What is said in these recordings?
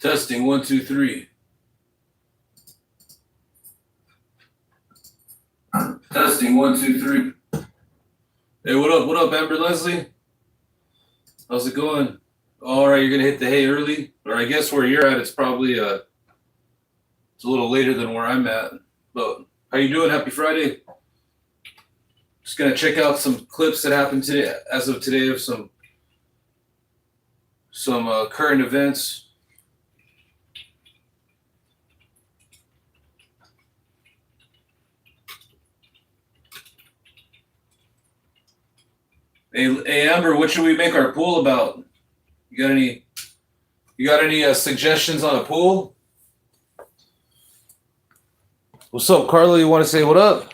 Testing 1, 2, 3. Testing 1, 2, 3. Hey, what up? What up, Amber Leslie? How's it going? All right, you're gonna hit the hay early, or I guess where you're at, it's probably it's a little later than where I'm at. But how you doing? Happy Friday. Just gonna check out some clips that happened today, as of today, of some current events. Hey, Amber, what should we make our pool about? You got any suggestions on a pool? What's up, Carlo? You want to say what up?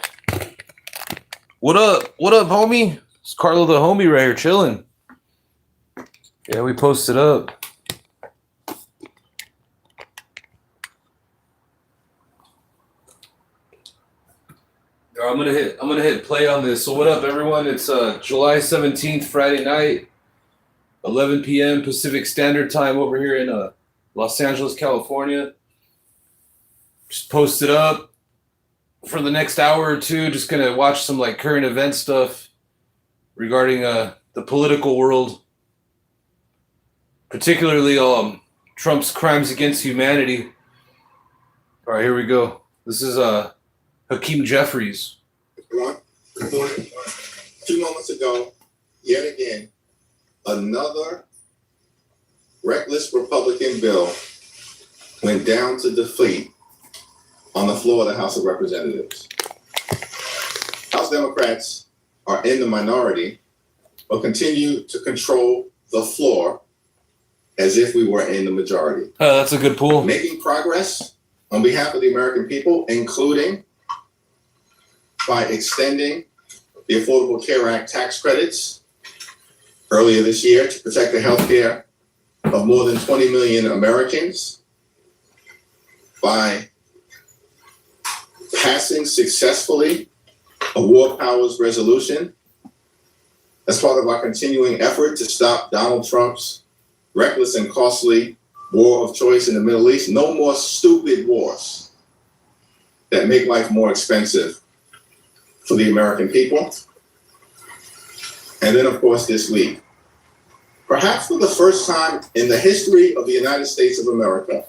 What up? What up, homie? It's Carlo the homie right here chilling. Yeah, we posted up. I'm gonna hit play on this. So what up, everyone? It's July 17th, Friday night, 11 p.m. Pacific Standard Time over here in Los Angeles, California. Just posted up for the next hour or two. Just gonna watch some like current event stuff regarding the political world, particularly Trump's crimes against humanity. All right, here we go. This is Hakeem Jeffries. Good morning. 2 moments ago, yet again, another reckless Republican bill went down to defeat on the floor of the House of Representatives. House Democrats are in the minority, but continue to control the floor as if we were in the majority. That's a good pool. Making progress on behalf of the American people, including by extending the Affordable Care Act tax credits earlier this year to protect the health care of more than 20 million Americans, by passing successfully a War Powers resolution as part of our continuing effort to stop Donald Trump's reckless and costly war of choice in the Middle East. No more stupid wars that make life more expensive for the American people. And then, of course, this week, perhaps for the first time in the history of the United States of America,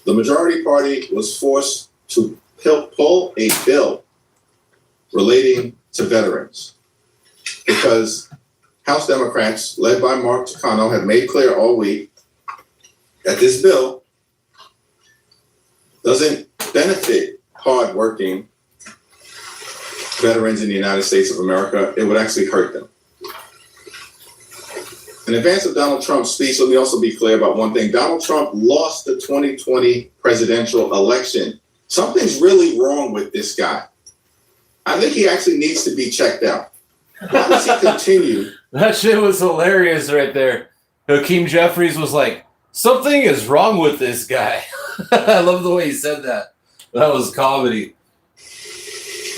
the majority party was forced to pull a bill relating to veterans because House Democrats, led by Mark Takano, have made clear all week that this bill doesn't benefit hardworking veterans in the United States of America. It would actually hurt them. In advance of Donald Trump's speech, let me also be clear about one thing. Donald Trump lost the 2020 presidential election. Something's really wrong with this guy. I think he actually needs to be checked out. Why does he continue? That shit was hilarious right there. Hakeem Jeffries was like, something is wrong with this guy. I love the way he said that. That was comedy.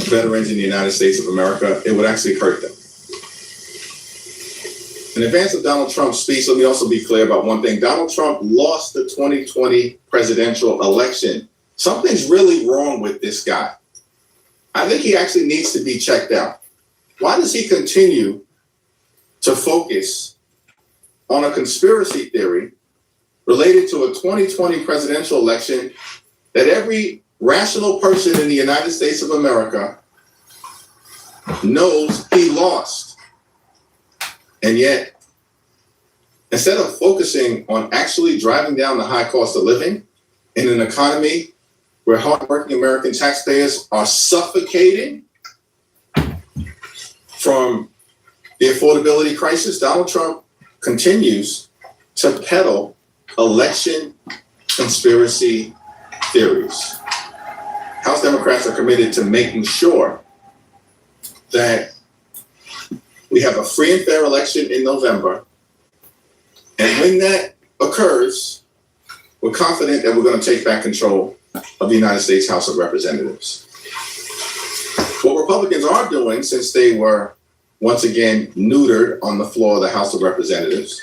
Veterans in the United States of America, it would actually hurt them. In advance of Donald Trump's speech, let me also be clear about one thing. Donald Trump lost the 2020 presidential election. Something's really wrong with this guy. I think he actually needs to be checked out. Why does he continue to focus on a conspiracy theory related to a 2020 presidential election that every rational person in the United States of America knows he lost? And yet, instead of focusing on actually driving down the high cost of living in an economy where hardworking American taxpayers are suffocating from the affordability crisis, Donald Trump continues to peddle election conspiracy theories. House Democrats are committed to making sure that we have a free and fair election in November. And when that occurs, we're confident that we're going to take back control of the United States House of Representatives. What Republicans are doing, since they were once again neutered on the floor of the House of Representatives,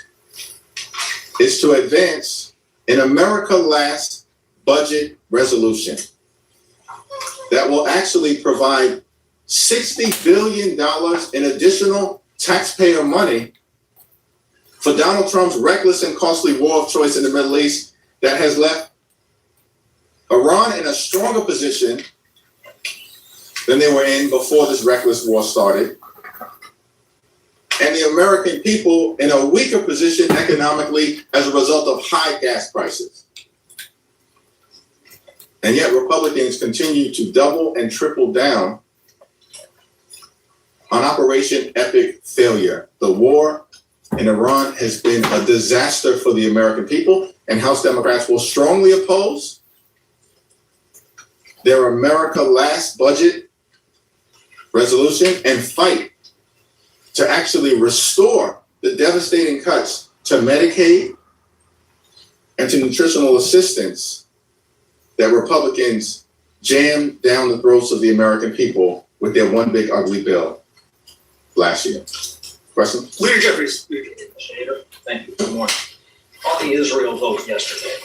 is to advance an America Last budget resolution that will actually provide $60 billion in additional taxpayer money for Donald Trump's reckless and costly war of choice in the Middle East that has left Iran in a stronger position than they were in before this reckless war started, and the American people in a weaker position economically as a result of high gas prices. And yet Republicans continue to double and triple down on Operation Epic Failure. The war in Iran has been a disaster for the American people, and House Democrats will strongly oppose their America Last budget resolution and fight to actually restore the devastating cuts to Medicaid and to nutritional assistance that Republicans jammed down the throats of the American people with their one big ugly bill last year. Question? Leader Jeffries. Thank you. Good morning. On the Israel vote yesterday,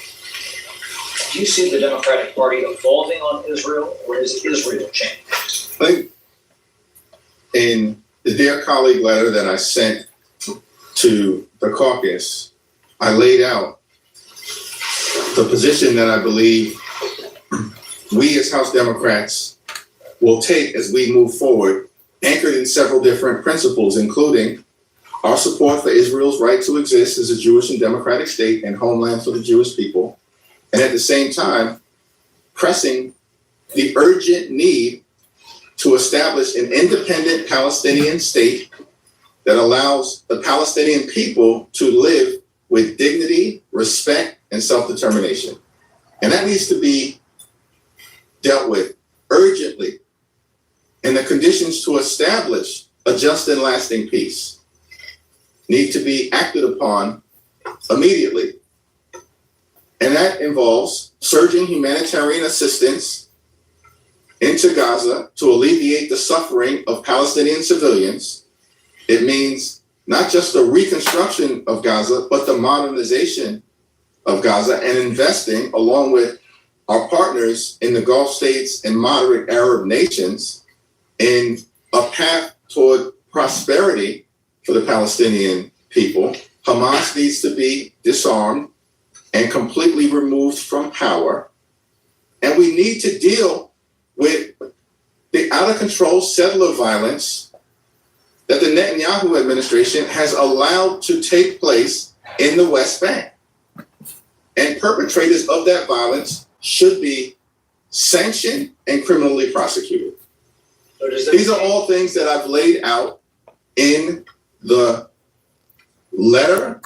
do you see the Democratic Party evolving on Israel, or is Israel changing? I think in the Dear Colleague letter that I sent to the caucus, I laid out the position that I believe we as House Democrats will take as we move forward, anchored in several different principles, including our support for Israel's right to exist as a Jewish and democratic state and homeland for the Jewish people, and at the same time, pressing the urgent need to establish an independent Palestinian state that allows the Palestinian people to live with dignity, respect, and self-determination. And that needs to be dealt with urgently. And the conditions to establish a just and lasting peace need to be acted upon immediately. And that involves surging humanitarian assistance into Gaza to alleviate the suffering of Palestinian civilians. It means not just the reconstruction of Gaza, but the modernization of Gaza, and investing along with our partners in the Gulf states and moderate Arab nations in a path toward prosperity for the Palestinian people. Hamas needs to be disarmed and completely removed from power. And we need to deal with the out of control settler violence that the Netanyahu administration has allowed to take place in the West Bank. And perpetrators of that violence should be sanctioned and criminally prosecuted. These are all things that I've laid out in the letter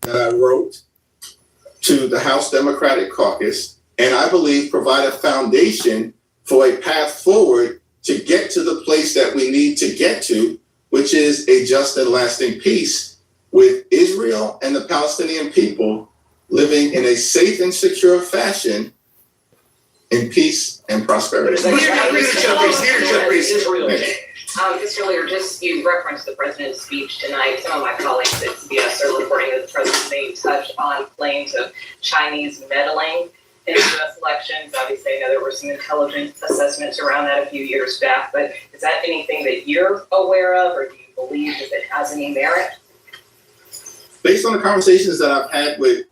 that I wrote to the House Democratic Caucus, and I believe provide a foundation for a path forward to get to the place that we need to get to, which is a just and lasting peace with Israel and the Palestinian people living in a safe and secure fashion in peace and prosperity. Leader Jeffries. Israel changing? Just earlier, you referenced the president's speech tonight. Some of my colleagues at CBS are reporting that the president may touch on claims of Chinese meddling in the U.S. elections. Obviously, I know there were some intelligence assessments around that a few years back, but is that anything that you're aware of, or do you believe that it has any merit? Based on the conversations that I've had with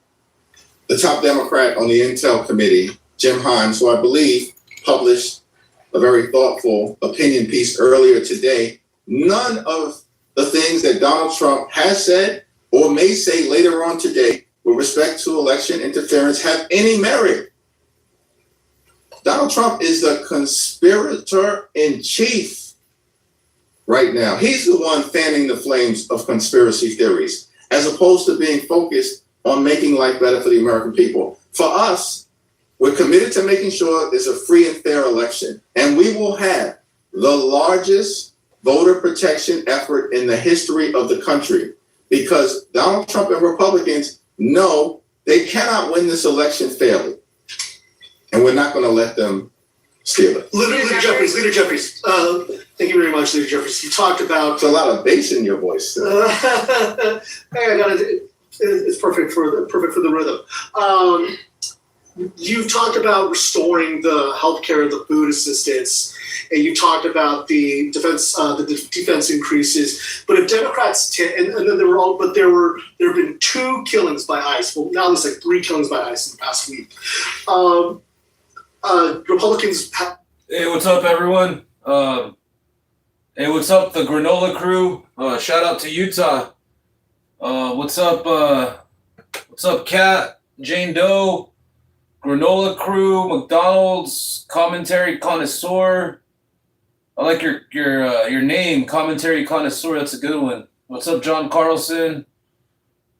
the top Democrat on the Intel Committee, Jim Himes, who I believe published a very thoughtful opinion piece earlier today, none of the things that Donald Trump has said or may say later on today with respect to election interference have any merit. Donald Trump is the conspirator in chief right now. He's the one fanning the flames of conspiracy theories, as opposed to being focused on making life better for the American people. For us, we're committed to making sure there's a free and fair election, and we will have the largest voter protection effort in the history of the country, because Donald Trump and Republicans know they cannot win this election fairly, and we're not going to let them steal it. Leader Jeffries. Thank you very much, Leader Jeffries. You talked about... There's a lot of bass in your voice. It's perfect for the rhythm. You talked about restoring the healthcare and the food assistance, and you talked about the defense increases. But if Democrats and then there have been 2 killings by ICE. Well, now there's like 3 killings by ICE in the past week. Republicans. Hey, what's up, everyone? Hey, what's up, the Granola crew? Shout out to Utah. What's up? What's up, Kat, Jane Doe, Granola crew, McDonald's, commentary connoisseur. I like your name, commentary connoisseur. That's a good one. What's up, John Carlson?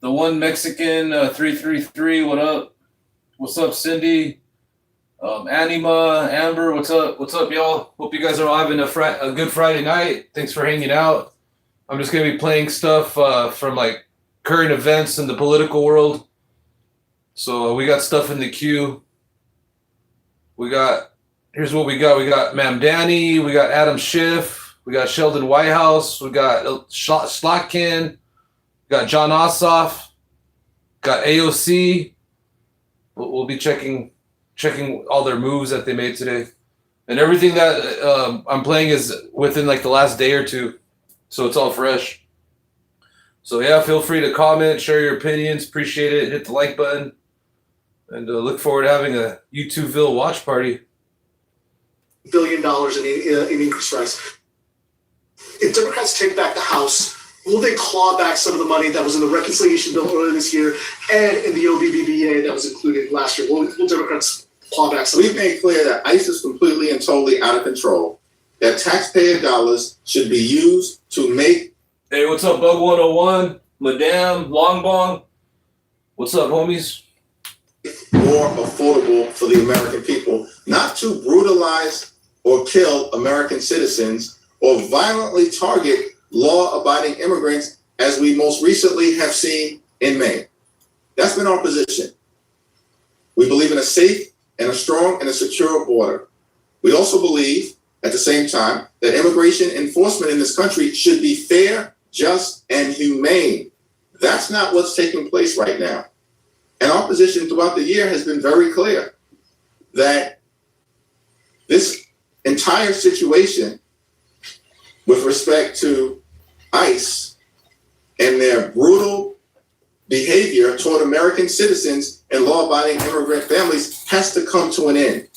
The one Mexican 333. What up? What's up, Cindy? Anima, Amber. What's up? What's up, y'all? Hope you guys are all having a good Friday night. Thanks for hanging out. I'm just gonna be playing stuff from like current events in the political world. So we got stuff in the queue. Here's what we got. We got Ma'am Danny. We got Adam Schiff. We got Sheldon Whitehouse. We got Slotkin. We got John Ossoff. Got AOC. We'll be checking all their moves that they made today. And everything that I'm playing is within like the last day or two. So it's all fresh. So yeah, feel free to comment, share your opinions. Appreciate it. Hit the like button. And look forward to having a YouTubeville watch party. $1 billion in increased rice. If Democrats take back the House, will they claw back some of the money that was in the reconciliation bill earlier this year and in the OBBBA that was included last year? Will Democrats claw back some? We've made clear that ICE is completely and totally out of control, that taxpayer dollars should be used to make. Hey, what's up, Bug 101? Madame, Long Bong. What's up, homies? More affordable for the American people, not to brutalize or kill American citizens or violently target law-abiding immigrants, as we most recently have seen in May. That's been our position. We believe in a safe and a strong and a secure border. We also believe, at the same time, that immigration enforcement in this country should be fair, just, and humane. That's not what's taking place right now. And our position throughout the year has been very clear that this entire situation with respect to ICE and their brutal behavior toward American citizens and law-abiding immigrant families has to come to an end.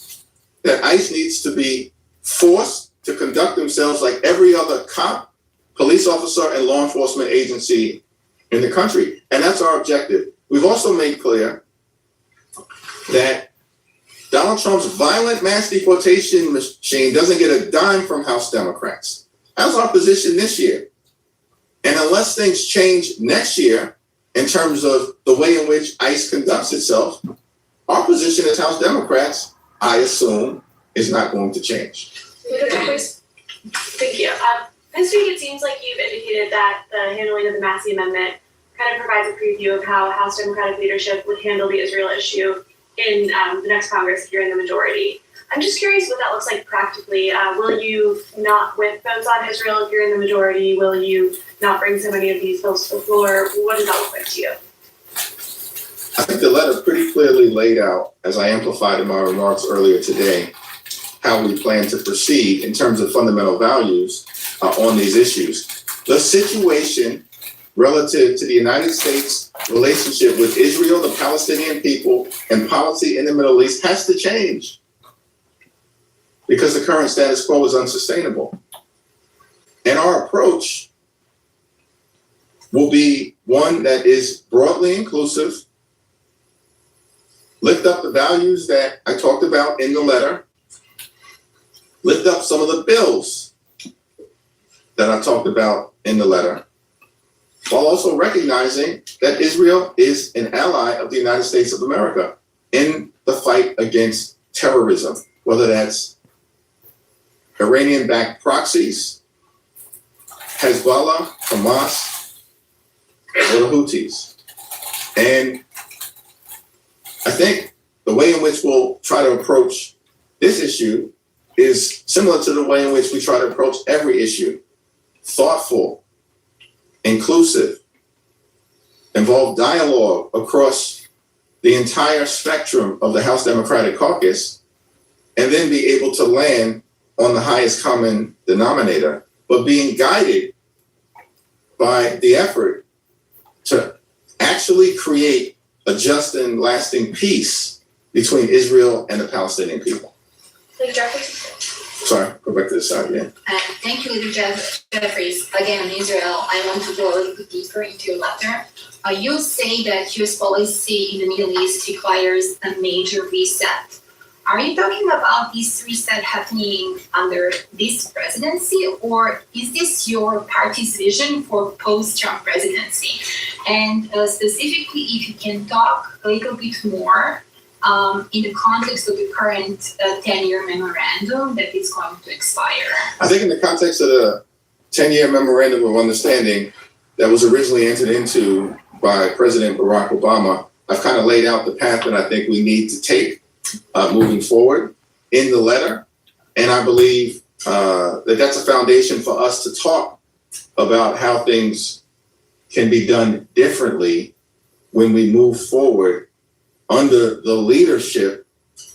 That ICE needs to be forced to conduct themselves like every other cop, police officer, and law enforcement agency in the country. And that's our objective. We've also made clear that Donald Trump's violent mass deportation machine doesn't get a dime from House Democrats. That's our position this year. And unless things change next year in terms of the way in which ICE conducts itself, our position as House Democrats, I assume, is not going to change. Thank you. This week it seems like you've indicated that the handling of the Massey Amendment kind of provides a preview of how House Democratic leadership would handle the Israel issue in the next Congress if you're in the majority. I'm just curious what that looks like practically. Will you not whip votes on Israel if you're in the majority? Will you not bring so many of these bills to the floor? What does that look like to you? I think the letter pretty clearly laid out, as I amplified in my remarks earlier today, how we plan to proceed in terms of fundamental values on these issues. The situation relative to the United States relationship with Israel, the Palestinian people, and policy in the Middle East has to change because the current status quo is unsustainable. And our approach will be one that is broadly inclusive, lift up the values that I talked about in the letter, lift up some of the bills that I talked about in the letter, while also recognizing that Israel is an ally of the United States of America in the fight against terrorism, whether that's Iranian-backed proxies, Hezbollah, Hamas, or the Houthis. And I think the way in which we'll try to approach this issue is similar to the way in which we try to approach every issue: thoughtful, inclusive, involve dialogue across the entire spectrum of the House Democratic Caucus, and then be able to land on the highest common denominator, but being guided by the effort to actually create a just and lasting peace between Israel and the Palestinian people. Like Jeffrey? Sorry, go back to the side again. Thank you, Leader Jeffries. Again, on Israel, I want to go a little bit deeper into your letter. You say that U.S. policy in the Middle East requires a major reset. Are you talking about this reset happening under this presidency, or is this your party's vision for post-Trump presidency? And specifically, if you can talk a little bit more in the context of the current 10-year memorandum that is going to expire. I think in the context of the 10-year memorandum of understanding that was originally entered into by President Barack Obama, I've kind of laid out the path that I think we need to take moving forward in the letter. And I believe that that's a foundation for us to talk about how things can be done differently when we move forward under the leadership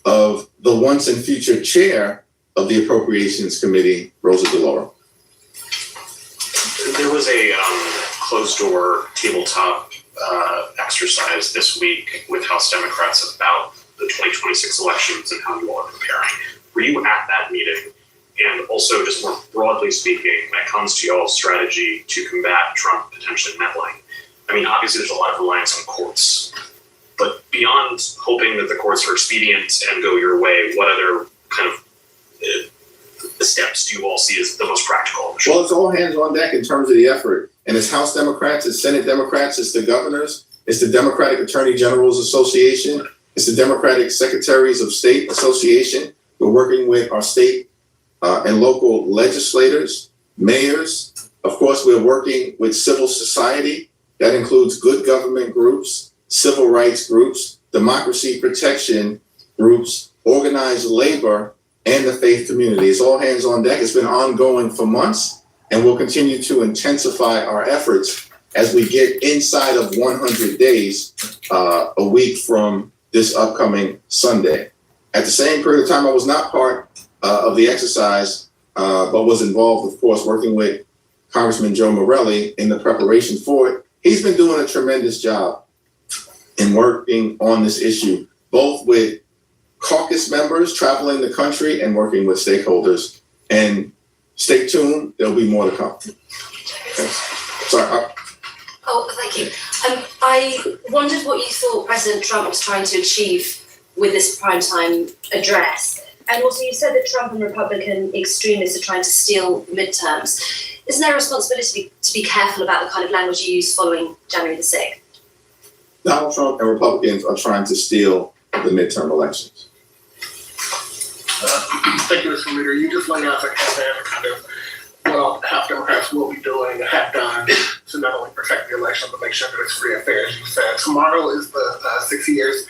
of the once and future chair of the Appropriations Committee, Rosa DeLauro. There was a closed-door tabletop exercise this week with House Democrats about the 2026 elections and how you all are preparing. Were you at that meeting? And also, just more broadly speaking, when it comes to y'all's strategy to combat Trump potentially meddling, I mean, obviously there's a lot of reliance on courts. But beyond hoping that the courts are expedient and go your way, what other kind of steps do you all see as the most practical? Well, it's all hands on deck in terms of the effort. And it's House Democrats, it's Senate Democrats, it's the governors, it's the Democratic Attorney Generals Association, it's the Democratic Secretaries of State Association. We're working with our state and local legislators, mayors. Of course, we're working with civil society. That includes good government groups, civil rights groups, democracy protection groups, organized labor, and the faith community. It's all hands on deck. It's been ongoing for months, and we'll continue to intensify our efforts as we get inside of 100 days, a week from this upcoming Sunday. At the same period of time, I was not part of the exercise, but was involved, of course, working with Congressman Joe Morelli in the preparation for it. He's been doing a tremendous job in working on this issue, both with caucus members traveling the country and working with stakeholders. And stay tuned, there'll be more to come. Thanks. Sorry. Oh, thank you. I wondered what you thought President Trump was trying to achieve with this primetime address. And also, you said that Trump and Republican extremists are trying to steal midterms. Isn't there a responsibility to be careful about the kind of language you use following January the 6th? Donald Trump and Republicans are trying to steal the midterm elections. Thank you, Mr. Leader. You just laid out the campaign kind of what House Democrats will be doing and have done to not only protect the election, but make sure that it's free and fair, as you said. Tomorrow is the 6 years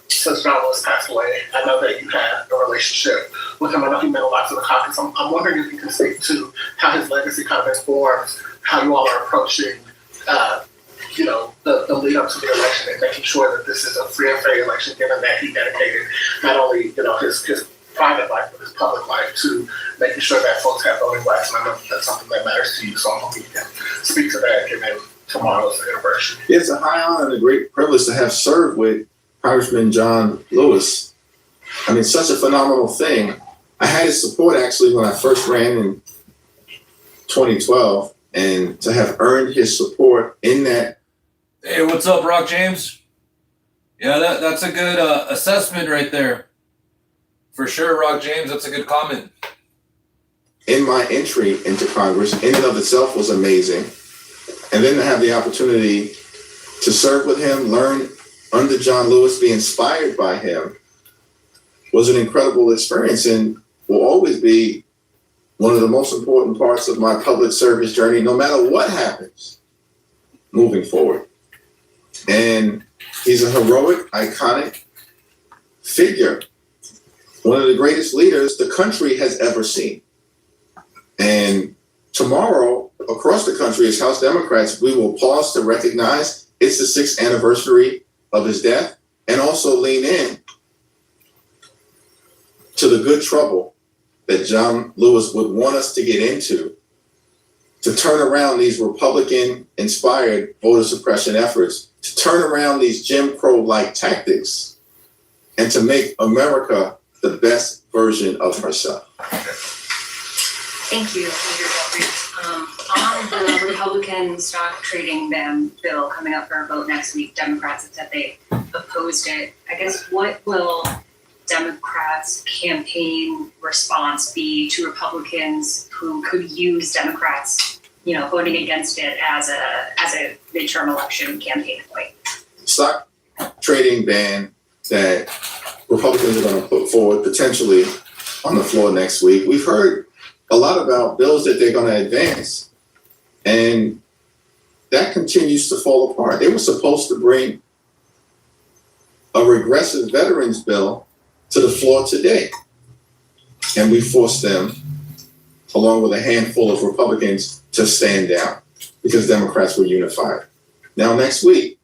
since John Lewis passed away. I know that you had a relationship with him. I know he meant a lot to the caucus. I'm wondering if you can speak to how his legacy kind of informs how you all are approaching the lead up to the election and making sure that this is a free and fair election, given that he dedicated not only his private life but his public life to making sure that folks have voting rights. And I know that's something that matters to you, so I'm hoping you can speak to that given tomorrow's anniversary. It's a high honor and a great privilege to have served with Congressman John Lewis. I mean, such a phenomenal thing. I had his support actually when I first ran in 2012, and to have earned his support in that. Hey, what's up, Rock James? Yeah, that's a good assessment right there. For sure, Rock James, that's a good comment. In my entry into Congress, in and of itself was amazing. And then to have the opportunity to serve with him, learn under John Lewis, be inspired by him, was an incredible experience and will always be one of the most important parts of my public service journey, no matter what happens moving forward. And he's a heroic, iconic figure, one of the greatest leaders the country has ever seen. And tomorrow, across the country, as House Democrats, we will pause to recognize it's the 6th anniversary of his death, and also lean in to the good trouble that John Lewis would want us to get into to turn around these Republican-inspired voter suppression efforts, to turn around these Jim Crow-like tactics, and to make America the best version of herself. Thank you, Leader Jeffries. On the Republican stock trading ban bill coming up for a vote next week, Democrats have said they opposed it. I guess what will Democrats' campaign response be to Republicans who could use Democrats, voting against it as a midterm election campaign point? Stock trading ban that Republicans are going to put forward potentially on the floor next week. We've heard a lot about bills that they're going to advance, and that continues to fall apart. They were supposed to bring a regressive veterans bill to the floor today, and we forced them, along with a handful of Republicans, to stand down because Democrats were unified. Now, next week,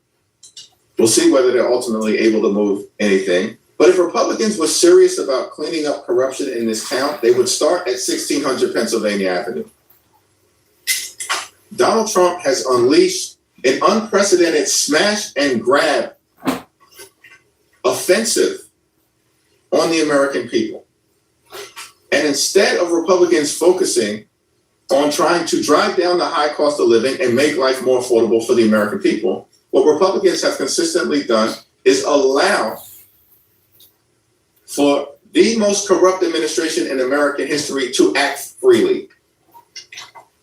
we'll see whether they're ultimately able to move anything. But if Republicans were serious about cleaning up corruption in this town, they would start at 1600 Pennsylvania Avenue. Donald Trump has unleashed an unprecedented smash and grab offensive on the American people. And instead of Republicans focusing on trying to drive down the high cost of living and make life more affordable for the American people, what Republicans have consistently done is allow for the most corrupt administration in American history to act freely.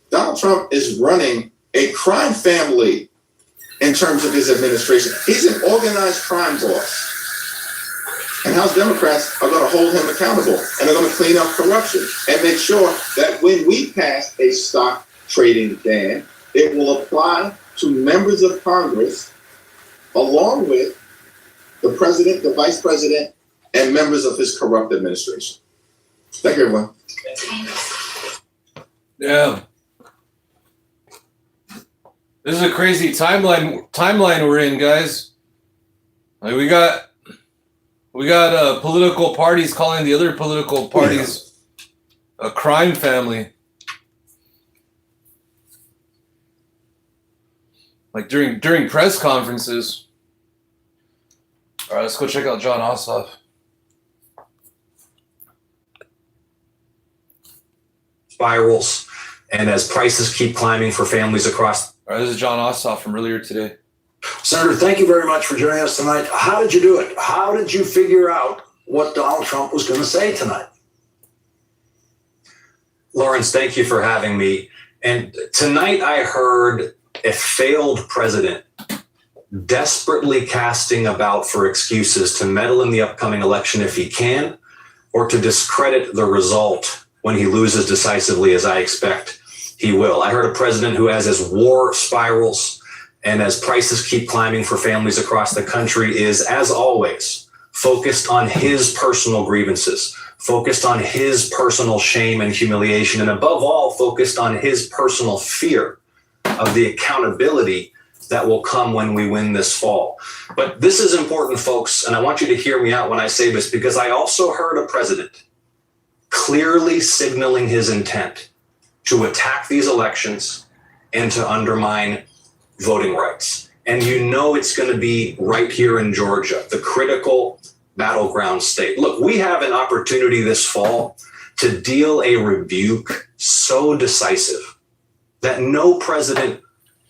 Donald Trump is running a crime family in terms of his administration. He's an organized crime boss. And House Democrats are going to hold him accountable, and they're going to clean up corruption and make sure that when we pass a stock trading ban, it will apply to members of Congress along with the president, the vice president, and members of his corrupt administration. Thank you, everyone. Yeah. This is a crazy timeline we're in, guys. Like we got political parties calling the other political parties a crime family. Like during press conferences. All right, let's go check out John Ossoff. Spirals, and as prices keep climbing for families across. All right, this is John Ossoff from earlier today. Senator, thank you very much for joining us tonight. How did you do it? How did you figure out what Donald Trump was going to say tonight? Lawrence, thank you for having me. And tonight I heard a failed president desperately casting about for excuses to meddle in the upcoming election if he can, or to discredit the result when he loses decisively, as I expect he will. I heard a president who, as his war spirals and as prices keep climbing for families across the country, is, as always, focused on his personal grievances, focused on his personal shame and humiliation, and above all, focused on his personal fear of the accountability that will come when we win this fall. But this is important, folks, and I want you to hear me out when I say this, because I also heard a president clearly signaling his intent to attack these elections and to undermine voting rights. And you know it's going to be right here in Georgia, the critical battleground state. Look, we have an opportunity this fall to deal a rebuke so decisive that no president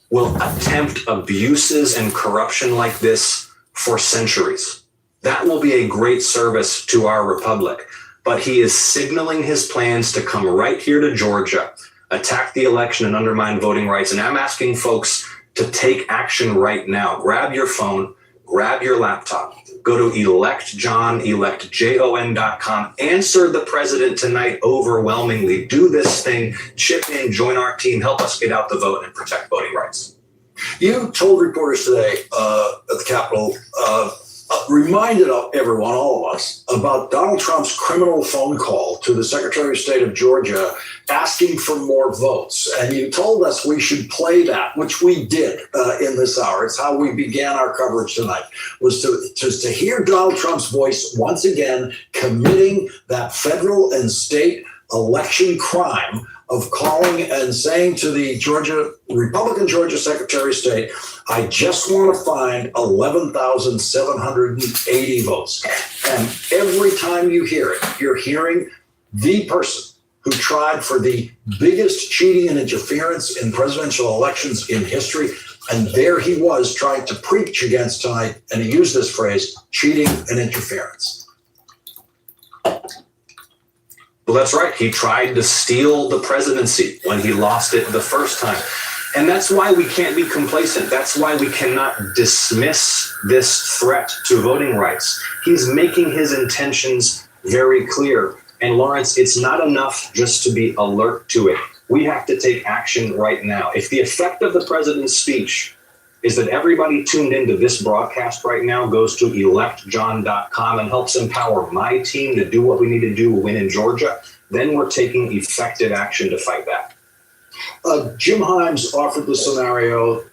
will attempt abuses and corruption like this for centuries. That will be a great service to our republic. But he is signaling his plans to come right here to Georgia, attack the election and undermine voting rights. And I'm asking folks to take action right now. Grab your phone, grab your laptop, go to electjon.com, answer the president tonight overwhelmingly. Do this thing, chip in, join our team, help us get out the vote and protect voting rights. You told reporters today at the Capitol reminded of everyone, all of us, about Donald Trump's criminal phone call to the Secretary of State of Georgia asking for more votes. And you told us we should play that, which we did in this hour. It's how we began our coverage tonight, was to hear Donald Trump's voice once again committing that federal and state election crime of calling and saying to the Republican Georgia Secretary of State, I just want to find 11,780 votes. And every time you hear it, you're hearing the person who tried for the biggest cheating and interference in presidential elections in history. And there he was trying to preach against tonight, and he used this phrase, cheating and interference. Well, that's right. He tried to steal the presidency when he lost it the first time. And that's why we can't be complacent. That's why we cannot dismiss this threat to voting rights. He's making his intentions very clear. And Lawrence, it's not enough just to be alert to it. We have to take action right now. If the effect of the president's speech is that everybody tuned into this broadcast right now goes to electjohn.com and helps empower my team to do what we need to do to win in Georgia, then we're taking effective action to fight back. Jim Himes offered the scenario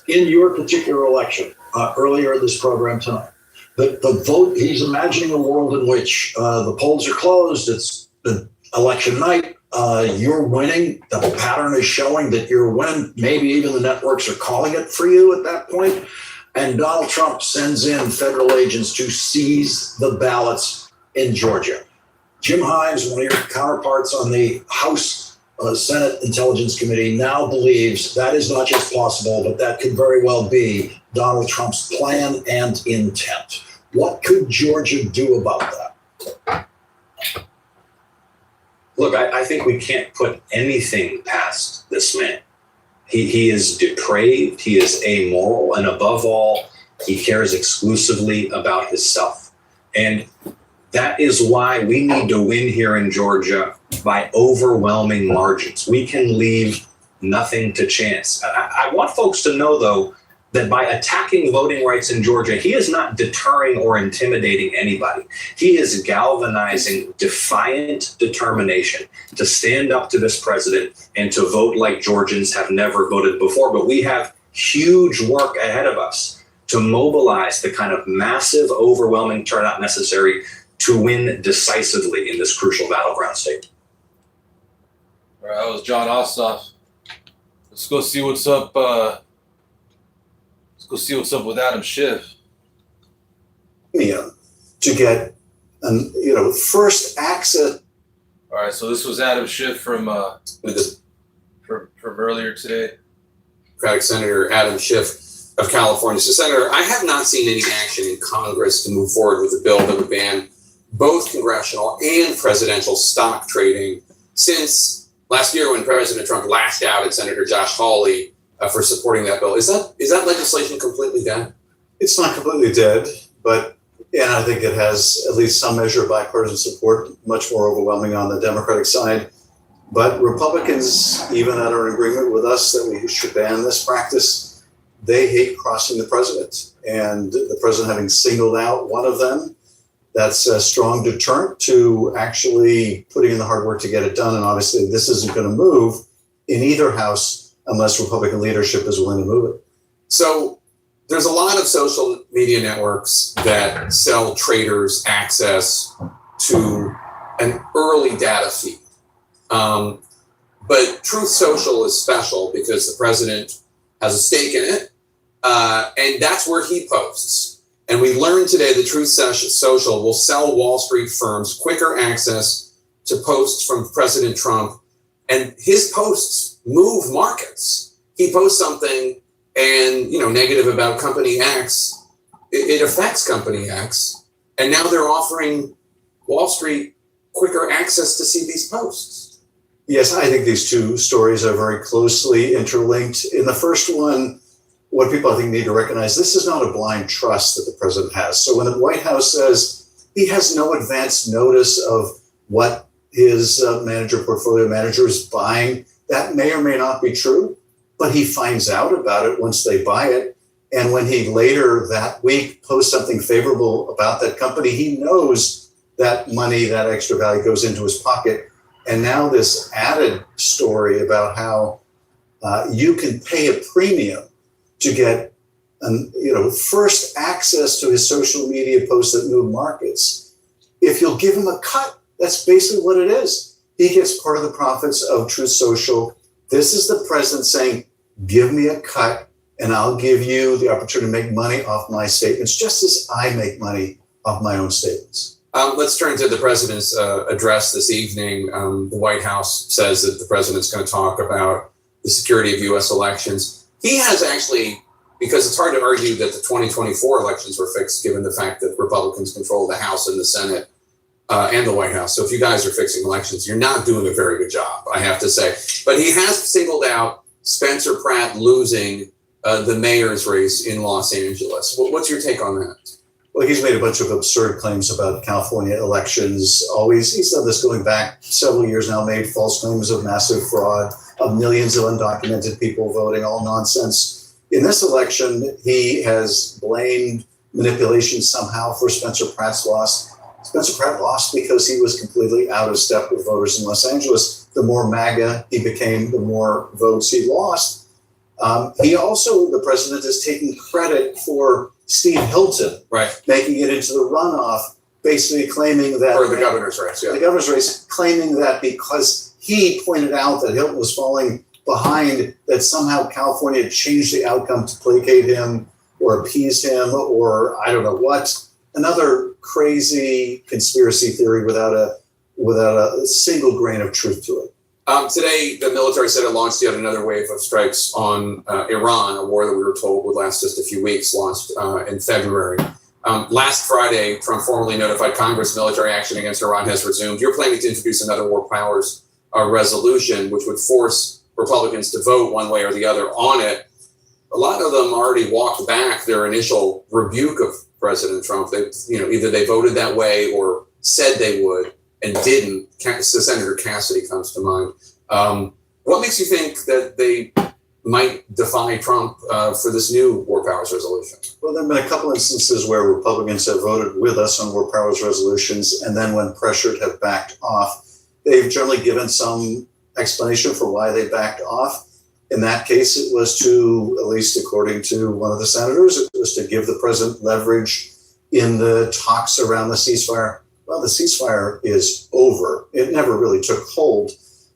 in your particular election earlier in this program tonight. The vote, he's imagining a world in which the polls are closed, it's the election night, you're winning, the pattern is showing that you're winning, maybe even the networks are calling it for you at that point, and Donald Trump sends in federal agents to seize the ballots in Georgia. Jim Himes, one of your counterparts on the House Senate Intelligence Committee, now believes that is not just possible, but that could very well be Donald Trump's plan and intent. What could Georgia do about that? Look, I think we can't put anything past this man. He is depraved, he is amoral, and above all, he cares exclusively about himself. And that is why we need to win here in Georgia by overwhelming margins. We can leave nothing to chance. I want folks to know, though, that by attacking voting rights in Georgia, he is not deterring or intimidating anybody. He is galvanizing defiant determination to stand up to this president and to vote like Georgians have never voted before. But we have huge work ahead of us to mobilize the kind of massive, overwhelming turnout necessary to win decisively in this crucial battleground state. All right, that was John Ossoff. Let's go see what's up. Let's go see what's up with Adam Schiff. To get, first access. All right, so this was Adam Schiff from earlier today. Democratic Senator Adam Schiff of California. So, Senator, I have not seen any action in Congress to move forward with a bill that would ban both congressional and presidential stock trading since last year when President Trump lashed out at Senator Josh Hawley for supporting that bill. Is that legislation completely dead? It's not completely dead, but I think it has at least some measure of bipartisan support, much more overwhelming on the Democratic side. But Republicans, even that are in agreement with us that we should ban this practice, they hate crossing the president. And the president having singled out one of them, that's a strong deterrent to actually putting in the hard work to get it done. And obviously this isn't going to move in either house unless Republican leadership is willing to move it. So there's a lot of social media networks that sell traders access to an early data feed. But Truth Social is special because the president has a stake in it, and that's where he posts. And we learned today that Truth Social will sell Wall Street firms quicker access to posts from President Trump, and his posts move markets. He posts something and, negative about company X, it affects company X, and now they're offering Wall Street quicker access to see these posts. Yes, I think these two stories are very closely interlinked. In the first one, what people I think need to recognize, this is not a blind trust that the president has. So when the White House says he has no advance notice of what his portfolio manager is buying, that may or may not be true, but he finds out about it once they buy it. And when he later that week posts something favorable about that company, he knows that money, that extra value goes into his pocket. And now this added story about how you can pay a premium to get first access to his social media posts that move markets. If you'll give him a cut, that's basically what it is. He gets part of the profits of Truth Social. This is the president saying, give me a cut and I'll give you the opportunity to make money off my statements, just as I make money off my own statements. Let's turn to the president's address this evening. The White House says that the president's going to talk about the security of U.S. elections. He has actually, because it's hard to argue that the 2024 elections were fixed, given the fact that Republicans control the House and the Senate and the White House. So if you guys are fixing elections, you're not doing a very good job, I have to say. But he has singled out Spencer Pratt losing the mayor's race in Los Angeles. What's your take on that? Well, he's made a bunch of absurd claims about California elections. He's done this going back several years now, made false claims of massive fraud, of millions of undocumented people voting, all nonsense. In this election, he has blamed manipulation somehow for Spencer Pratt's loss. Spencer Pratt lost because he was completely out of step with voters in Los Angeles. The more MAGA he became, the more votes he lost. He also, the president, is taking credit for Steve Hilton making it into the runoff, basically claiming that for the governor's race, the governor's race, claiming that because he pointed out that Hilton was falling behind, that somehow California changed the outcome to placate him or appease him or I don't know what. Another crazy conspiracy theory without a single grain of truth to it. Today, the military said it launched yet another wave of strikes on Iran, a war that we were told would last just a few weeks, launched in February. Last Friday, Trump formally notified Congress military action against Iran has resumed. You're planning to introduce another war powers resolution, which would force Republicans to vote one way or the other on it. A lot of them already walked back their initial rebuke of President Trump. They, either they voted that way or said they would and didn't. Senator Cassidy comes to mind. What makes you think that they might defy Trump for this new war powers resolution? Well, there have been a couple instances where Republicans have voted with us on war powers resolutions, and then when pressured have backed off. They've generally given some explanation for why they backed off. In that case, it was to, at least according to one of the senators, it was to give the president leverage in the talks around the ceasefire. Well, the ceasefire is over. It never really took hold.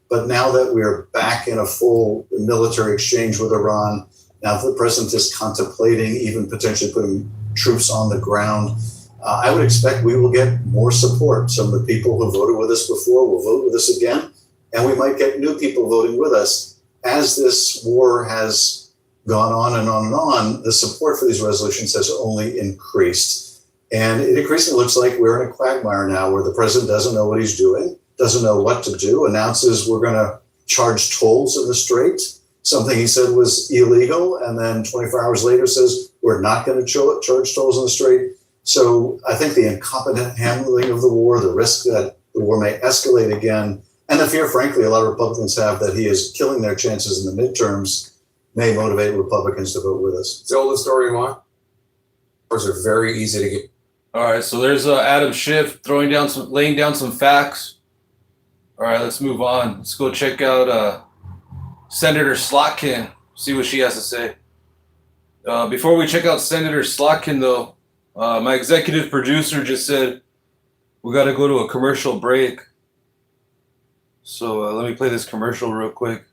But now that we're back in a full military exchange with Iran, now that the president is contemplating even potentially putting troops on the ground, I would expect we will get more support. Some of the people who voted with us before will vote with us again, and we might get new people voting with us. As this war has gone on and on and on, the support for these resolutions has only increased. And it increasingly looks like we're in a quagmire now where the president doesn't know what he's doing, doesn't know what to do, announces we're going to charge tolls in the strait, something he said was illegal, and then 24 hours later says we're not going to charge tolls in the strait. So I think the incompetent handling of the war, the risk that the war may escalate again, and the fear, frankly, a lot of Republicans have that he is killing their chances in the midterms may motivate Republicans to vote with us. Tell the story why. Those are very easy to get. All right, so there's Adam Schiff laying down some facts. All right, let's move on. Let's go check out Senator Slotkin, see what she has to say. Before we check out Senator Slotkin, though, my executive producer just said we got to go to a commercial break. So let me play this commercial real quick.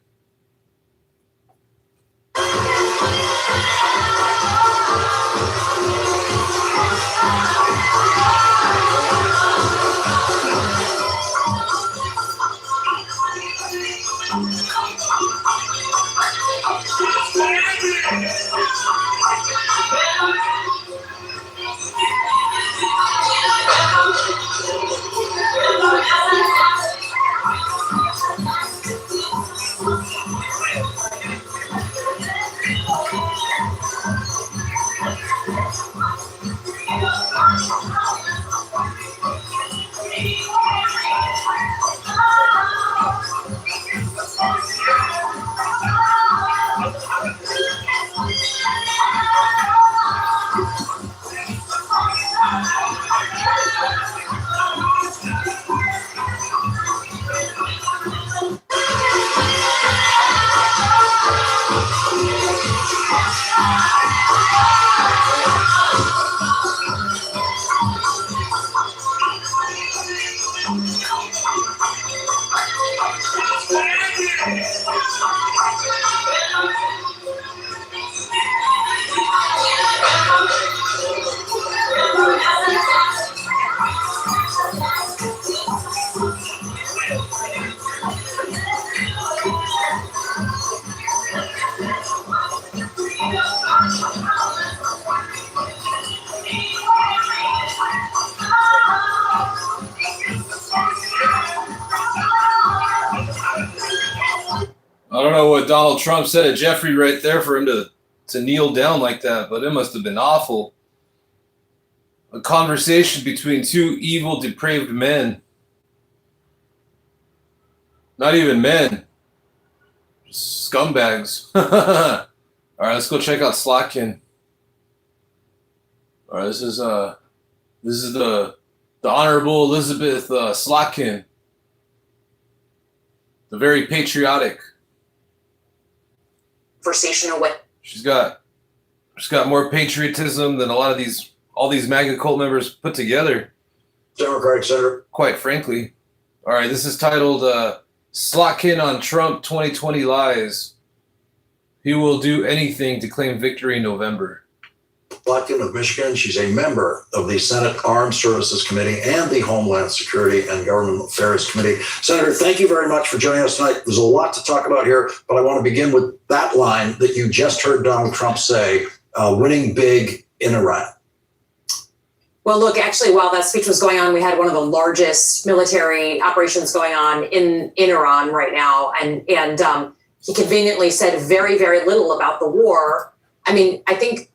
don't know what Donald Trump said to Jeffrey right there for him to kneel down like that, but it must have been awful. A conversation between two evil, depraved men. Not even men. Just scumbags. All right, let's go check out Slotkin. All right, this is the Honorable Elizabeth Slotkin, the very patriotic. Conversation away. She's got more patriotism than all these MAGA cult members put together. Democratic Senator. Quite frankly. All right, this is titled Slotkin on Trump 2020 Lies. He will do anything to claim victory in November. Slotkin of Michigan. She's a member of the Senate Armed Services Committee and the Homeland Security and Government Affairs Committee. Senator, thank you very much for joining us tonight. There's a lot to talk about here, but I want to begin with that line that you just heard Donald Trump say, winning big in Iran. Well, look, actually, while that speech was going on, we had one of the largest military operations going on in Iran right now. And he conveniently said very, very little about the war. I mean, I think,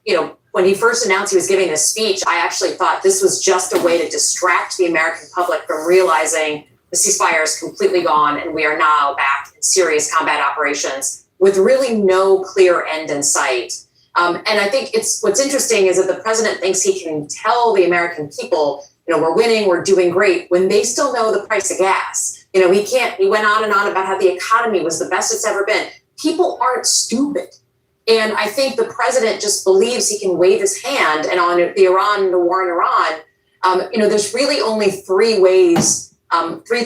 when he first announced he was giving this speech, I actually thought this was just a way to distract the American public from realizing the ceasefire is completely gone and we are now back in serious combat operations with really no clear end in sight. And I think what's interesting is that the president thinks he can tell the American people, we're winning, we're doing great, when they still know the price of gas. He went on and on about how the economy was the best it's ever been. People aren't stupid. And I think the president just believes he can wave his hand. And on the war in Iran, there's really only three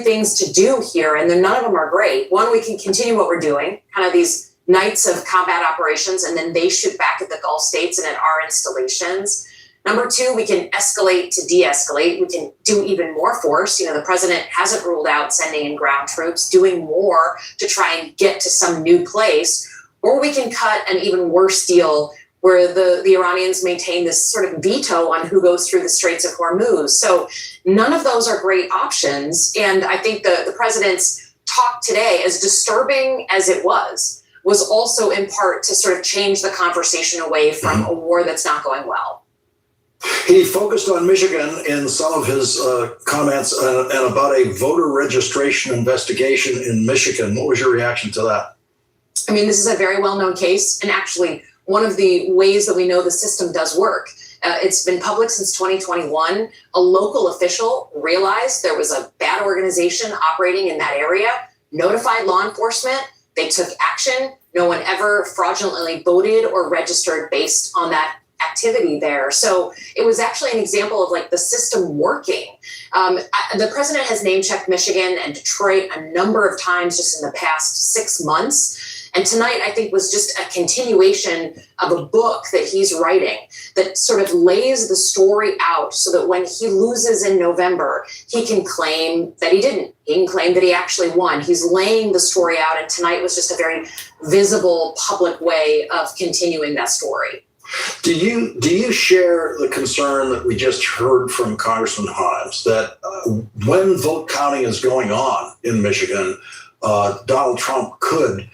things to do here, and none of them are great. One, we can continue what we're doing, kind of these nights of combat operations, and then they shoot back at the Gulf states and at our installations. Number two, we can escalate to de-escalate. We can do even more force. The president hasn't ruled out sending in ground troops, doing more to try and get to some new place. Or we can cut an even worse deal where the Iranians maintain this sort of veto on who goes through the Straits of Hormuz. So none of those are great options. And I think the president's talk today, as disturbing as it was also in part to sort of change the conversation away from a war that's not going well. He focused on Michigan in some of his comments and about a voter registration investigation in Michigan. What was your reaction to that? I mean, this is a very well-known case, and actually one of the ways that we know the system does work. It's been public since 2021. A local official realized there was a bad organization operating in that area, notified law enforcement, they took action. No one ever fraudulently voted or registered based on that activity there. So it was actually an example of the system working. The president has name-checked Michigan and Detroit a number of times just in the past 6 months. And tonight, I think, was just a continuation of a book that he's writing that sort of lays the story out so that when he loses in November, he can claim that he didn't. He can claim that he actually won. He's laying the story out, and tonight was just a very visible, public way of continuing that story. Do you share the concern that we just heard from Congressman Himes that when vote counting is going on in Michigan, Donald Trump could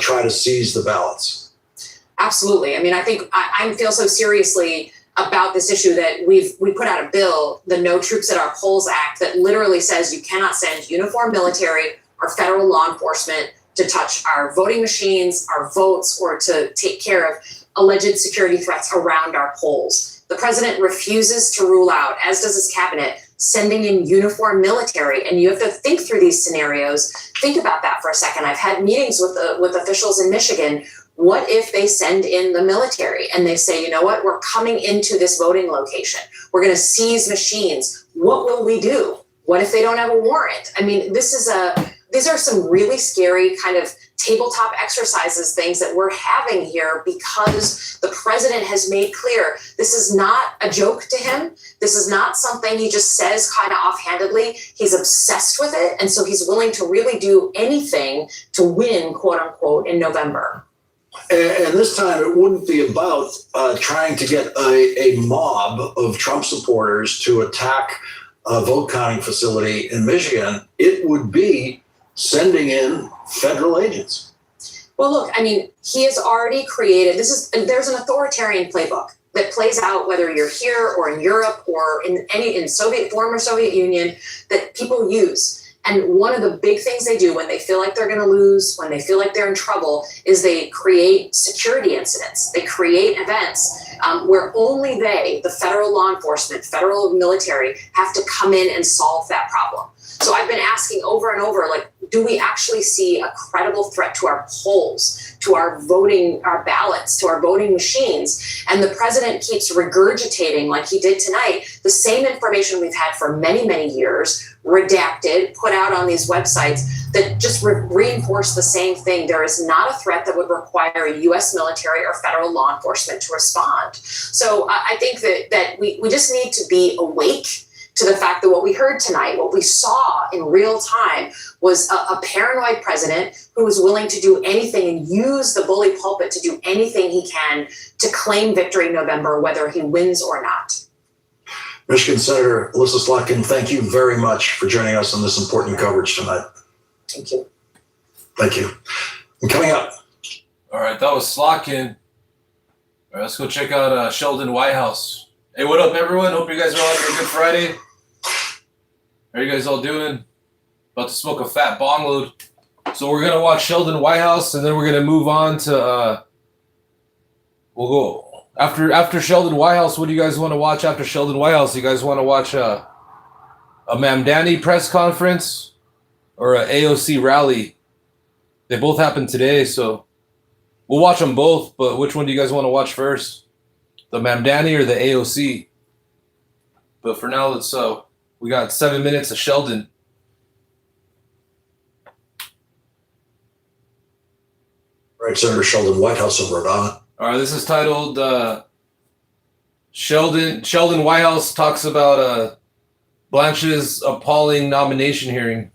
try to seize the ballots? Absolutely. I mean, I think I feel so seriously about this issue that we put out a bill, the No Troops at Our Polls Act, that literally says you cannot send uniformed military or federal law enforcement to touch our voting machines, our votes, or to take care of alleged security threats around our polls. The president refuses to rule out, as does his cabinet, sending in uniformed military. And you have to think through these scenarios. Think about that for a second. I've had meetings with officials in Michigan. What if they send in the military and they say, you know what, we're coming into this voting location. We're going to seize machines. What will we do? What if they don't have a warrant? I mean, these are some really scary kind of tabletop exercises, things that we're having here because the president has made clear this is not a joke to him. This is not something he just says kind of offhandedly. He's obsessed with it. And so he's willing to really do anything to win, quote unquote, in November. And this time it wouldn't be about trying to get a mob of Trump supporters to attack a vote counting facility in Michigan. It would be sending in federal agents. Well, look, I mean, he has already created, there's an authoritarian playbook that plays out whether you're here or in Europe or in former Soviet Union that people use. And one of the big things they do when they feel like they're going to lose, when they feel like they're in trouble, is they create security incidents. They create events where only they, the federal law enforcement, federal military, have to come in and solve that problem. So I've been asking over and over, like, do we actually see a credible threat to our polls, to our voting, our ballots, to our voting machines? And the president keeps regurgitating, like he did tonight, the same information we've had for many, many years, redacted, put out on these websites that just reinforce the same thing. There is not a threat that would require a U.S. military or federal law enforcement to respond. So I think that we just need to be awake to the fact that what we heard tonight, what we saw in real time, was a paranoid president who was willing to do anything and use the bully pulpit to do anything he can to claim victory in November, whether he wins or not. Michigan Senator Elissa Slotkin, thank you very much for joining us on this important coverage tonight. Thank you. Thank you. And coming up. All right, that was Slotkin. All right, let's go check out Sheldon Whitehouse. Hey, what up, everyone? Hope you guys are all having a good Friday. How are you guys all doing? About to smoke a fat bong load. So we're gonna watch Sheldon Whitehouse, and then we're gonna move on to. We'll go after Sheldon Whitehouse. What do you guys want to watch after Sheldon Whitehouse? You guys want to watch a Mamdani press conference or a AOC rally? They both happened today, so we'll watch them both. But which one do you guys want to watch first? The Mamdani or the AOC? But for now, let's we got 7 minutes of Sheldon. Right, Senator Sheldon Whitehouse of Rhode Island. All right, this is titled Sheldon Whitehouse talks about Blanche's appalling nomination hearing.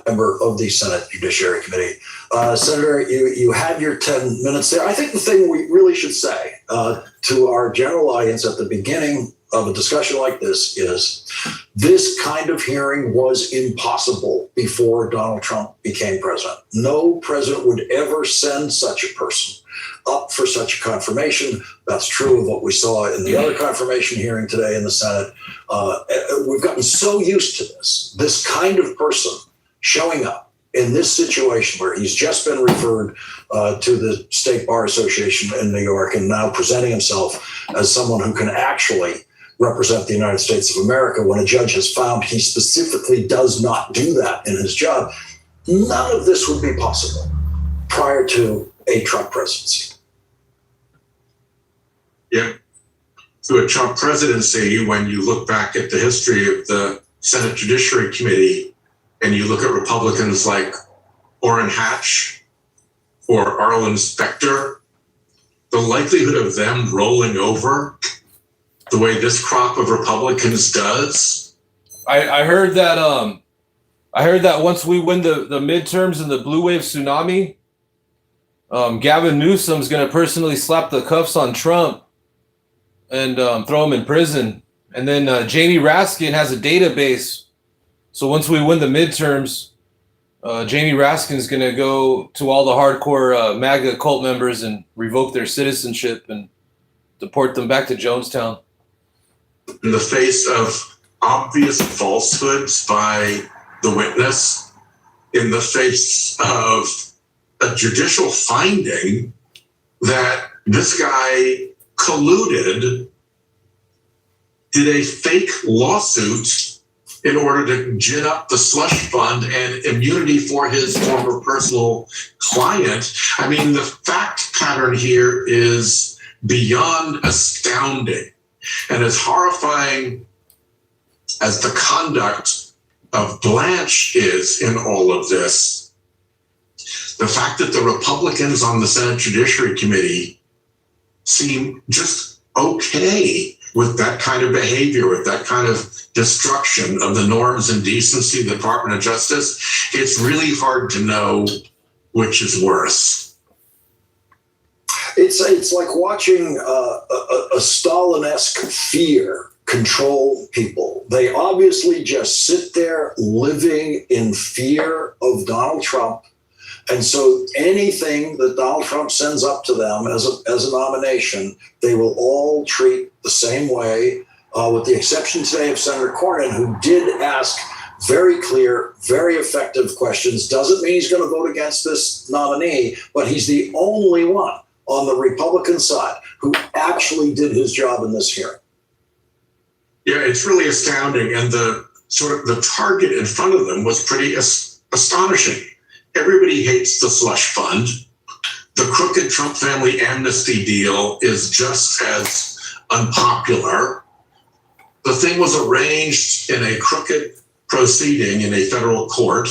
Member of the Senate Judiciary Committee. Senator, you had your 10 minutes there. I think the thing we really should say to our general audience at the beginning of a discussion like this is this kind of hearing was impossible before Donald Trump became president. No president would ever send such a person up for such a confirmation. That's true of what we saw in the other confirmation hearing today in the Senate. We've gotten so used to this kind of person showing up in this situation where he's just been referred to the State Bar Association in New York and now presenting himself as someone who can actually represent the United States of America when a judge has found he specifically does not do that in his job. None of this would be possible prior to a Trump presidency. Yeah. To a Trump presidency, when you look back at the history of the Senate Judiciary Committee and you look at Republicans like Orrin Hatch or Arlen Specter, the likelihood of them rolling over the way this crop of Republicans does. I heard that once we win the midterms and the blue wave tsunami, Gavin Newsom's going to personally slap the cuffs on Trump and throw him in prison. And then Jamie Raskin has a database. So once we win the midterms, Jamie Raskin's going to go to all the hardcore MAGA cult members and revoke their citizenship and deport them back to Jonestown. In the face of obvious falsehoods by the witness, in the face of a judicial finding that this guy colluded, did a fake lawsuit in order to gin up the slush fund and immunity for his former personal client. I mean, the fact pattern here is beyond astounding. And as horrifying as the conduct of Blanche is in all of this, the fact that the Republicans on the Senate Judiciary Committee seem just okay with that kind of behavior, with that kind of destruction of the norms and decency of the Department of Justice, it's really hard to know which is worse. It's like watching a Stalin-esque fear control people. They obviously just sit there living in fear of Donald Trump And so anything that Donald Trump sends up to them as a nomination, they will all treat the same way, with the exception today of Senator Cornyn, who did ask very clear, very effective questions. Doesn't mean he's going to vote against this nominee, but he's the only one on the Republican side who actually did his job in this hearing. Yeah, it's really astounding. And the sort of the target in front of them was pretty astonishing. Everybody hates the slush fund. The crooked Trump family amnesty deal is just as unpopular. The thing was arranged in a crooked proceeding in a federal court.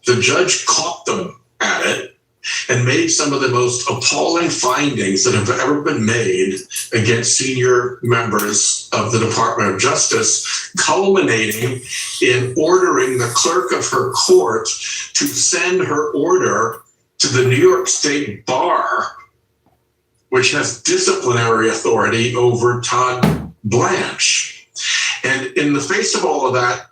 The judge caught them at it and made some of the most appalling findings that have ever been made against senior members of the Department of Justice, culminating in ordering the clerk of her court to send her order to the New York State Bar, which has disciplinary authority over Todd Blanche. And in the face of all of that,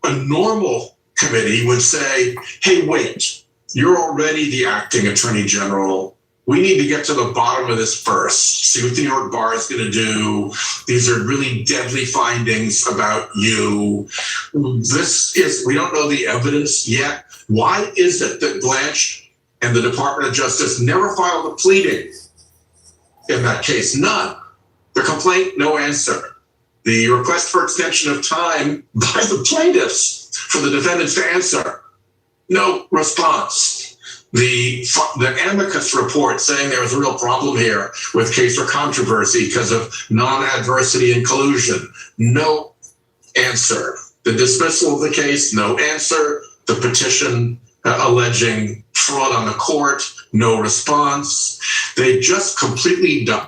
a normal committee would say, hey, wait, you're already the acting attorney general. We need to get to the bottom of this first, see what the New York Bar is going to do. These are really deadly findings about you. We don't know the evidence yet. Why is it that Blanche and the Department of Justice never filed a pleading in that case? None. The complaint, no answer. The request for extension of time by the plaintiffs for the defendants to answer, no response. The amicus report saying there was a real problem here with case or controversy because of non-adversity and collusion, no answer. The dismissal of the case, no answer. The petition alleging fraud on the court, no response. They just completely done.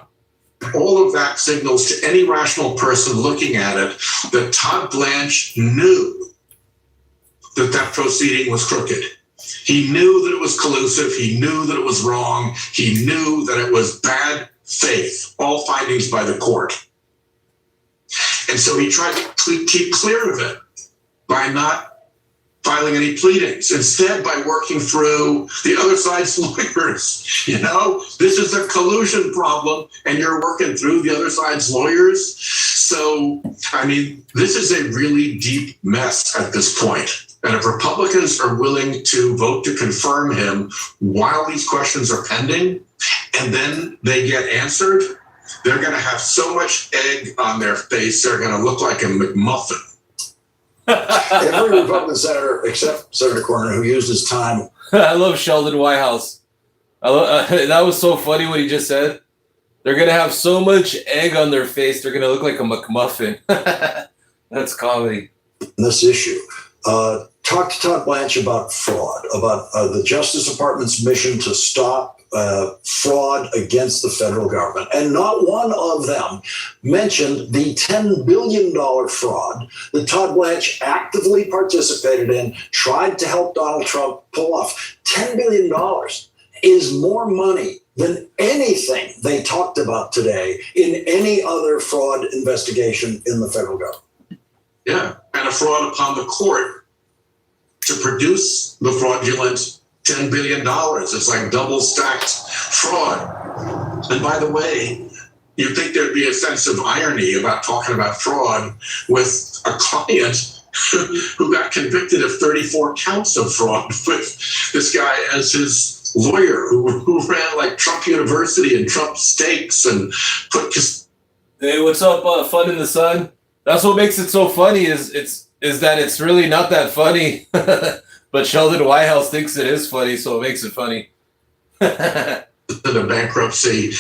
All of that signals to any rational person looking at it that Todd Blanche knew that that proceeding was crooked. He knew that it was collusive. He knew that it was wrong. He knew that it was bad faith, all findings by the court. And so he tried to keep clear of it by not filing any pleadings, instead by working through the other side's lawyers. You know, this is a collusion problem and you're working through the other side's lawyers. So, I mean, this is a really deep mess at this point. And if Republicans are willing to vote to confirm him while these questions are pending, and then they get answered, they're going to have so much egg on their face, they're going to look like a McMuffin. Every Republican senator, except Senator Cornyn, who used his time. I love Sheldon Whitehouse. That was so funny what he just said. They're going to have so much egg on their face, they're going to look like a McMuffin. That's comedy. This issue. Talk to Todd Blanche about fraud, about the Justice Department's mission to stop fraud against the federal government. And not one of them mentioned the $10 billion fraud that Todd Blanche actively participated in, tried to help Donald Trump pull off. $10 billion is more money than anything they talked about today in any other fraud investigation in the federal government. Yeah, and a fraud upon the court to produce the fraudulent $10 billion. It's like double stacked fraud. And by the way, you'd think there'd be a sense of irony about talking about fraud with a client who got convicted of 34 counts of fraud with this guy as his lawyer who ran like Trump University and Trump Steaks and put just... Hey, what's up, Fun in the Sun? That's what makes it so funny is that it's really not that funny. But Sheldon Whitehouse thinks it is funny, so it makes it funny. The bankruptcy,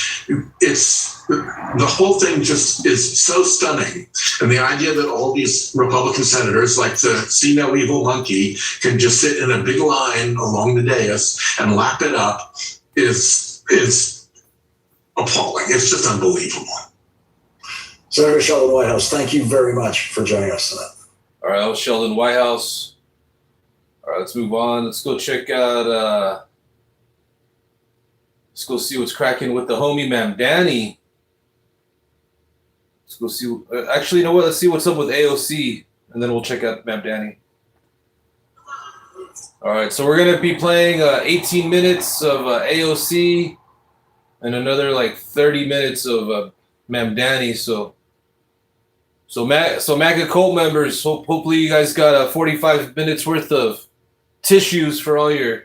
it's the whole thing just is so stunning. And the idea that all these Republican senators, like the see no evil monkey, can just sit in a big line along the dais and lap it up is appalling. It's just unbelievable. Senator Sheldon Whitehouse, thank you very much for joining us tonight. All right, that was Sheldon Whitehouse. All right, let's move on. Let's go check out, let's go see what's cracking with the homie Mamdani. Let's go see, actually, you know what? Let's see what's up with AOC, and then we'll check out Mamdani. All right, so we're gonna be playing 18 minutes of AOC and another like 30 minutes of Ma'am Danny. So MAGA cult members, hopefully you guys got 45 minutes worth of tissues for all your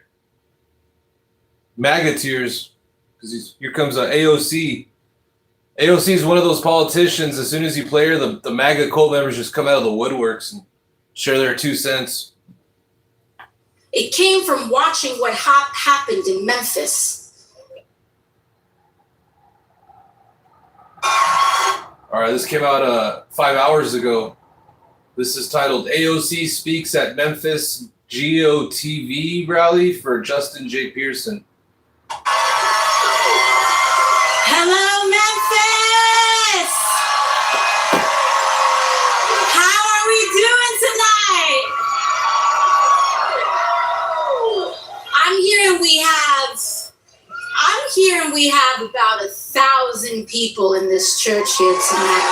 MAGA tears, because here comes AOC. AOC is one of those politicians. As soon as you play her, the MAGA cult members just come out of the woodworks and share their 2 cents. It came from watching what happened in Memphis. All right, this came out 5 hours ago. This is titled AOC Speaks at Memphis GOTV Rally for Justin J. Pearson. Hello, Memphis! How are we doing tonight? I'm here and we have about 1,000 people in this church here tonight.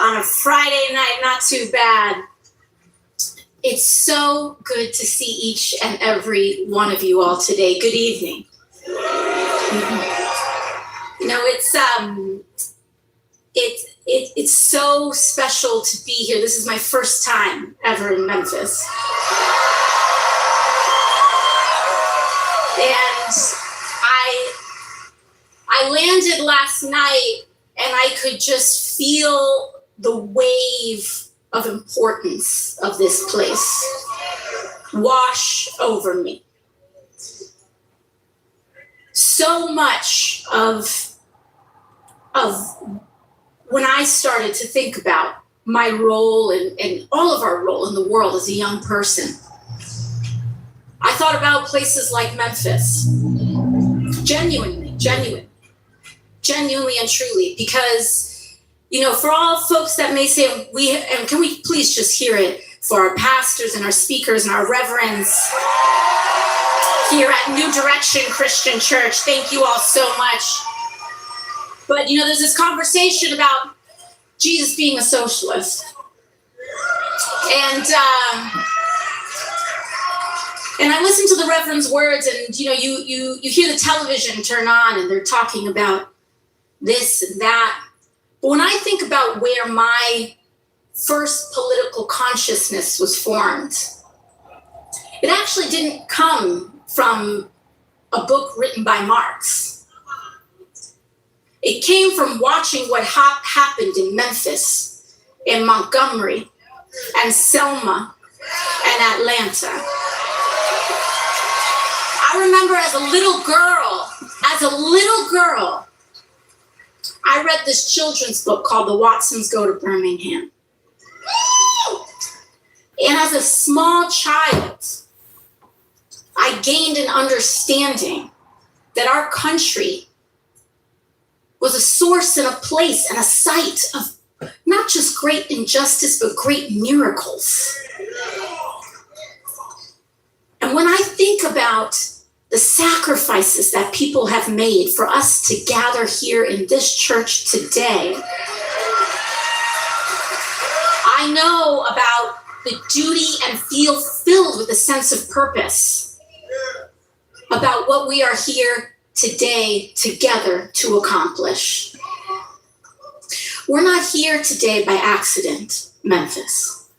On a Friday night, not too bad. It's so good to see each and every one of you all today. Good evening. You know, it's so special to be here. This is my first time ever in Memphis. And I landed last night and I could just feel the wave of importance of this place wash over me. So much of when I started to think about my role and all of our role in the world as a young person, I thought about places like Memphis, genuinely and truly, because, you know, for all folks that may say, and can we please just hear it for our pastors and our speakers and our reverends here at New Direction Christian Church. Thank you all so much. But, you know, there's this conversation about Jesus being a socialist. And I listen to the Reverend's words, and, you know, you hear the television turn on and they're talking about this and that. But when I think about where my first political consciousness was formed, it actually didn't come from a book written by Marx. It came from watching what happened in Memphis, in Montgomery, and Selma, and Atlanta. I remember as a little girl, I read this children's book called The Watsons Go to Birmingham. And as a small child, I gained an understanding that our country was a source and a place and a site of not just great injustice, but great miracles. And when I think about the sacrifices that people have made for us to gather here in this church today, I know about the duty and feel filled with a sense of purpose about what we are here today together to accomplish. We're not here today by accident, Memphis.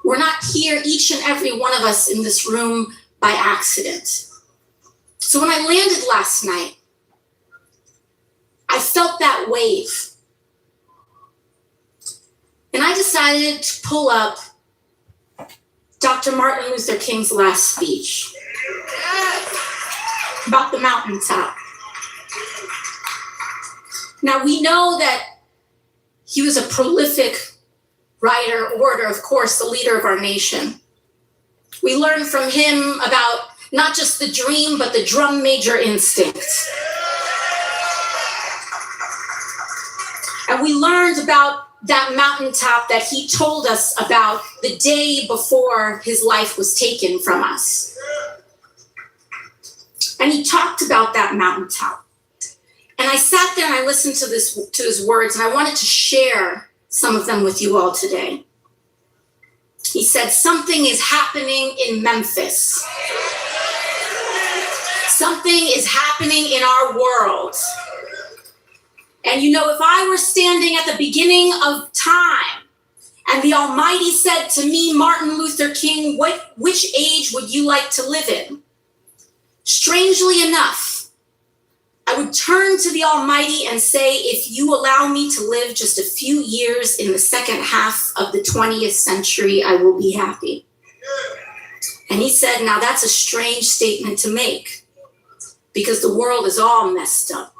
We're not here, each and every one of us in this room, by accident. So when I landed last night, I felt that wave. And I decided to pull up Dr. Martin Luther King's last speech about the mountaintop. Now, we know that he was a prolific writer, orator, of course, the leader of our nation. We learn from him about not just the dream, but the drum major instinct. And we learned about that mountaintop that he told us about the day before his life was taken from us. And he talked about that mountaintop. And I sat there and I listened to his words, and I wanted to share some of them with you all today. He said, something is happening in Memphis. Something is happening in our world. And you know, if I were standing at the beginning of time and the Almighty said to me, Martin Luther King, which age would you like to live in? Strangely enough, I would turn to the Almighty and say, if you allow me to live just a few years in the second half of the 20th century, I will be happy. And he said, now that's a strange statement to make because the world is all messed up.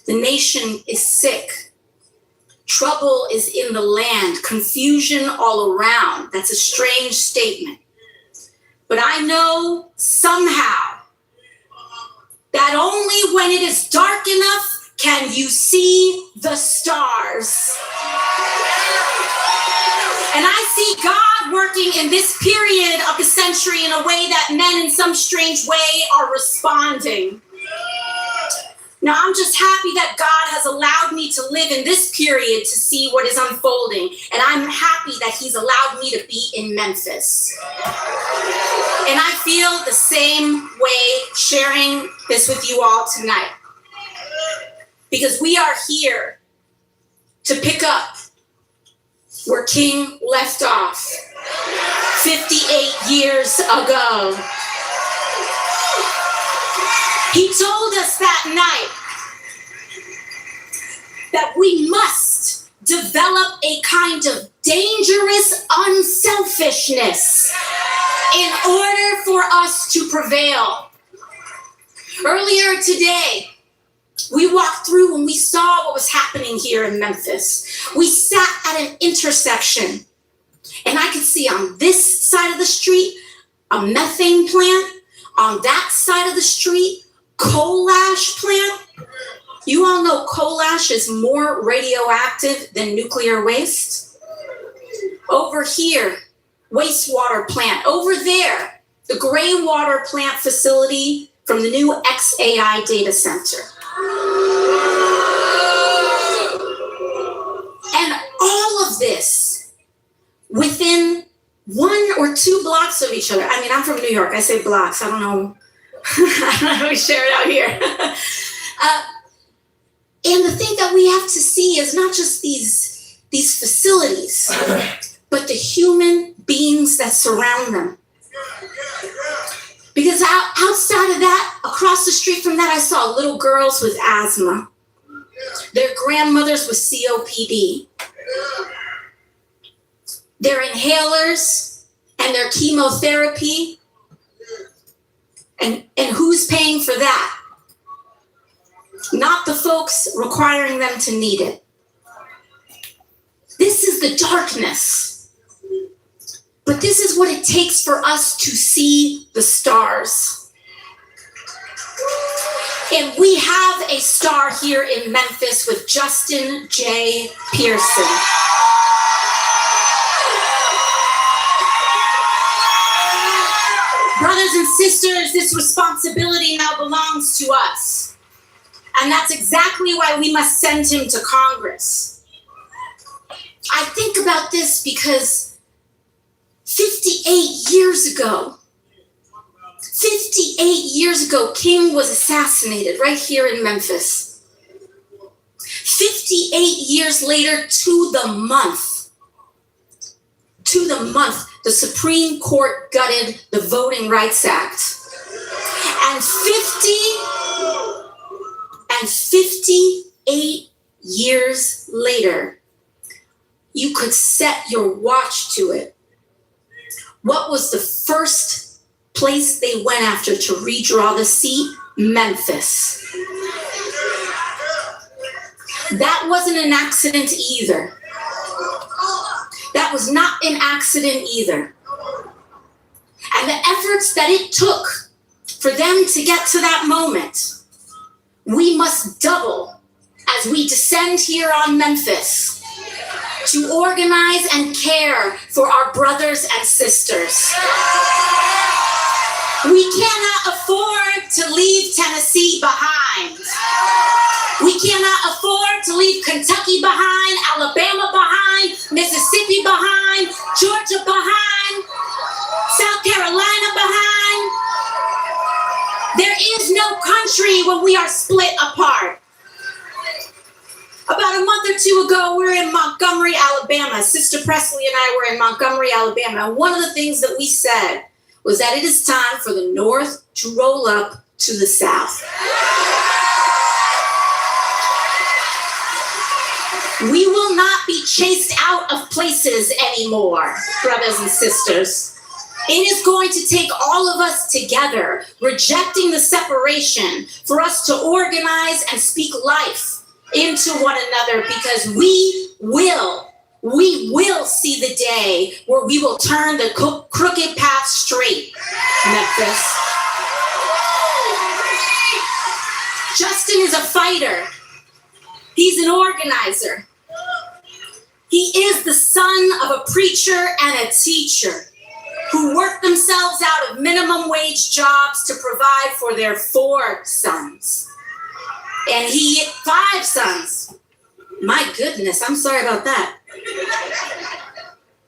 The nation is sick. Trouble is in the land, confusion all around. That's a strange statement. But I know somehow that only when it is dark enough can you see the stars. And I see God working in this period of the century in a way that men in some strange way are responding. Now, I'm just happy that God has allowed me to live in this period to see what is unfolding. And I'm happy that he's allowed me to be in Memphis. And I feel the same way sharing this with you all tonight. Because we are here to pick up where King left off 58 years ago. He told us that night that we must develop a kind of dangerous unselfishness in order for us to prevail. Earlier today, we walked through and we saw what was happening here in Memphis. We sat at an intersection and I could see on this side of the street a methane plant, on that side of the street coal ash plant. You all know coal ash is more radioactive than nuclear waste. Over here, wastewater plant. Over there, the gray water plant facility from the new XAI data center. And all of this within 1 or 2 blocks of each other. I mean, I'm from New York. I say blocks. I don't know. I don't know how we share it out here. And the thing that we have to see is not just these facilities, but the human beings that surround them. Because outside of that, across the street from that, I saw little girls with asthma, their grandmothers with COPD, their inhalers and their chemotherapy. And who's paying for that? Not the folks requiring them to need it. This is the darkness. But this is what it takes for us to see the stars. And we have a star here in Memphis with Justin J. Pearson. Brothers and sisters, this responsibility now belongs to us. And that's exactly why we must send him to Congress. I think about this because 58 years ago, King was assassinated right here in Memphis. 58 years later, to the month, the Supreme Court gutted the Voting Rights Act. And 58 years later, you could set your watch to it. What was the first place they went after to redraw the seat? Memphis. That wasn't an accident either. That was not an accident either. And the efforts that it took for them to get to that moment, we must double as we descend here on Memphis to organize and care for our brothers and sisters. We cannot afford to leave Tennessee behind. We cannot afford to leave Kentucky behind, Alabama behind, Mississippi behind, Georgia country when we are split apart. About a month or two ago, we were in Montgomery, Alabama. Sister Presley and I were in Montgomery, Alabama. And one of the things that we said was that it is time for the North to roll up to the South. We will not be chased out of places anymore, brothers and sisters. It is going to take all of us together, rejecting the separation, for us to organize and speak life into one another, because we will see the day where we will turn the crooked path straight, Memphis. Justin is a fighter. He's an organizer. He is the son of a preacher and a teacher who worked themselves out of minimum wage jobs to provide for their 4 sons. And 5 sons. My goodness, I'm sorry about that.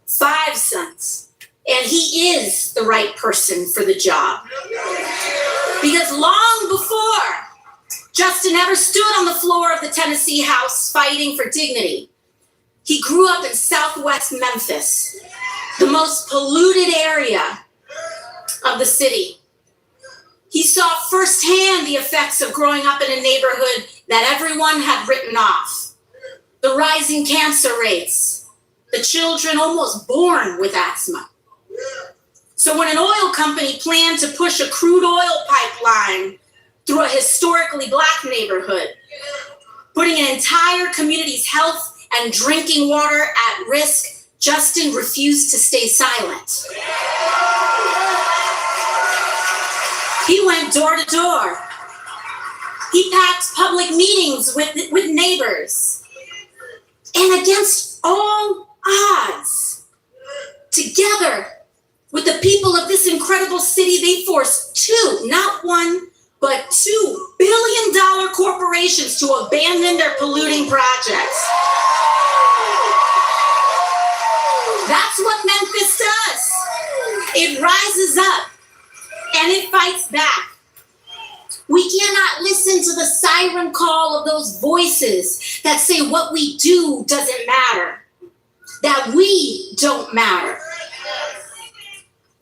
5 sons. And he is the right person for the job. Because long before Justin ever stood on the floor of the Tennessee House fighting for dignity, he grew up in Southwest Memphis, the most polluted area of the city. He saw firsthand the effects of growing up in a neighborhood that everyone had written off. The rising cancer rates, the children almost born with asthma. So when an oil company planned to push a crude oil pipeline through a historically black neighborhood, putting an entire community's health and drinking water at risk, Justin refused to stay silent. He went door to door. He packed public meetings with neighbors. And against all odds, together with the people of this incredible city, they forced 2, not 1, but $2 billion corporations to abandon their polluting projects. That's what Memphis does. It rises up and it fights back. We cannot listen to the siren call of those voices that say what we do doesn't matter, that we don't matter.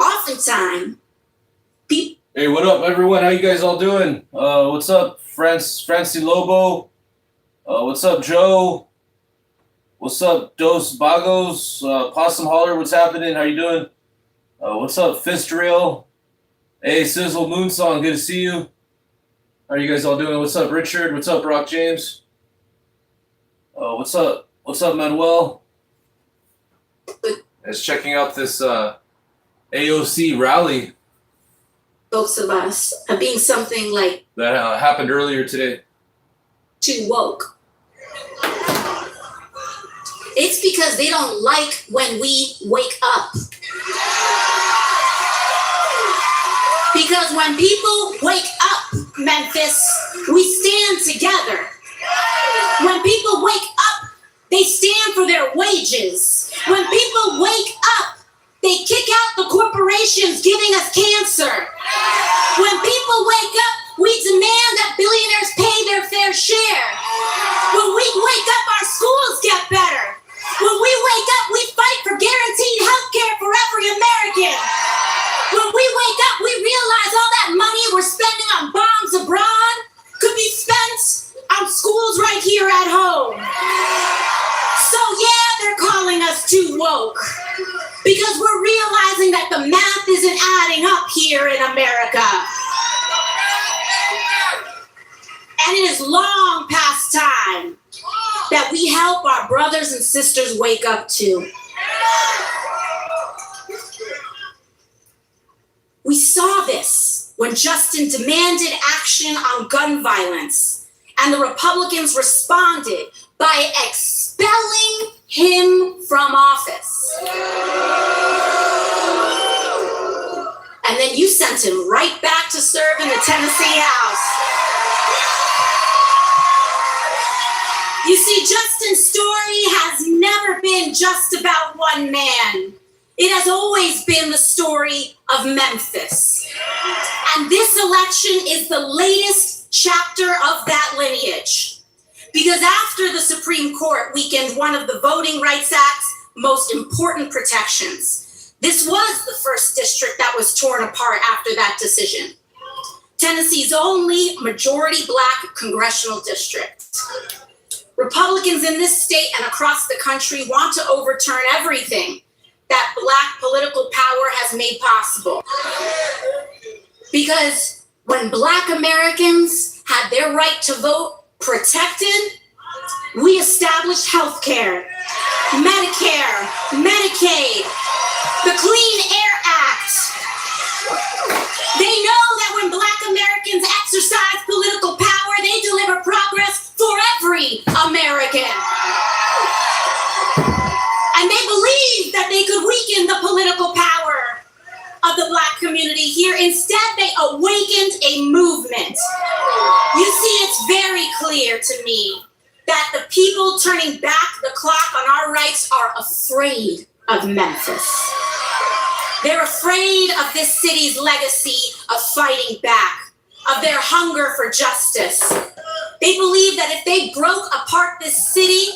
Oftentimes, people. Hey, what up, everyone? How you guys all doing? What's up, Francie Lobo? What's up, Joe? What's up, Dos Bagos? Possum Holler, what's happening? How you doing? What's up, Fist Rail? Hey, Sizzle Moonsong, good to see you. How are you guys all doing? What's up, Richard? What's up, Rock James? What's up? What's up, Manuel? Just checking out this AOC rally. Folks of us are being something like That happened earlier today. too woke. It's because they don't like when we wake up. Because when people wake up, Memphis, we stand together. When people wake up, they stand for their wages. When people wake up, they kick out the corporations giving us cancer. When people wake up, we demand that billionaires pay their fair share. When we wake up, our schools get better. When we wake up, we fight for guaranteed health care for every American. When we wake up, we realize all that money we're spending on bombs abroad could be spent on schools right here at home. So yeah, they're calling us too woke because we're realizing that the math isn't adding up here in America. And it is long past time that we help our brothers and sisters wake up too. We saw this when Justin demanded action on gun violence, and the Republicans responded by expelling him from office. And then you sent him right back to serve in the Tennessee House. You see, Justin's story has never been just about one man. It has always been the story of Memphis. And this election is the latest chapter of that lineage. Because after the Supreme Court weakened one of the Voting Rights Act's most important protections, this was the first district that was torn apart after that decision. Tennessee's only majority Black congressional district. Republicans in this state and across the country want to overturn everything that Black political power has made possible. Because when Black Americans had their right to vote protected, we established healthcare, Medicare, Medicaid, the Clean Air Act. They know that when Black Americans exercise political power, they deliver progress for every American. And they believed that they could weaken the political power of the Black community here. Instead, they awakened a movement. You see, it's very clear to me that the people turning back the clock on our rights are afraid of Memphis. They're afraid of this city's legacy of fighting back, of their hunger for justice. They believe that if they broke apart this city,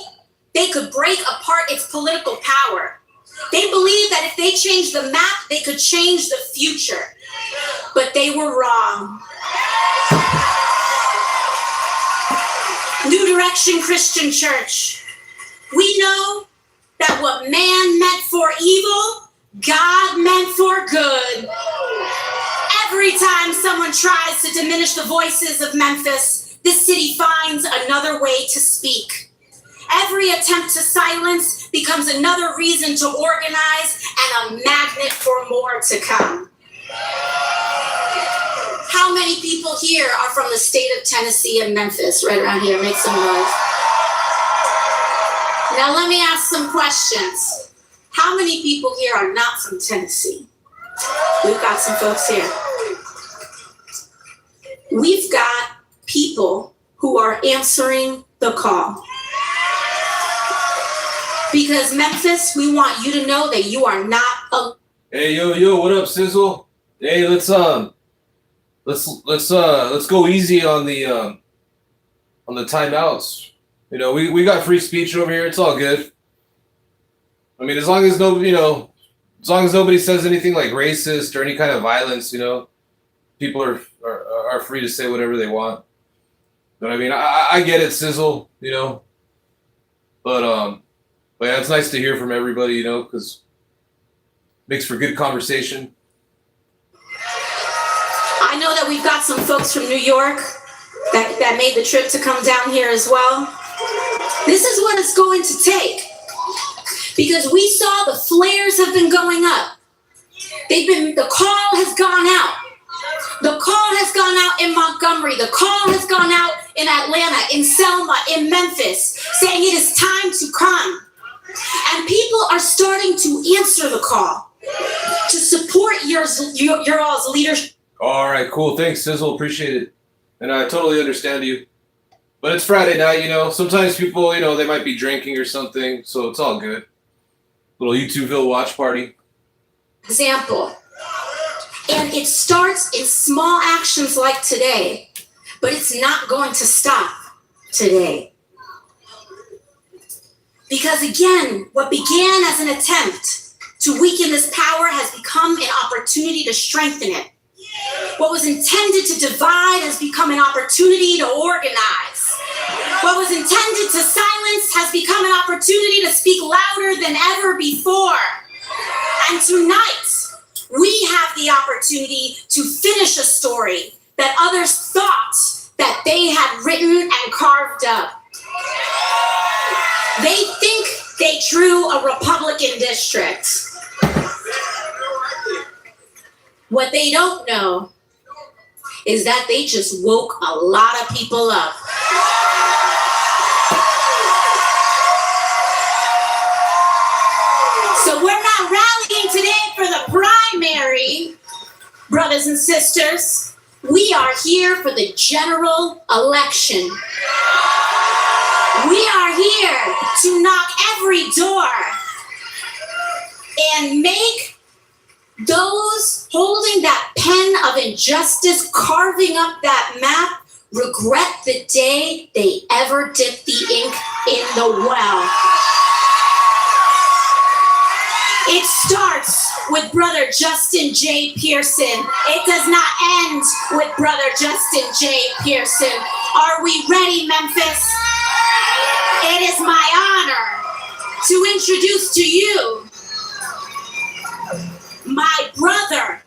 they could break apart its political power. They believe that if they changed the map, they could change the future. But they were wrong. New Direction Christian Church. We know that what man meant for evil, God meant for good. Every time someone tries to diminish the voices of Memphis, this city finds another way to speak. Every attempt to silence becomes another reason to organize and a magnet for more to come. How many people here are from the state of Tennessee and Memphis? Right around here, make some noise. Now let me ask some questions. How many people here are not from Tennessee? We've got some folks here. We've got people who are answering the call. Because Memphis, we want you to know that you are not alone. Hey, yo, what up, Sizzle? Hey, let's go easy on the timeouts. You know, we got free speech over here. It's all good. I mean, as long as nobody says anything like racist or any kind of violence, you know, people are free to say whatever they want. But I mean, I get it, Sizzle, you know. But yeah, it's nice to hear from everybody, you know, because it makes for good conversation. I know that we've got some folks from New York that made the trip to come down here as well. This is what it's going to take. Because we saw the flares have been going up. The call has gone out. The call has gone out in Montgomery. The call has gone out in Atlanta, in Selma, in Memphis, saying it is time to come. And people are starting to answer the call to support your all's leadership. All right, cool. Thanks, Sizzle. Appreciate it. And I totally understand you. But it's Friday night, you know. Sometimes people, you know, they might be drinking or something, so it's all good. Little YouTubeville watch party. Example. And it starts in small actions like today, but it's not going to stop today. Because again, what began as an attempt to weaken this power has become an opportunity to strengthen it. What was intended to divide has become an opportunity to organize. What was intended to silence has become an opportunity to speak louder than ever before. And tonight, we have the opportunity to finish a story that others thought that they had written and carved up. They think they drew a Republican district. What they don't know is that they just woke a lot of people up. So we're not rallying today for the primary, brothers and sisters. We are here for the general election. We are here to knock every door and make those holding that pen of injustice, carving up that map, regret the day they ever dipped the ink in the well. It starts with Brother Justin J. Pearson. It does not end with Brother Justin J. Pearson. Are we ready, Memphis? It is my honor to introduce to you my brother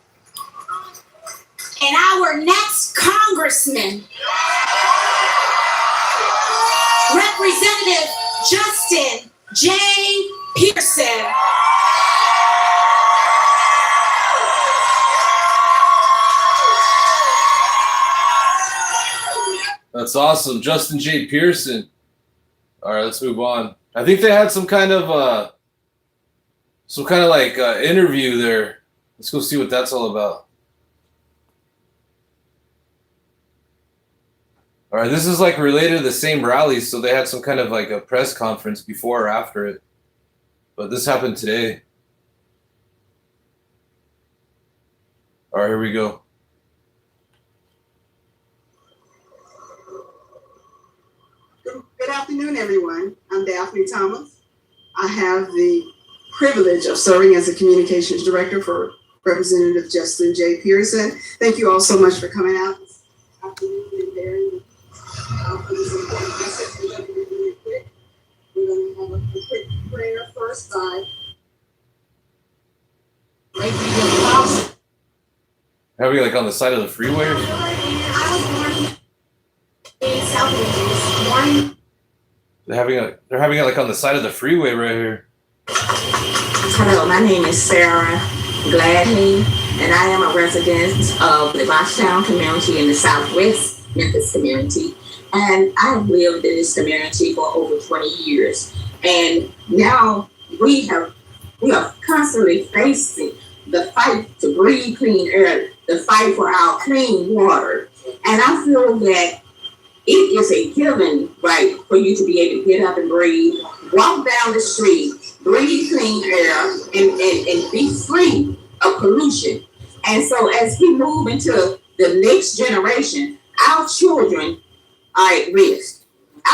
and our next congressman, Representative Justin J. Pearson. That's awesome. Justin J. Pearson. All right, let's move on. I think they had some kind of interview there. Let's go see what that's all about. All right, this is like related to the same rally, so they had some kind of like a press conference before or after it. But this happened today. All right, here we go. Good afternoon, everyone. I'm Daphne Thomas. I have the privilege of serving as a communications director for Representative Justin J. Pearson. Thank you all so much for coming out this afternoon and bearing for this important message. We're going to be really quick. We're going to have a quick prayer first by Having like on the side of the freeway or something? I was born in South Memphis. They're having it like on the side of the freeway right here. Hello, my name is Sarah Gladney, and I am a resident of the Boston community in the Southwest Memphis community. And I've lived in this community for over 20 years. And now we are constantly facing the fight to breathe clean air, the fight for our clean water. And I feel that it is a given right for you to be able to get up and breathe, walk down the street, breathe clean air, and be free of pollution. And so as we move into the next generation, our children are at risk.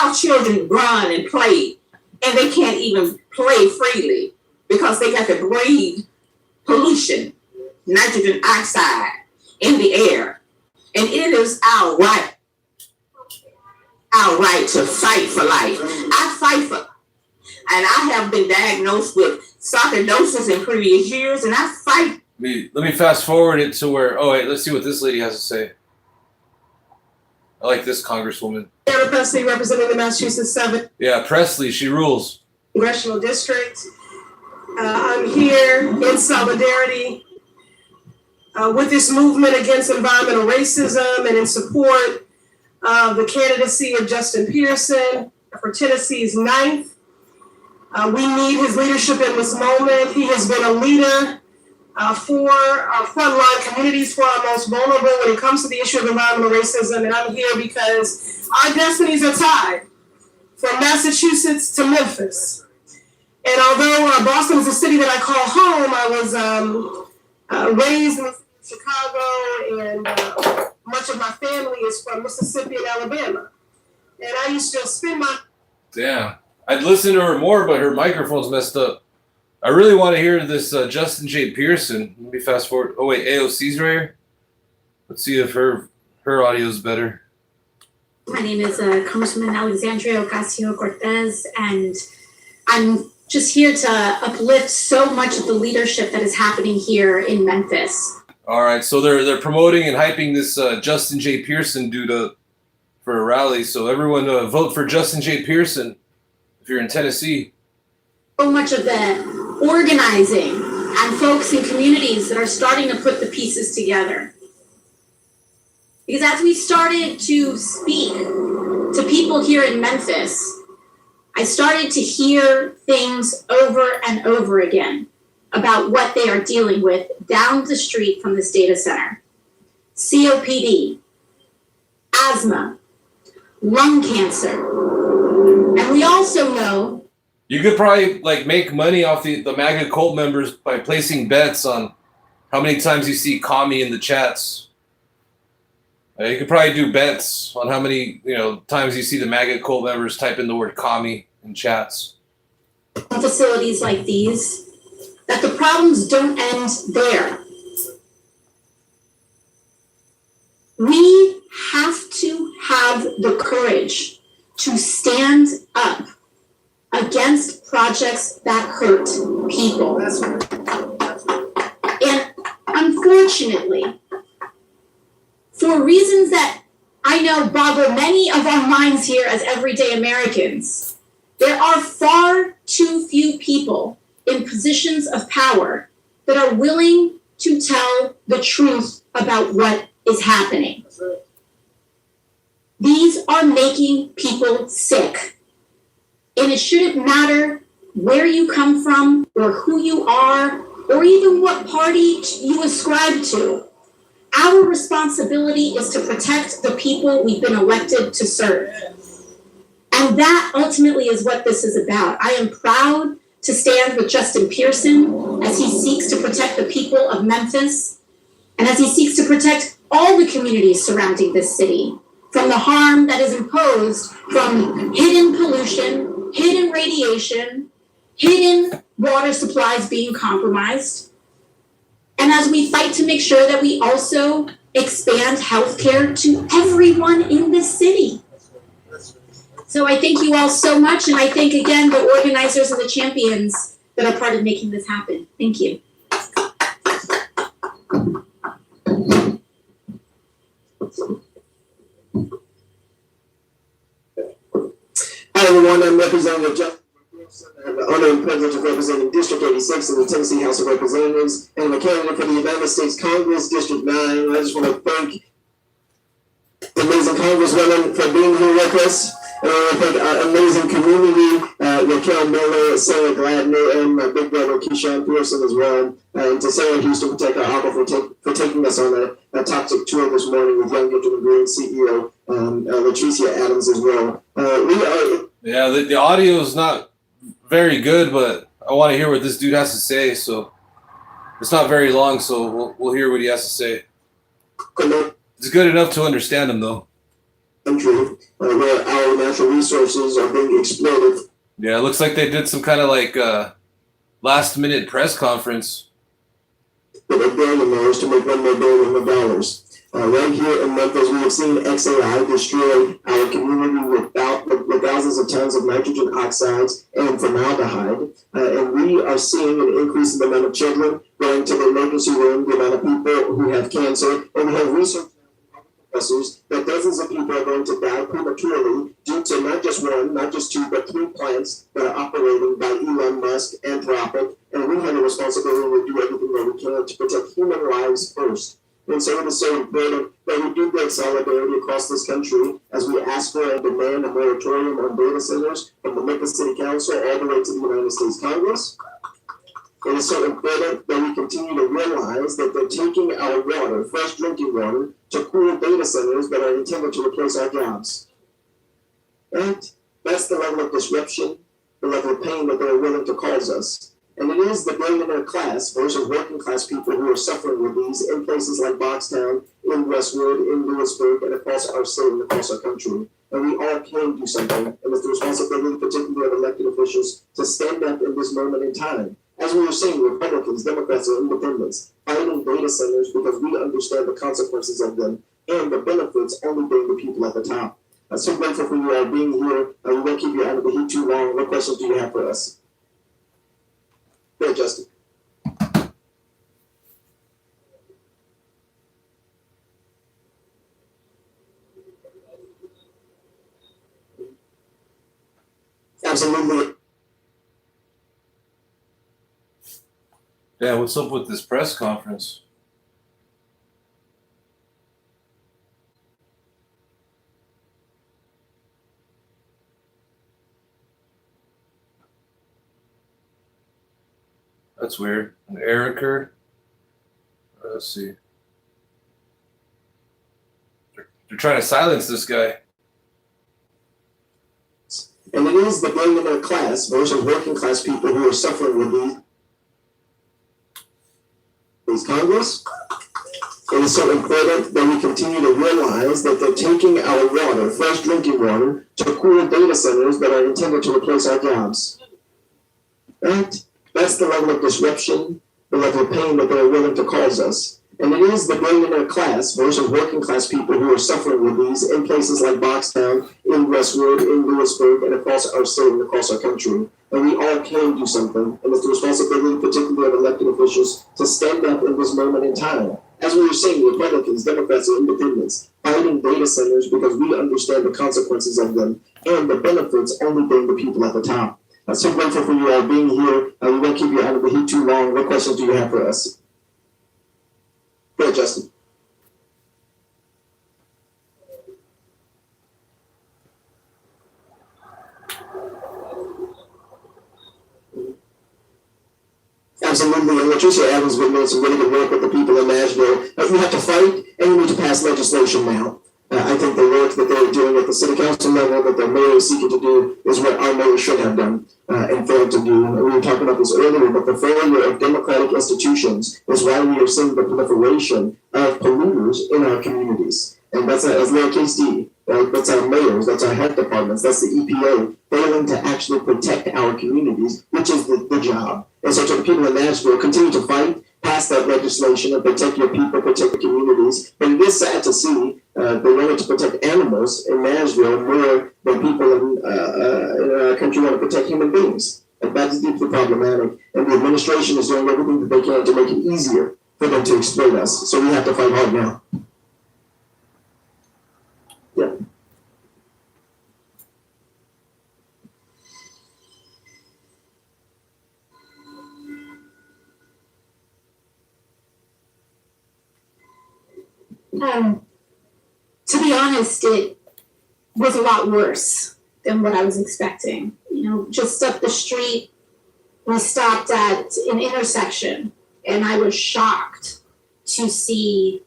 Our children run and play, and they can't even play freely because they got to breathe pollution, nitrogen oxide in the air. And it is our right to fight for life. I fight for, and I have been diagnosed with sarcoidosis in previous years, and I fight. Let me fast forward it to where, oh wait, let's see what this lady has to say. I like this congresswoman. Sarah Presley, representing the Massachusetts 7th Yeah, Presley, she rules. Congressional District. I'm here in solidarity with this movement against environmental racism and in support of the candidacy of Justin Pearson for Tennessee's 9th. We need his leadership in this moment. He has been a leader for our frontline communities, for our most vulnerable when it comes to the issue of environmental racism. And I'm here because our destinies are tied from Massachusetts to Memphis. And although Boston is a city that I call home, I was raised in Chicago, and much of my family is from Mississippi and Alabama. And I used to spend my... Damn. I'd listen to her more, but her microphone's messed up. I really want to hear this Justin J. Pearson. Let me fast forward. Oh, wait, AOC's right here? Let's see if her audio's better. My name is Congresswoman Alexandria Ocasio-Cortez, and I'm just here to uplift so much of the leadership that is happening here in Memphis. All right, so they're promoting and hyping this Justin J. Pearson dude for a rally. So everyone vote for Justin J. Pearson if you're in Tennessee. So much of the organizing and folks in communities that are starting to put the pieces together. Because as we started to speak to people here in Memphis, I started to hear things over and over again about what they are dealing with down the street from this data center. COPD, asthma, lung cancer. And we also know You could probably like make money off the MAGA cult members by placing bets on how many times you see commie in the chats. You could probably do bets on how many times you see the MAGA cult members type in the word "commie" in chats. Facilities like these, that the problems don't end there. We have to have the courage to stand up against projects that hurt people. And unfortunately, for reasons that I know boggle many of our minds here as everyday Americans, there are far too few people in positions of power that are willing to tell the truth about what is happening. These are making people sick. And it shouldn't matter where you come from or who you are or even what party you ascribe to. Our responsibility is to protect the people we've been elected to serve. And that ultimately is what this is about. I am proud to stand with Justin Pearson as he seeks to protect the people of Memphis and as he seeks to protect all the communities surrounding this city from the harm that is imposed from hidden pollution, hidden radiation, hidden water supplies being compromised. And as we fight to make sure that we also expand healthcare to everyone in this city. So I thank you all so much, and I thank again the organizers and the champions that are part of making this happen. Thank you. Hi everyone, I'm Representative Justin. I have the honor and privilege of representing District 86 in the Tennessee House of Representatives, and I'm a candidate for the United States Congress, District 9. I just want to thank the amazing Congresswomen for being here with us. And I want to thank our amazing community, Raquel Miller, Sarah Gladney, and my big brother Keyshawn Pearson as well. And to Sarah Houston Protect Our Aqua for taking us on a toxic tour this morning with Young Gifted and Green CEO Latricia Adams as well. Yeah, the audio is not very good, but I want to hear what this dude has to say. So it's not very long, so we'll hear what he has to say. It's good enough to understand him, though. Country where our natural resources are being exploited. Yeah, it looks like they did some kind of like last-minute press conference. For $1 billion to make $1 more billion. Right here in Memphis, we have seen XAI destroy our community with thousands of tons of nitrogen oxides and formaldehyde. And we are seeing an increase in the amount of children going to the emergency room, the amount of people who have cancer, and we have research professors that dozens of people are going to die prematurely due to not just one, not just two, but 3 plants that are operating by Elon Musk and Anthropic. And we have a responsibility to do everything that we can to protect human lives first. And so it is so important that we do build solidarity across this country as we ask for and demand a moratorium on data centers from the Memphis City Council all the way to the United States Congress. It is so important that we continue to realize that they're taking our water, fresh drinking water, to cool data centers that are intended to replace our jobs. Right? That's the level of disruption, the level of pain that they're willing to cause us. And it is the billionaire class versus working class people who are suffering with these in places like Boxtown, in Westwood, in Lewisburg, and across our state and across our country. And we all can do something. And it's the responsibility, particularly of elected officials, to stand up in this moment in time. As we were saying, Republicans, Democrats, and independents fighting data centers because we understand the consequences of them and the benefits only being the people at the top. I'm so grateful for you all being here. We won't keep you out of the heat too long. What questions do you have for us? Go ahead, Justin. Absolutely. Yeah, what's up with this press conference? That's weird. An error occurred. Let's see. They're trying to silence this guy. And it is the billionaire class versus working class people who are suffering with these Congress. It is so important that we continue to realize that they're taking our water, fresh drinking water, to cool data centers that are intended to replace our jobs. Right? That's the level of disruption, the level of pain that they're willing to cause us. And it is the billionaire class versus working class people who are suffering with these in places like Boxtown, in Westwood, in Lewisburg, and across our state and across our country. And we all can do something. And it's the responsibility, particularly of elected officials, to stand up in this moment in time. As we were saying, Republicans, Democrats, and Independents fighting data centers because we understand the consequences of them and the benefits only being the people at the top. I'm so grateful for you all being here. We won't keep you out of the heat too long. What questions do you have for us? Go ahead, Justin. Absolutely, and Latricia Adams has been doing some really good work with the people in Nashville. You have to fight, and you need to pass legislation now. I think the work that they're doing at the city council level, that the mayor is seeking to do, is what our mayor should have done and failed to do. And we were talking about this earlier, but the failure of democratic institutions is why we are seeing the proliferation of polluters in our communities. And that's as lowercase d, right? That's our mayors, that's our health departments, that's the EPA failing to actually protect our communities, which is the job. And so to the people in Nashville, continue to fight, pass that legislation and protect your people, protect the communities. But it is sad to see they wanted to protect animals in Nashville more than people in our country want to protect human beings. And that is deeply problematic. And the administration is doing everything that they can to make it easier for them to exploit us. So we have to fight hard now. Yeah. To be honest, it was a lot worse than what I was expecting. You know, just up the street, we stopped at an intersection, and I was shocked to see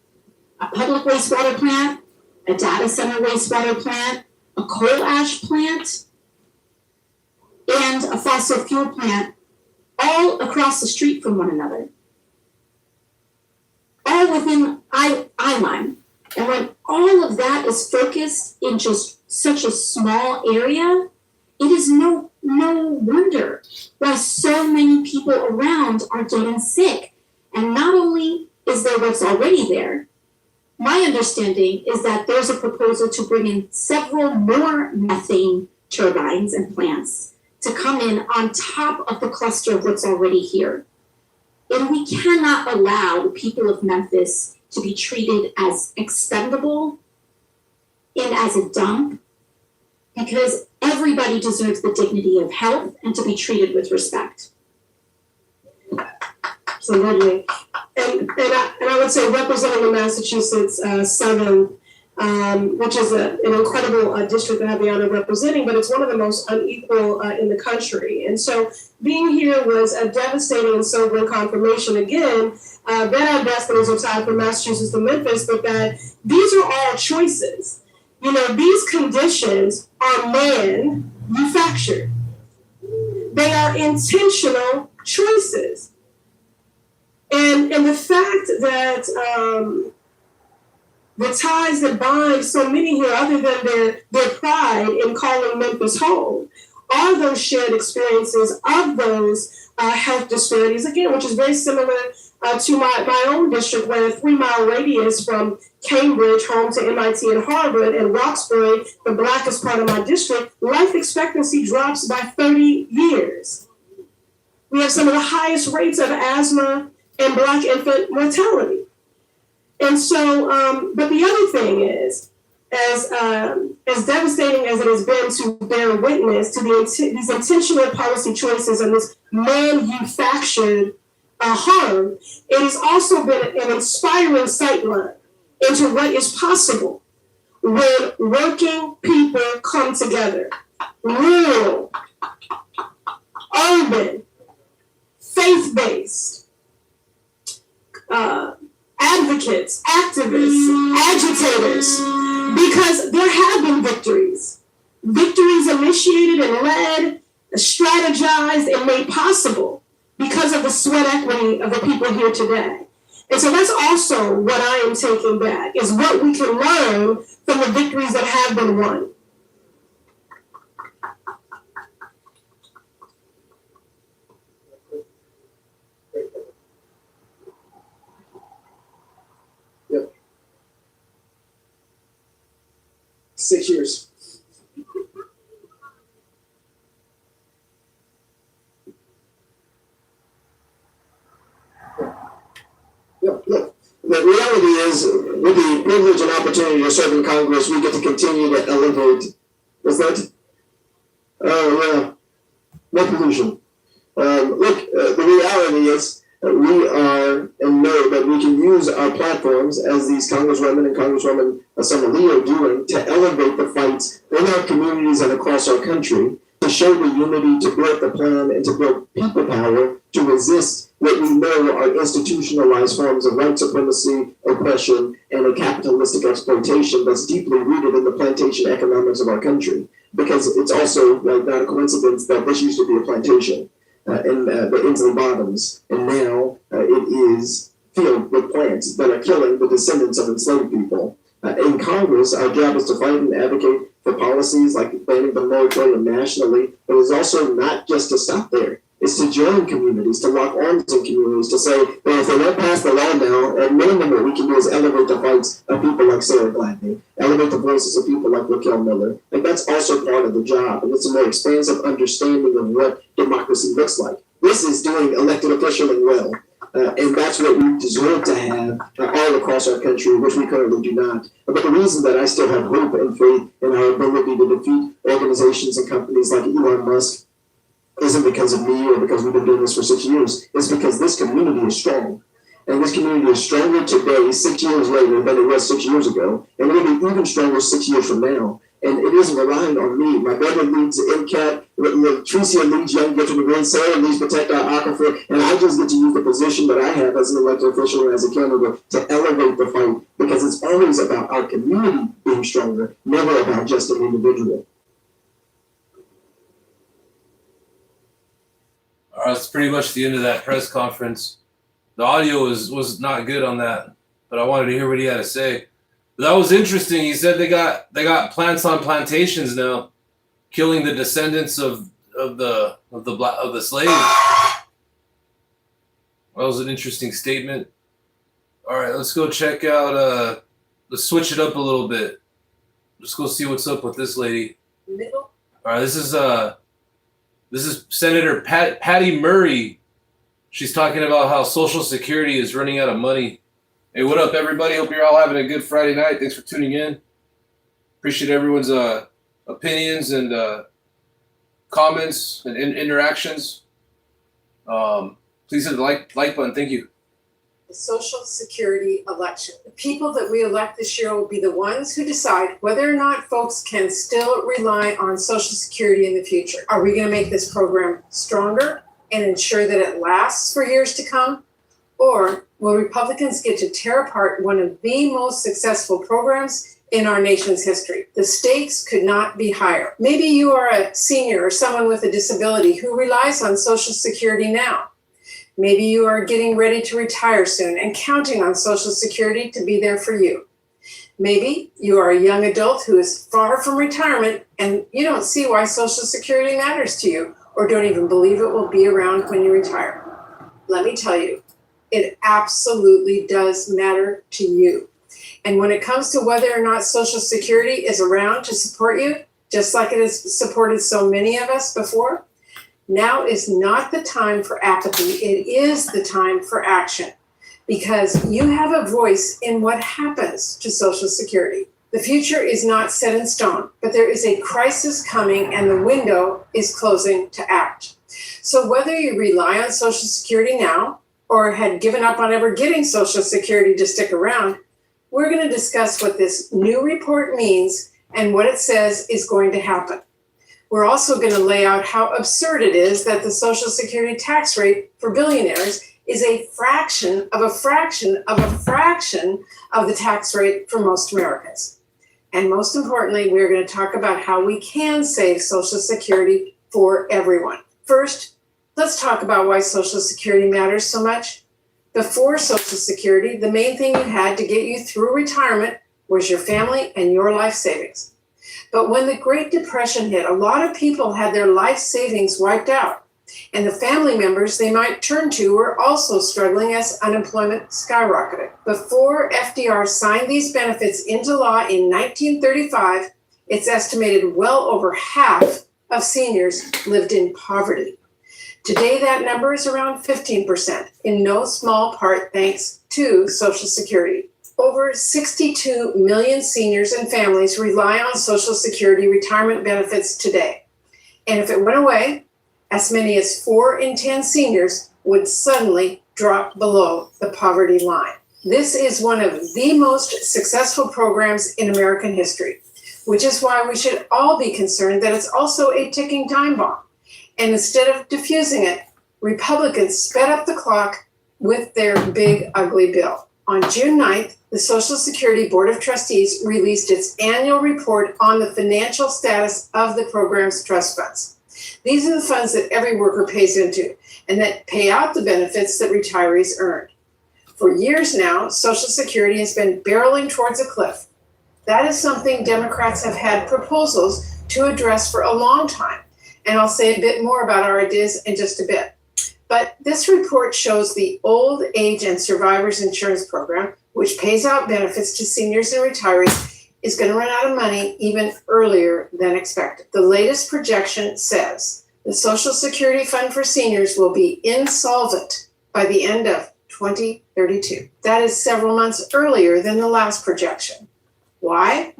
a public wastewater plant, a data center wastewater plant, a coal ash plant, and a fossil fuel plant all across the street from one another. All within eye line. And when all of that is focused in just such a small area, it is no wonder why so many people around are getting sick. And not only is there what's already there, my understanding is that there's a proposal to bring in several more methane turbines and plants to come in on top of the cluster of what's already here. And we cannot allow the people of Memphis to be treated as expendable and as a dump, because everybody deserves the dignity of health and to be treated with respect. Absolutely. And I would say representing the Massachusetts 7th, which is an incredible district that I have the honor of representing, but it's one of the most unequal in the country. And so being here was a devastating and sobering confirmation again that our destinies are tied from Massachusetts to Memphis, but that these are all choices. You know, these conditions are manufactured. They are intentional choices. And the fact that the ties that bind so many here, other than their pride in calling Memphis home, are those shared experiences of those health disparities, again, which is very similar to my own district, where a 3-mile radius from Cambridge, home to MIT and Harvard, and Roxbury, the blackest part of my district, life expectancy drops by 30 years. We have some of the highest rates of asthma and Black infant mortality. And so, but the other thing is, as devastating as it has been to bear witness to these intentional policy choices and this manufactured harm, it has also been an inspiring sightline into what is possible when working people come together. Rural, urban, faith-based, advocates, activists, agitators, because there have been victories. Victories initiated and led, strategized, and made possible because of the sweat equity of the people here today. And so that's also what I am taking back, is what we can learn from the victories that have been won. Yep. 6 years. Look, the reality is, with the privilege and opportunity to serve in Congress, we get to continue to elevate. What's that? Oh, yeah. No pollution. The reality is we are and know that we can use our platforms, as these congresswomen and congresswomen Assembly are doing, to elevate the fights in our communities and across our country, to show the unity, to build the plan, and to build people power to resist what we know are institutionalized forms of white supremacy, oppression, and a capitalistic exploitation that's deeply rooted in the plantation economics of our country. Because it's also not a coincidence that this used to be a plantation in the Inslee Bottoms, and now it is filled with plants that are killing the descendants of enslaved people. In Congress, our job is to fight and advocate for policies like banning the moratorium nationally, but it's also not just to stop there. It's to join communities, to lock arms in communities, to say, well, if they don't pass the law now, at minimum what we can do is elevate the fights of people like Sarah Gladney, elevate the voices of people like Raquel Miller. And that's also part of the job, and it's a more expansive understanding of what democracy looks like. This is doing elected officialing well. And that's what we deserve to have all across our country, which we currently do not. But the reason that I still have hope and faith in our ability to defeat organizations and companies like Elon Musk isn't because of me or because we've been doing this for 6 years. It's because this community is strong. And this community is stronger today, 6 years later, than it was 6 years ago. And it'll be even stronger 6 years from now. And it isn't relying on me. My brother leads MCAT, Tricia leads Young Gifted Immigrants, Sarah leads Protect Our Aquifer, and I just get to use the position that I have as an elected official and as a candidate to elevate the fight, because it's always about our community being stronger, never about just an individual. All right, that's pretty much the end of that press conference. The audio was not good on that, but I wanted to hear what he had to say. But that was interesting. He said they got plants on plantations now, killing the descendants of the slaves. That was an interesting statement. All right, let's go check out. Let's switch it up a little bit. Let's go see what's up with this lady. Middle. All right, this is Senator Patty Murray. She's talking about how Social Security is running out of money. Hey, what up, everybody? Hope you're all having a good Friday night. Thanks for tuning in. Appreciate everyone's opinions and comments and interactions. Please hit the like button. Thank you. The Social Security election. The people that we elect this year will be the ones who decide whether or not folks can still rely on Social Security in the future. Are we going to make this program stronger and ensure that it lasts for years to come? Or will Republicans get to tear apart one of the most successful programs in our nation's history? The stakes could not be higher. Maybe you are a senior or someone with a disability who relies on Social Security now. Maybe you are getting ready to retire soon and counting on Social Security to be there for you. Maybe you are a young adult who is far from retirement and you don't see why Social Security matters to you, or don't even believe it will be around when you retire. Let me tell you, it absolutely does matter to you. And when it comes to whether or not Social Security is around to support you, just like it has supported so many of us before, now is not the time for apathy. It is the time for action, because you have a voice in what happens to Social Security. The future is not set in stone, but there is a crisis coming and the window is closing to act. So whether you rely on Social Security now or had given up on ever getting Social Security to stick around, we're going to discuss what this new report means and what it says is going to happen. We're also going to lay out how absurd it is that the Social Security tax rate for billionaires is a fraction of a fraction of a fraction of the tax rate for most Americans. And most importantly, we're going to talk about how we can save Social Security for everyone. First, let's talk about why Social Security matters so much. Before Social Security, the main thing you had to get you through retirement was your family and your life savings. But when the Great Depression hit, a lot of people had their life savings wiped out. And the family members they might turn to were also struggling as unemployment skyrocketed. Before FDR signed these benefits into law in 1935, it's estimated well over half of seniors lived in poverty. Today, that number is around 15%, in no small part thanks to Social Security. Over 62 million seniors and families rely on Social Security retirement benefits today. And if it went away, as many as 4 in 10 seniors would suddenly drop below the poverty line. This is one of the most successful programs in American history, which is why we should all be concerned that it's also a ticking time bomb. And instead of diffusing it, Republicans sped up the clock with their big, ugly bill. On June 9th, the Social Security Board of Trustees released its annual report on the financial status of the program's trust funds. These are the funds that every worker pays into and that pay out the benefits that retirees earned. For years now, Social Security has been barreling towards a cliff. That is something Democrats have had proposals to address for a long time. And I'll say a bit more about our ideas in just a bit. But this report shows the Old Age and Survivors Insurance Program, which pays out benefits to seniors and retirees, is going to run out of money even earlier than expected. The latest projection says the Social Security Fund for seniors will be insolvent by the end of 2032. That is several months earlier than the last projection. Why?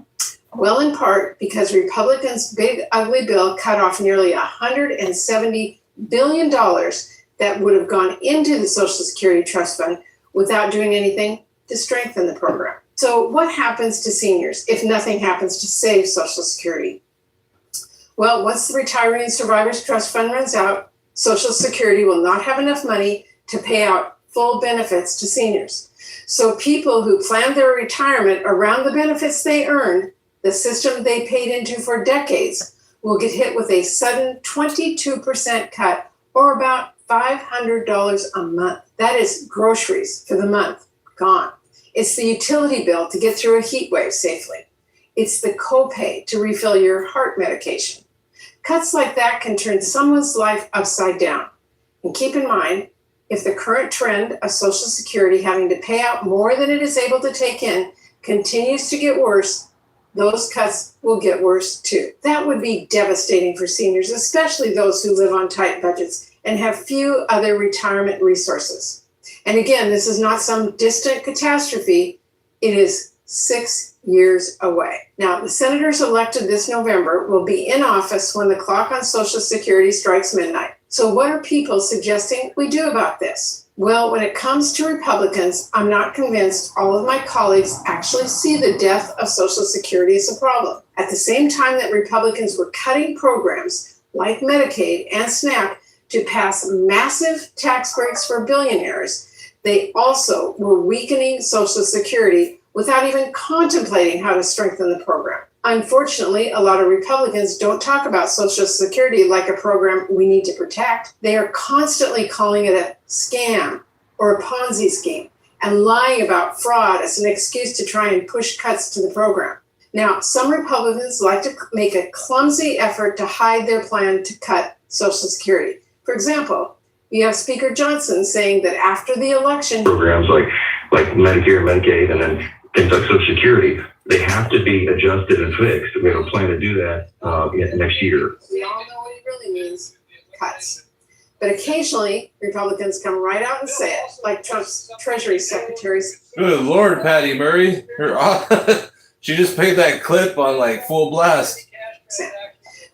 Well, in part because Republicans' big, ugly bill cut off nearly $170 billion that would have gone into the Social Security Trust Fund without doing anything to strengthen the program. So what happens to seniors if nothing happens to save Social Security? Well, once the Retiree and Survivors Trust Fund runs out, Social Security will not have enough money to pay out full benefits to seniors. So people who planned their retirement around the benefits they earned, the system they paid into for decades, will get hit with a sudden 22% cut, or about $500 a month. That is groceries for the month gone. It's the utility bill to get through a heat wave safely. It's the copay to refill your heart medication. Cuts like that can turn someone's life upside down. And keep in mind, if the current trend of Social Security having to pay out more than it is able to take in continues to get worse, those cuts will get worse too. That would be devastating for seniors, especially those who live on tight budgets and have few other retirement resources. And again, this is not some distant catastrophe. It is 6 years away. Now, the senators elected this November will be in office when the clock on Social Security strikes midnight. So what are people suggesting we do about this? Well, when it comes to Republicans, I'm not convinced all of my colleagues actually see the death of Social Security as a problem. At the same time that Republicans were cutting programs like Medicaid and SNAP to pass massive tax breaks for billionaires, they also were weakening Social Security without even contemplating how to strengthen the program. Unfortunately, a lot of Republicans don't talk about Social Security like a program we need to protect. They are constantly calling it a scam or a Ponzi scheme and lying about fraud as an excuse to try and push cuts to the program. Now, some Republicans like to make a clumsy effort to hide their plan to cut Social Security. For example, you have Speaker Johnson saying that after the election, programs like Medicare, Medicaid, and then things like Social Security, they have to be adjusted and fixed. We have a plan to do that next year. we all know what he really means, cuts. But occasionally, Republicans come right out and say it, like Trump's Treasury secretaries. Good Lord, Patty Murray. She just played that clip on like full blast.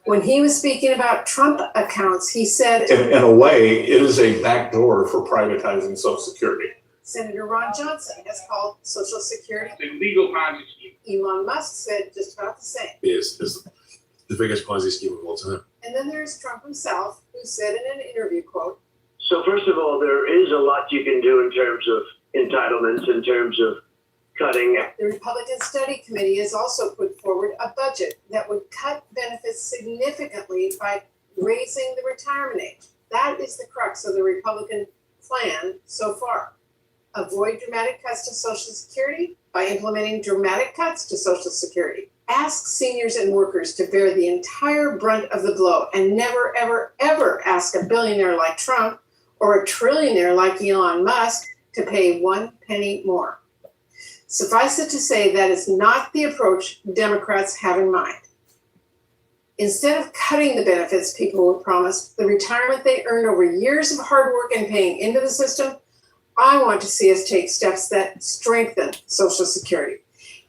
When he was speaking about Trump accounts, he said, In a way, it is a backdoor for privatizing Social Security. Senator Ron Johnson has called Social Security The legal Ponzi scheme. Elon Musk said just about the same. Is the biggest Ponzi scheme of all time. And then there's Trump himself, who said in an interview, quote, So first of all, there is a lot you can do in terms of entitlements, in terms of cutting. The Republican Study Committee has also put forward a budget that would cut benefits significantly by raising the retirement age. That is the crux of the Republican plan so far. Avoid dramatic cuts to Social Security by implementing dramatic cuts to Social Security. Ask seniors and workers to bear the entire brunt of the blow and never, ever, ever ask a billionaire like Trump or a trillionaire like Elon Musk to pay 1 penny more. Suffice it to say, that is not the approach Democrats have in mind. Instead of cutting the benefits people were promised, the retirement they earned over years of hard work and paying into the system, I want to see us take steps that strengthen Social Security.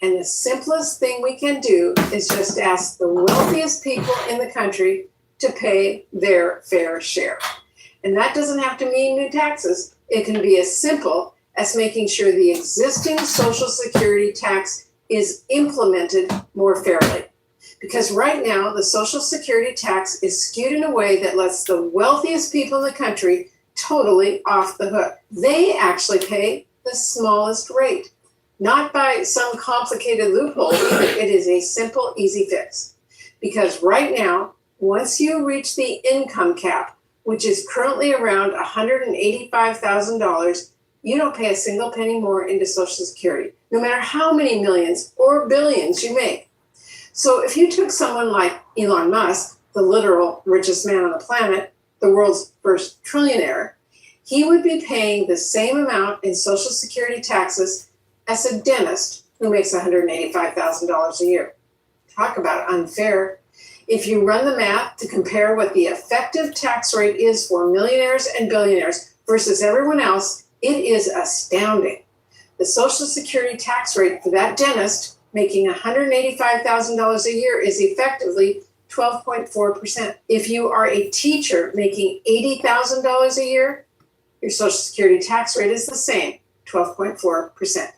And the simplest thing we can do is just ask the wealthiest people in the country to pay their fair share. And that doesn't have to mean new taxes. It can be as simple as making sure the existing Social Security tax is implemented more fairly. Because right now, the Social Security tax is skewed in a way that lets the wealthiest people in the country totally off the hook. They actually pay the smallest rate, not by some complicated loophole either. It is a simple, easy fix. Because right now, once you reach the income cap, which is currently around $185,000, you don't pay a single penny more into Social Security, no matter how many millions or billions you make. So if you took someone like Elon Musk, the literal richest man on the planet, the world's first trillionaire, he would be paying the same amount in Social Security taxes as a dentist who makes $185,000 a year. Talk about unfair. If you run the math to compare what the effective tax rate is for millionaires and billionaires versus everyone else, it is astounding. The Social Security tax rate for that dentist making $185,000 a year is effectively 12.4%. If you are a teacher making $80,000 a year, your Social Security tax rate is the same, 12.4%.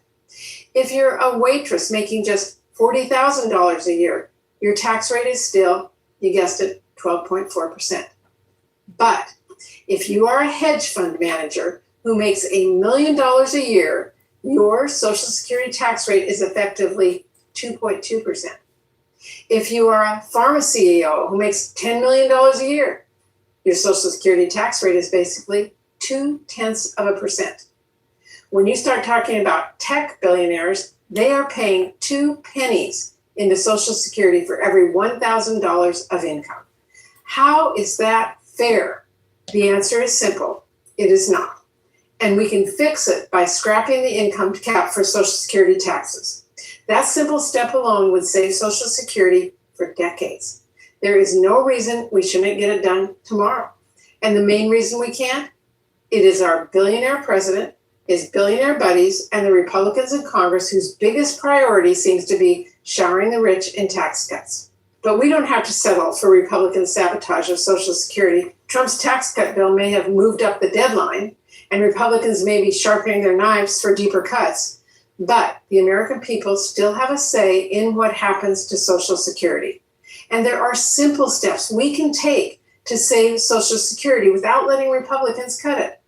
If you're a waitress making just $40,000 a year, your tax rate is still, you guessed it, 12.4%. But if you are a hedge fund manager who makes $1 million a year, your Social Security tax rate is effectively 2.2%. If you are a pharma CEO who makes $10 million a year, your Social Security tax rate is basically 0.2%. When you start talking about tech billionaires, they are paying 2 pennies into Social Security for every $1,000 of income. How is that fair? The answer is simple. It is not. And we can fix it by scrapping the income cap for Social Security taxes. That simple step alone would save Social Security for decades. There is no reason we shouldn't get it done tomorrow. And the main reason we can't? It is our billionaire president, his billionaire buddies, and the Republicans in Congress whose biggest priority seems to be showering the rich in tax cuts. But we don't have to settle for Republican sabotage of Social Security. Trump's tax cut bill may have moved up the deadline, and Republicans may be sharpening their knives for deeper cuts. But the American people still have a say in what happens to Social Security. And there are simple steps we can take to save Social Security without letting Republicans cut it,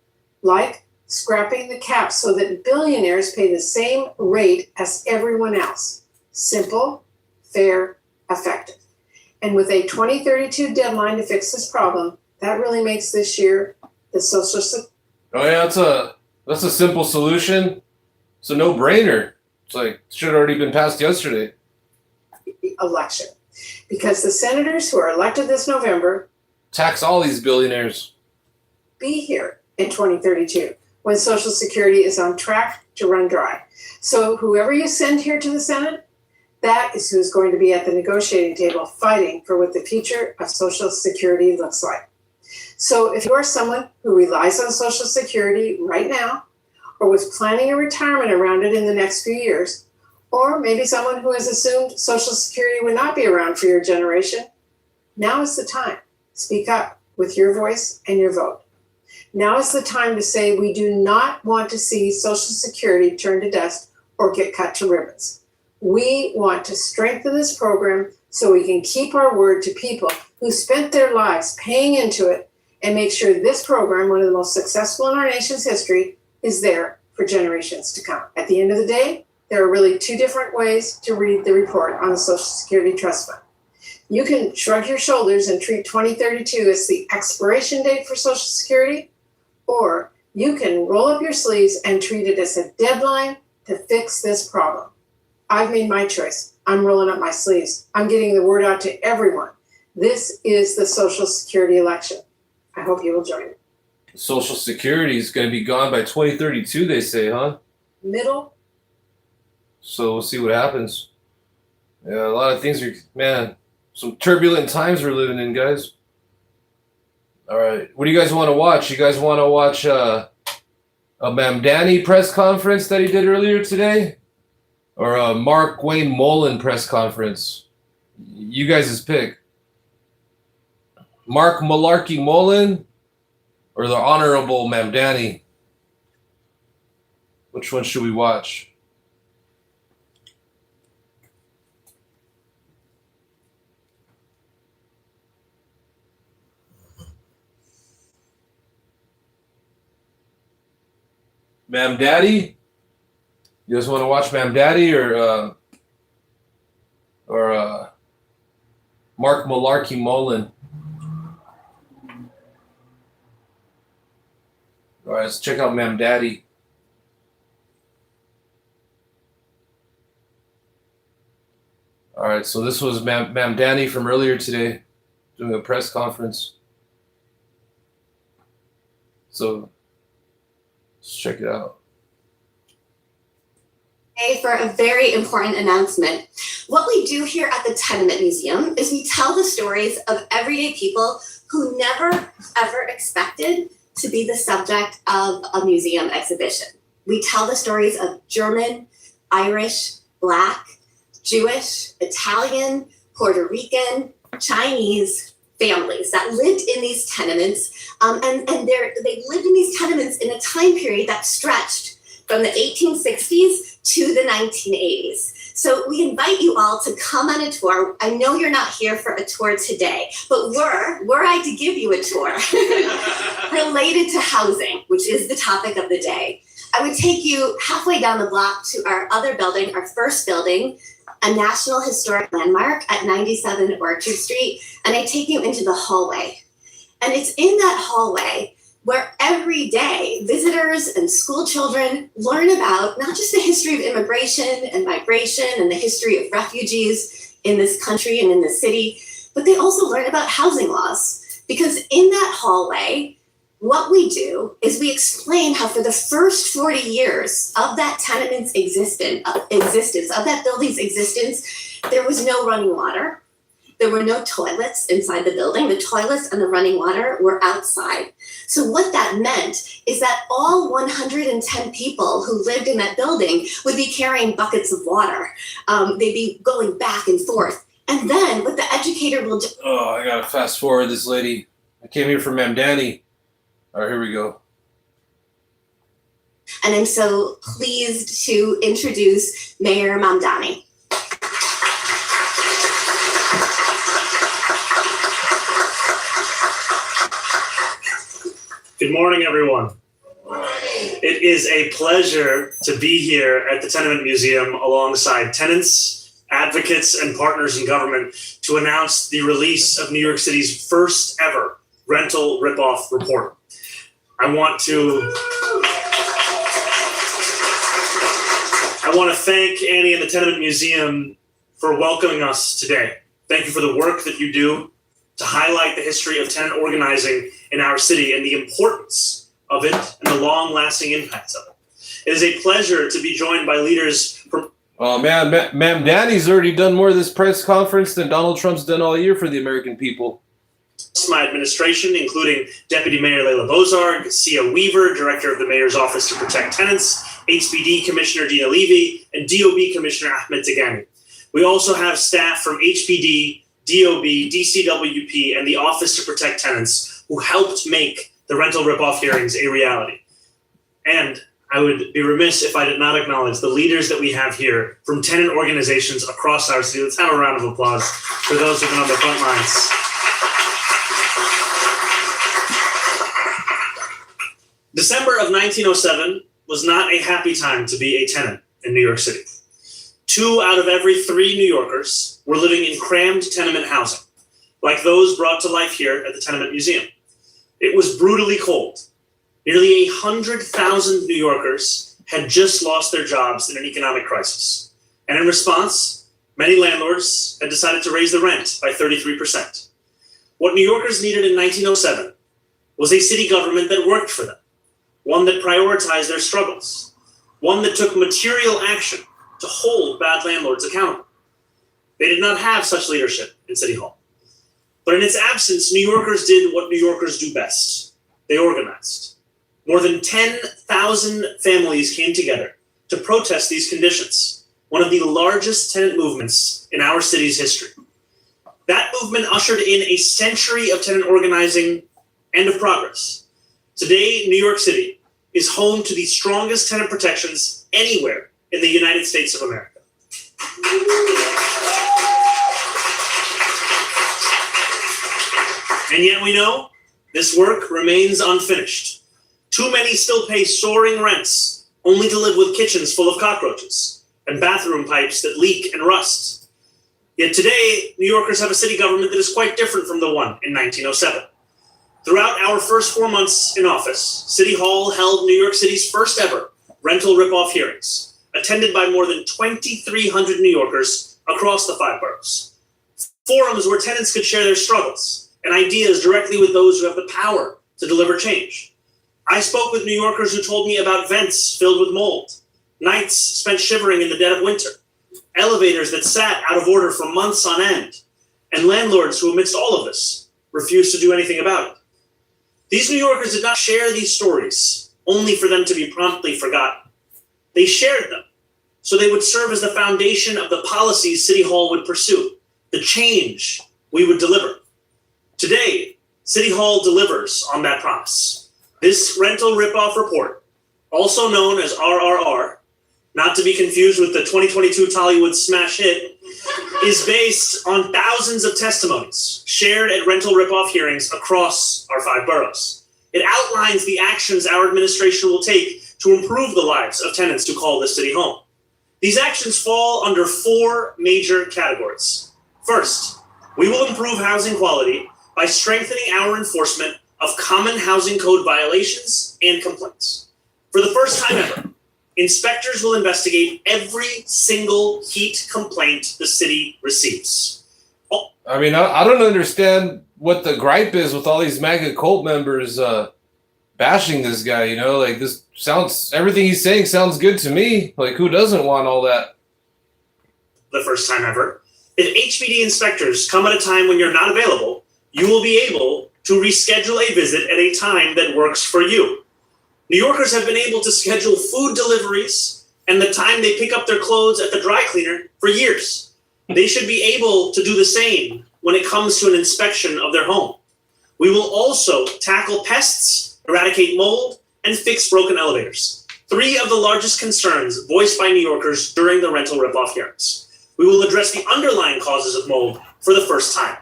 like scrapping the cap so that billionaires pay the same rate as everyone else. Simple, fair, effective. And with a 2032 deadline to fix this problem, that really makes this year the Social Security. Oh yeah, that's a simple solution. It's a no-brainer. It's like it should have already been passed yesterday. Election. Because the senators who are elected this November tax all these billionaires. Be here in 2032 when Social Security is on track to run dry. So whoever you send here to the Senate, that is who's going to be at the negotiating table fighting for what the future of Social Security looks like. So if you're someone who relies on Social Security right now, or was planning a retirement around it in the next few years, or maybe someone who has assumed Social Security would not be around for your generation, now is the time. Speak up with your voice and your vote. Now is the time to say we do not want to see Social Security turn to dust or get cut to ribbons. We want to strengthen this program so we can keep our word to people who spent their lives paying into it and make sure this program, one of the most successful in our nation's history, is there for generations to come. At the end of the day, there are really two different ways to read the report on the Social Security Trust Fund. You can shrug your shoulders and treat 2032 as the expiration date for Social Security, or You can roll up your sleeves and treat it as a deadline to fix this problem. I've made my choice. I'm rolling up my sleeves. I'm getting the word out to everyone. This is the Social Security election. I hope you will join me. Social Security is going to be gone by 2032, they say, huh? Middle. So we'll see what happens. Yeah, a lot of things are, man, some turbulent times we're living in, guys. All right. What do you guys want to watch? You guys want to watch a Mamdani press conference that he did earlier today? Or a Mark Wayne Mullen press conference? You guys' pick. Mark Malarkey Mullen or the Honorable Mamdani? Which one should we watch? Mamdani? You guys want to watch Mamdani or Mark Malarkey Mullen? All right, let's check out Mamdani. All right, so this was Mamdani from earlier today doing a press conference. So let's check it out. For a very important announcement. What we do here at the Tenement Museum is we tell the stories of everyday people who never ever expected to be the subject of a museum exhibition. We tell the stories of German, Irish, Black, Jewish, Italian, Puerto Rican, Chinese families that lived in these tenements, and they lived in these tenements in a time period that stretched from the 1860s to the 1980s. So we invite you all to come on a tour. I know you're not here for a tour today, but were I to give you a tour related to housing, which is the topic of the day, I would take you halfway down the block to our other building, our first building, a National Historic Landmark at 97 Orchard Street, and I take you into the hallway. And it's in that hallway where every day visitors and school children learn about not just the history of immigration and migration and the history of refugees in this country and in this city, but they also learn about housing laws. Because in that hallway, what we do is we explain how for the first 40 years of that tenement's existence, of that building's existence, there was no running water. There were no toilets inside the building. The toilets and the running water were outside. So what that meant is that all 110 people who lived in that building would be carrying buckets of water. They'd be going back and forth. And then what the educator will do. Oh, I gotta fast forward this lady. I came here for Mamdani. All right, here we go. And I'm so pleased to introduce Mayor Mamdani. Good morning, everyone. It is a pleasure to be here at the Tenement Museum alongside tenants, advocates, and partners in government to announce the release of New York City's first ever rental ripoff report. I want to thank Annie and the Tenement Museum for welcoming us today. Thank you for the work that you do to highlight the history of tenant organizing in our city and the importance of it and the long-lasting impacts of it. It is a pleasure to be joined by leaders from... Oh, man, Mamdani's already done more of this press conference than Donald Trump's done all year for the American people. My administration, including Deputy Mayor Layla Bozarg, Sia Weaver, Director of the Mayor's Office to Protect Tenants, HPD Commissioner Dina Levy, and DOB Commissioner Ahmed Tegani. We also have staff from HPD, DOB, DCWP, and the Office to Protect Tenants who helped make the rental ripoff hearings a reality. And I would be remiss if I did not acknowledge the leaders that we have here from tenant organizations across our city. Let's have a round of applause for those who've been on the front lines. December of 1907 was not a happy time to be a tenant in New York City. 2 out of every 3 New Yorkers were living in crammed tenement housing, like those brought to life here at the Tenement Museum. It was brutally cold. Nearly 100,000 New Yorkers had just lost their jobs in an economic crisis. And in response, many landlords had decided to raise the rent by 33%. What New Yorkers needed in 1907 was a city government that worked for them, one that prioritized their struggles, one that took material action to hold bad landlords accountable. They did not have such leadership in City Hall. But in its absence, New Yorkers did what New Yorkers do best. They organized. More than 10,000 families came together to protest these conditions, one of the largest tenant movements in our city's history. That movement ushered in a century of tenant organizing and of progress. Today, New York City is home to the strongest tenant protections anywhere in the United States of America. And yet we know this work remains unfinished. Too many still pay soaring rents, only to live with kitchens full of cockroaches and bathroom pipes that leak and rust. Yet today, New Yorkers have a city government that is quite different from the one in 1907. Throughout our first 4 months in office, City Hall held New York City's first ever rental ripoff hearings, attended by more than 2,300 New Yorkers across the 5 boroughs. Forums where tenants could share their struggles and ideas directly with those who have the power to deliver change. I spoke with New Yorkers who told me about vents filled with mold, nights spent shivering in the dead of winter, elevators that sat out of order for months on end, and landlords who, amidst all of this, refused to do anything about it. These New Yorkers did not share these stories only for them to be promptly forgotten. They shared them so they would serve as the foundation of the policies City Hall would pursue, the change we would deliver. Today, City Hall delivers on that promise. This rental ripoff report, also known as RRR, not to be confused with the 2022 Tollywood smash hit, is based on thousands of testimonies shared at rental ripoff hearings across our 5 boroughs. It outlines the actions our administration will take to improve the lives of tenants who call this city home. These actions fall under 4 major categories. First, we will improve housing quality by strengthening our enforcement of common housing code violations and complaints. For the first time ever, inspectors will investigate every single heat complaint the city receives. I mean, I don't understand what the gripe is with all these MAGA cult members bashing this guy, you know? Like, this sounds, everything he's saying sounds good to me. Like, who doesn't want all that? The first time ever. If HPD inspectors come at a time when you're not available, you will be able to reschedule a visit at a time that works for you. New Yorkers have been able to schedule food deliveries and the time they pick up their clothes at the dry cleaner for years. They should be able to do the same when it comes to an inspection of their home. We will also tackle pests, eradicate mold, and fix broken elevators. 3 of the largest concerns voiced by New Yorkers during the rental ripoff hearings. We will address the underlying causes of mold for the first time.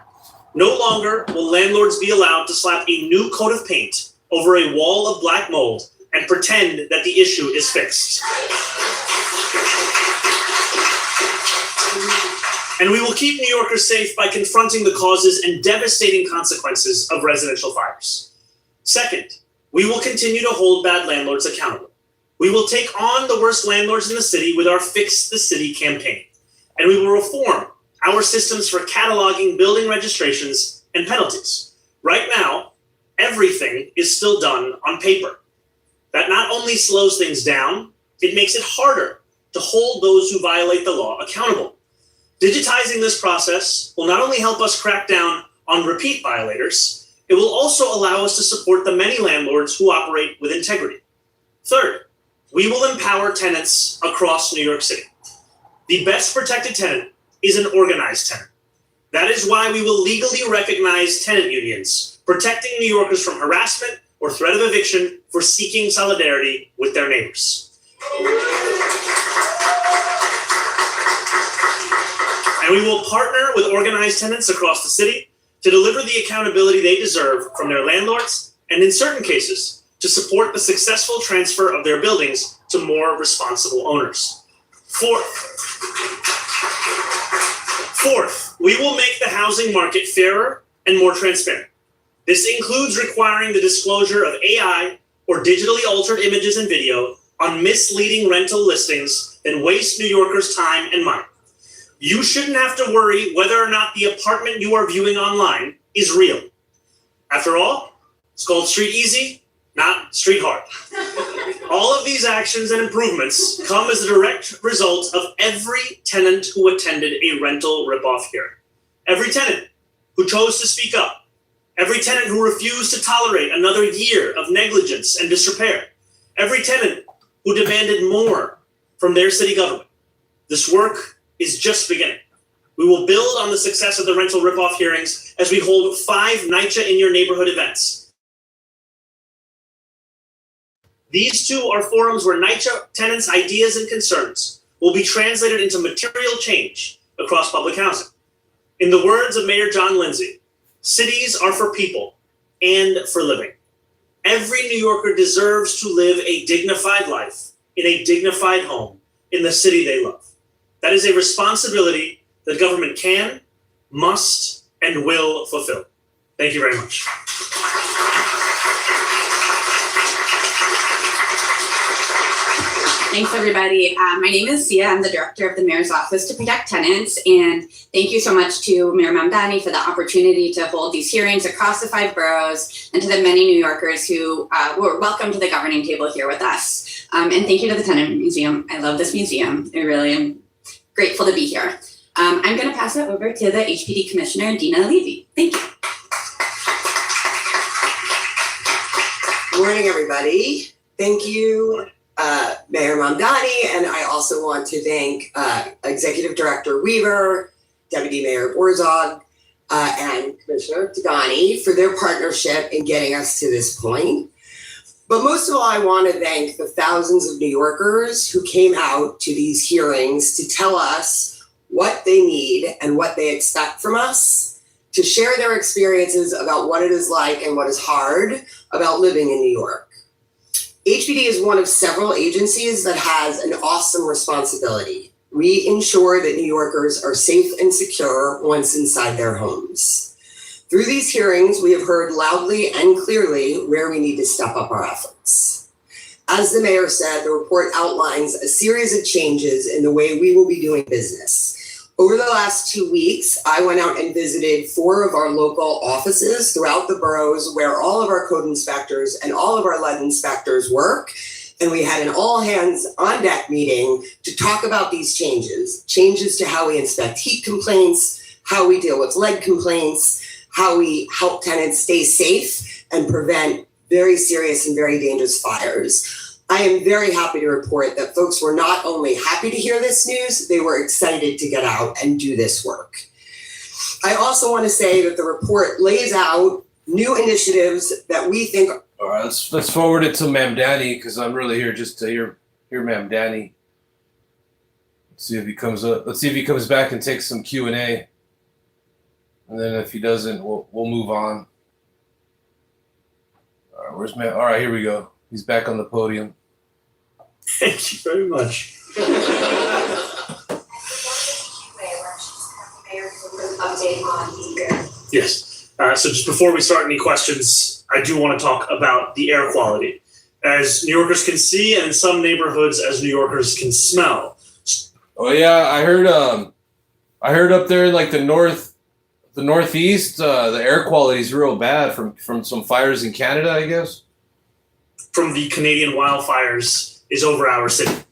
No longer will landlords be allowed to slap a new coat of paint over a wall of black mold and pretend that the issue is fixed. And we will keep New Yorkers safe by confronting the causes and devastating consequences of residential fires. Second, we will continue to hold bad landlords accountable. We will take on the worst landlords in the city with our Fix the City campaign. And we will reform our systems for cataloging building registrations and penalties. Right now, everything is still done on paper. That not only slows things down, it makes it harder to hold those who violate the law accountable. Digitizing this process will not only help us crack down on repeat violators, it will also allow us to support the many landlords who operate with integrity. Third, we will empower tenants across New York City. The best protected tenant is an organized tenant. That is why we will legally recognize tenant unions, protecting New Yorkers from harassment or threat of eviction for seeking solidarity with their neighbors. And we will partner with organized tenants across the city to deliver the accountability they deserve from their landlords, and in certain cases, to support the successful transfer of their buildings to more responsible owners. Fourth, we will make the housing market fairer and more transparent. This includes requiring the disclosure of AI or digitally altered images and video on misleading rental listings that waste New Yorkers' time and money. You shouldn't have to worry whether or not the apartment you are viewing online is real. After all, it's called Street Easy, not Street Hard. All of these actions and improvements come as a direct result of every tenant who attended a rental ripoff hearing. Every tenant who chose to speak up. Every tenant who refused to tolerate another year of negligence and disrepair. Every tenant who demanded more from their city government. This work is just beginning. We will build on the success of the rental ripoff hearings as we hold 5 NYCHA in Your Neighborhood events. These 2 are forums where NYCHA tenants' ideas and concerns will be translated into material change across public housing. In the words of Mayor John Lindsay, cities are for people and for living. Every New Yorker deserves to live a dignified life in a dignified home in the city they love. That is a responsibility that government can, must, and will fulfill. Thank you very much. Thanks, everybody. My name is Sia. I'm the director of the Mayor's Office to Protect Tenants. And thank you so much to Mayor Mamdani for the opportunity to hold these hearings across the 5 boroughs, and to the many New Yorkers who were welcome to the governing table here with us. And thank you to the Tenant Museum. I love this museum. I really am grateful to be here. I'm going to pass it over to the HPD Commissioner, Dina Levy. Thank you. Good morning, everybody. Thank you, Mayor Mamdani, and I also want to thank Executive Director Weaver, Deputy Mayor Borzog, and Commissioner Tagani for their partnership in getting us to this point. But most of all, I want to thank the thousands of New Yorkers who came out to these hearings to tell us what they need and what they expect from us, to share their experiences about what it is like and what is hard about living in New York. HPD is one of several agencies that has an awesome responsibility. We ensure that New Yorkers are safe and secure once inside their homes. Through these hearings, we have heard loudly and clearly where we need to step up our efforts. As the mayor said, the report outlines a series of changes in the way we will be doing business. Over the last 2 weeks, I went out and visited 4 of our local offices throughout the boroughs where all of our code inspectors and all of our lead inspectors work. And we had an all hands on deck meeting to talk about these changes to how we inspect heat complaints, how we deal with lead complaints, how we help tenants stay safe and prevent very serious and very dangerous fires. I am very happy to report that folks were not only happy to hear this news, they were excited to get out and do this work. I also want to say that the report lays out new initiatives that we think. All right, let's forward it to Mamdani, because I'm really here just to hear Mamdani. Let's see if he comes up. Let's see if he comes back and takes some Q&A. And then if he doesn't, we'll move on. All right, where's All right, here we go. He's back on the podium. Thank you very much. Yes. So just before we start any questions, I do want to talk about the air quality. As New Yorkers can see, and in some neighborhoods, as New Yorkers can smell. Oh yeah, I heard up there in like the northeast, the air quality is real bad from some fires in Canada, I guess. From the Canadian wildfires is over our city.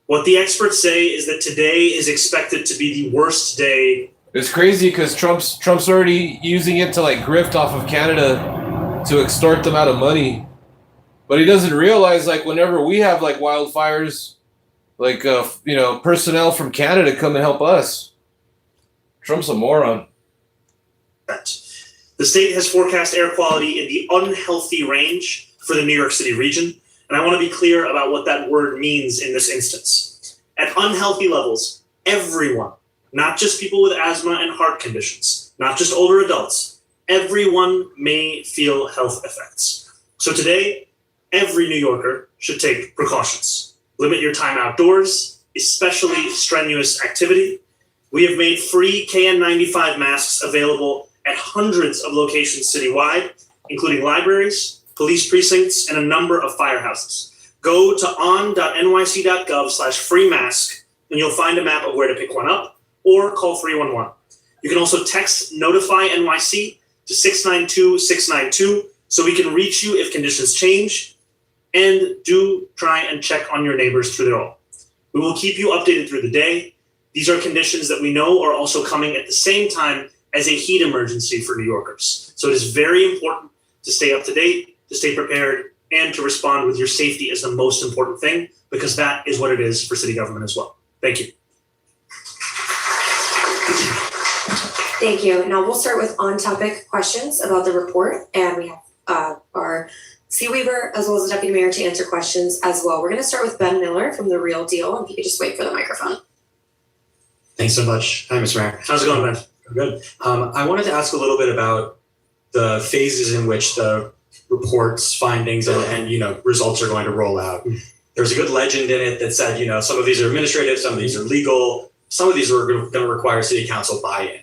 What the experts say is that today is expected to be the worst day. It's crazy because Trump's already using it to like grift off of Canada to extort them out of money. But he doesn't realize like whenever we have like wildfires, like personnel from Canada come and help us. Trump's a moron. The state has forecast air quality in the unhealthy range for the New York City region. And I want to be clear about what that word means in this instance. At unhealthy levels, everyone, not just people with asthma and heart conditions, not just older adults, everyone may feel health effects. So today, every New Yorker should take precautions. Limit your time outdoors, especially strenuous activity. We have made free KN95 masks available at hundreds of locations citywide, including libraries, police precincts, and a number of firehouses. Go to on.nyc.gov/free mask and you'll find a map of where to pick one up or call 311. You can also text Notify NYC to 692-692 so we can reach you if conditions change, and do try and check on your neighbors through their own. We will keep you updated through the day. These are conditions that we know are also coming at the same time as a heat emergency for New Yorkers. So it is very important to stay up to date, to stay prepared, and to respond with your safety as the most important thing, because that is what it is for city government as well. Thank you. Thank you. Now we'll start with on-topic questions about the report, and we have our C. Weaver as well as the Deputy Mayor to answer questions as well. We're going to start with Ben Miller from The Real Deal, and if you could just wait for the microphone. Thanks so much. Hi, Mr. Mayor. How's it going, Ben? Good. I wanted to ask a little bit about the phases in which the reports, findings, and results are going to roll out. There's a good legend in it that said, some of these are administrative, some of these are legal, some of these are going to require city council buy-in.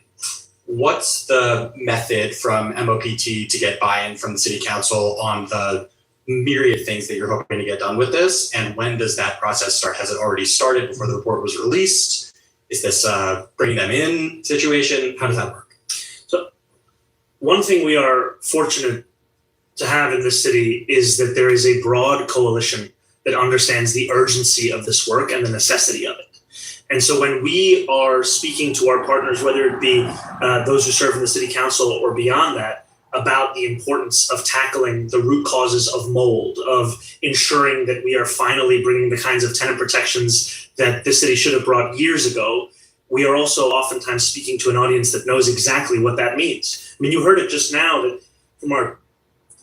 What's the method from MOPT to get buy-in from the city council on the myriad things that you're hoping to get done with this? And when does that process start? Has it already started before the report was released? Is this a bring them in situation? How does that work? So one thing we are fortunate to have in this city is that there is a broad coalition that understands the urgency of this work and the necessity of it. And so when we are speaking to our partners, whether it be those who serve in the city council or beyond that, about the importance of tackling the root causes of mold, of ensuring that we are finally bringing the kinds of tenant protections that the city should have brought years ago, we are also oftentimes speaking to an audience that knows exactly what that means. I mean, you heard it just now that from our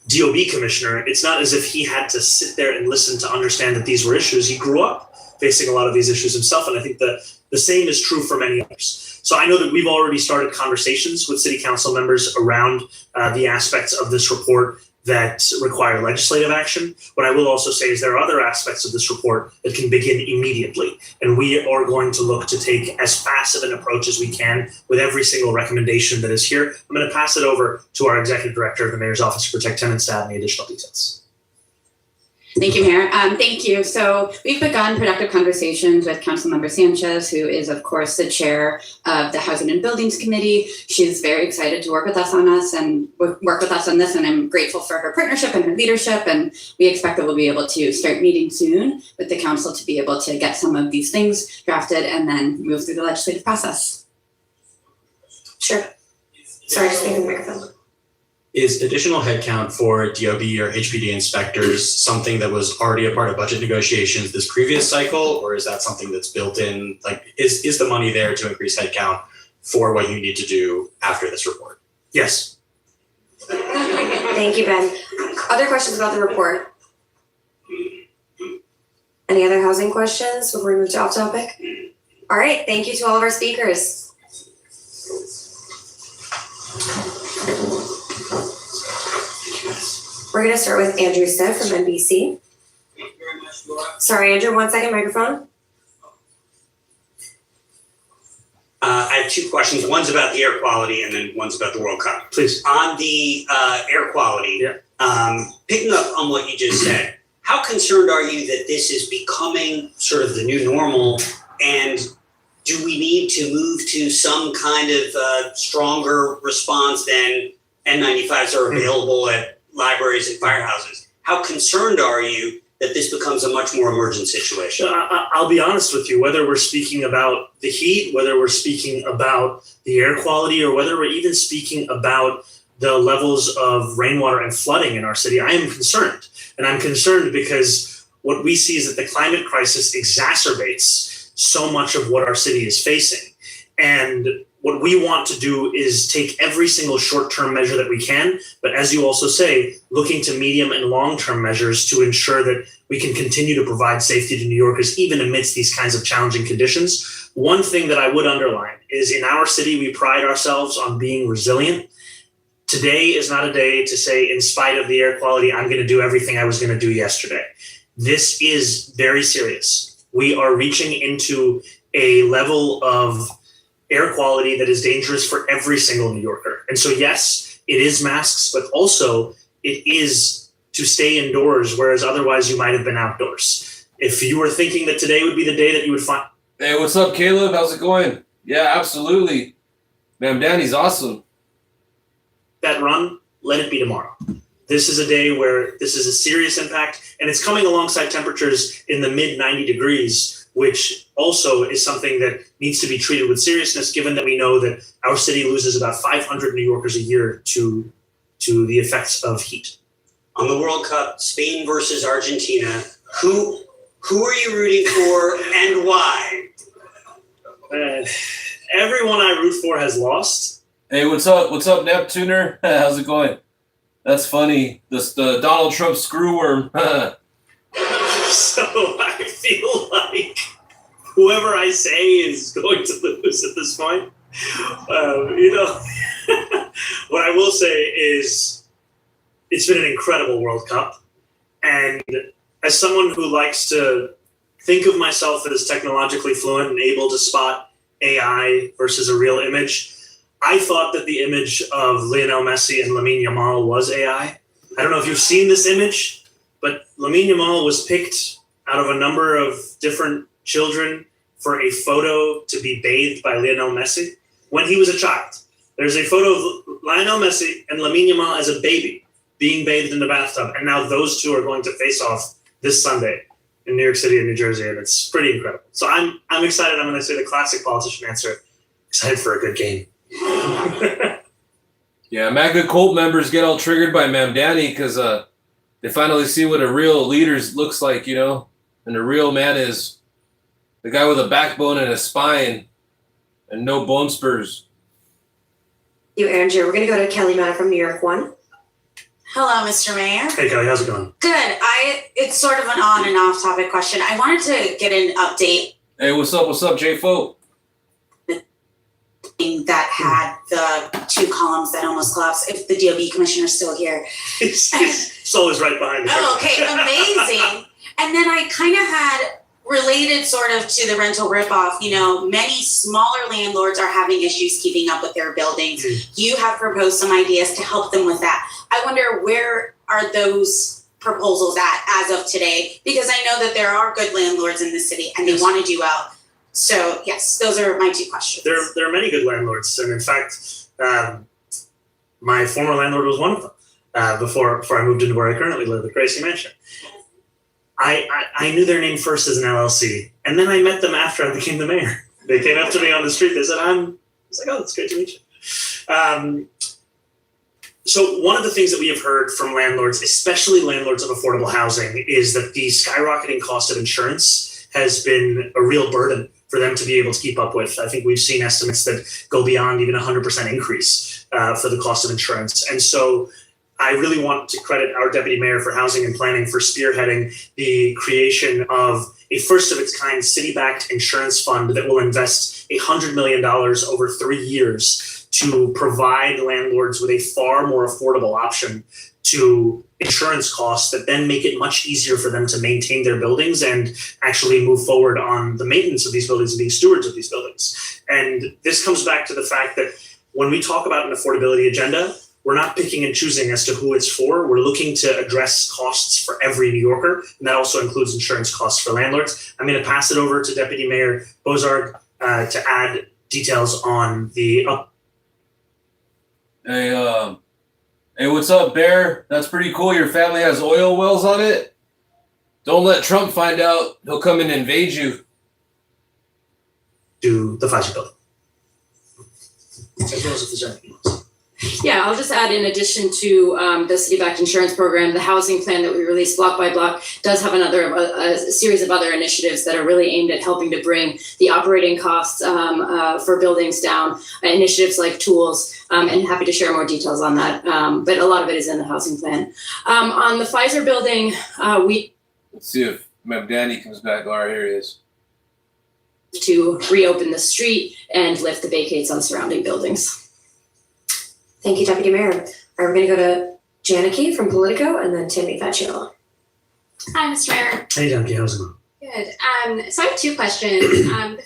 DOB commissioner, it's not as if he had to sit there and listen to understand that these were issues. He grew up facing a lot of these issues himself, and I think the same is true for many others. So I know that we've already started conversations with city council members around the aspects of this report that require legislative action. What I will also say is there are other aspects of this report that can begin immediately, and we are going to look to take as fast of an approach as we can with every single recommendation that is here. I'm going to pass it over to our Executive Director of the Mayor's Office to Protect Tenants to add any additional details. Thank you, Mayor. Thank you. So we've begun productive conversations with Councilmember Sanchez, who is, of course, the chair of the Housing and Buildings Committee. She's very excited to work with us on this, and and I'm grateful for her partnership and her leadership. And we expect that we'll be able to start meeting soon with the council to be able to get some of these things drafted and then move through the legislative process. Sure. Sorry, just leaving the microphone. Is additional headcount for DOB or HPD inspectors something that was already a part of budget negotiations this previous cycle, or is that something that's built in? Like, is the money there to increase headcount for what you need to do after this report? Yes. Thank you, Ben. Other questions about the report? Any other housing questions before we move to off topic? All right, thank you to all of our speakers. We're going to start with Andrew Stiff from NBC. Sorry, Andrew, 1 second, microphone. I have two questions. One's about the air quality and then one's about the World Cup. Please. On the air quality, picking up on what you just said, how concerned are you that this is becoming sort of the new normal, and do we need to move to some kind of stronger response than N95s are available at libraries and firehouses? How concerned are you that this becomes a much more emergent situation? I'll be honest with you, whether we're speaking about the heat, whether we're speaking about the air quality, or whether we're even speaking about the levels of rainwater and flooding in our city, I am concerned. And I'm concerned because what we see is that the climate crisis exacerbates so much of what our city is facing. And what we want to do is take every single short-term measure that we can, but as you also say, looking to medium and long-term measures to ensure that we can continue to provide safety to New Yorkers even amidst these kinds of challenging conditions. One thing that I would underline is in our city, we pride ourselves on being resilient. Today is not a day to say, in spite of the air quality, I'm going to do everything I was going to do yesterday. This is very serious. We are reaching into a level of air quality that is dangerous for every single New Yorker. And so, yes, it is masks, but also it is to stay indoors, whereas otherwise you might have been outdoors. If you were thinking that today would be the day that you would find. Hey, what's up, Caleb? How's it going? Yeah, absolutely. Man, Danny's awesome. That run, let it be tomorrow. This is a day where this is a serious impact, and it's coming alongside temperatures in the mid 90 degrees, which also is something that needs to be treated with seriousness, given that we know that our city loses about 500 New Yorkers a year to the effects of heat. On the World Cup, Spain versus Argentina, who are you rooting for and why? Everyone I root for has lost. Hey, what's up? What's up, Neptuner? How's it going? That's funny. The Donald Trump screwworm. So I feel like whoever I say is going to lose at this point. What I will say is it's been an incredible World Cup. And as someone who likes to think of myself as technologically fluent and able to spot AI versus a real image, I thought that the image of Lionel Messi and Lamine Yamal was AI. I don't know if you've seen this image, but Lamine Yamal was picked out of a number of different children for a photo to be bathed by Lionel Messi when he was a child. There's a photo of Lionel Messi and Lamine Yamal as a baby being bathed in the bathtub, and now those two are going to face off this Sunday in New York City and New Jersey, and it's pretty incredible. So I'm excited. I'm going to say the classic politician answer: excited for a good game. Yeah, MAGA cult members get all triggered by Ma'am Danny because they finally see what a real leader looks like, and a real man is the guy with a backbone and a spine and no bone spurs. You, Andrew. We're going to go to Kelly Matta from New York 1. Hello, Mr. Mayor. Hey, Kelly, how's it going? Good. It's sort of an on and off topic question. I wanted to get an update Hey, what's up, J-Fo? that had the 2 columns that almost collapsed. If the DOB commissioner is still here. Sol is right behind me. Oh, okay, amazing. And then I kind of had related sort of to the rental ripoff, many smaller landlords are having issues keeping up with their buildings. You have proposed some ideas to help them with that. I wonder, where are those proposals at as of today? Because I know that there are good landlords in the city and they want to do well. So yes, those are my 2 questions. There are many good landlords, and in fact, my former landlord was one of them. Before I moved into where I currently live, the Gracie Mansion. I knew their name first as an LLC, and then I met them after I became the mayor. They came up to me on the street. They said, I was like, oh, it's great to meet you. So one of the things that we have heard from landlords, especially landlords of affordable housing, is that the skyrocketing cost of insurance has been a real burden for them to be able to keep up with. I think we've seen estimates that go beyond even 100% increase for the cost of insurance. And so I really want to credit our deputy mayor for housing and planning for spearheading the creation of a first of its kind city-backed insurance fund that will invest $100 million over 3 years to provide landlords with a far more affordable option to insurance costs that then make it much easier for them to maintain their buildings and actually move forward on the maintenance of these buildings and being stewards of these buildings. And this comes back to the fact that when we talk about an affordability agenda, we're not picking and choosing as to who it's for. We're looking to address costs for every New Yorker, and that also includes insurance costs for landlords. I'm going to pass it over to Deputy Mayor Bozarg to add details on the Hey, what's up, Bear? That's pretty cool. Your family has oil wells on it. Don't let Trump find out. He'll come and invade you. To the Pfizer building. As well as if there's anything else. Yeah, I'll just add, in addition to the city-backed insurance program, the housing plan that we released block by block does have a series of other initiatives that are really aimed at helping to bring the operating costs for buildings down. Initiatives like tools, and happy to share more details on that. But a lot of it is in the housing plan. On the Pfizer building, Let's see if Ma'am Danny comes back. All right, here he is. To reopen the street and lift the vacates on surrounding buildings. Thank you, Deputy Mayor. All right, we're going to go to Janaki from Politico and then Tammy Facciolo. Hi, Mr. Mayor. Hey, Janaki, how's it going? Good. So I have 2 questions.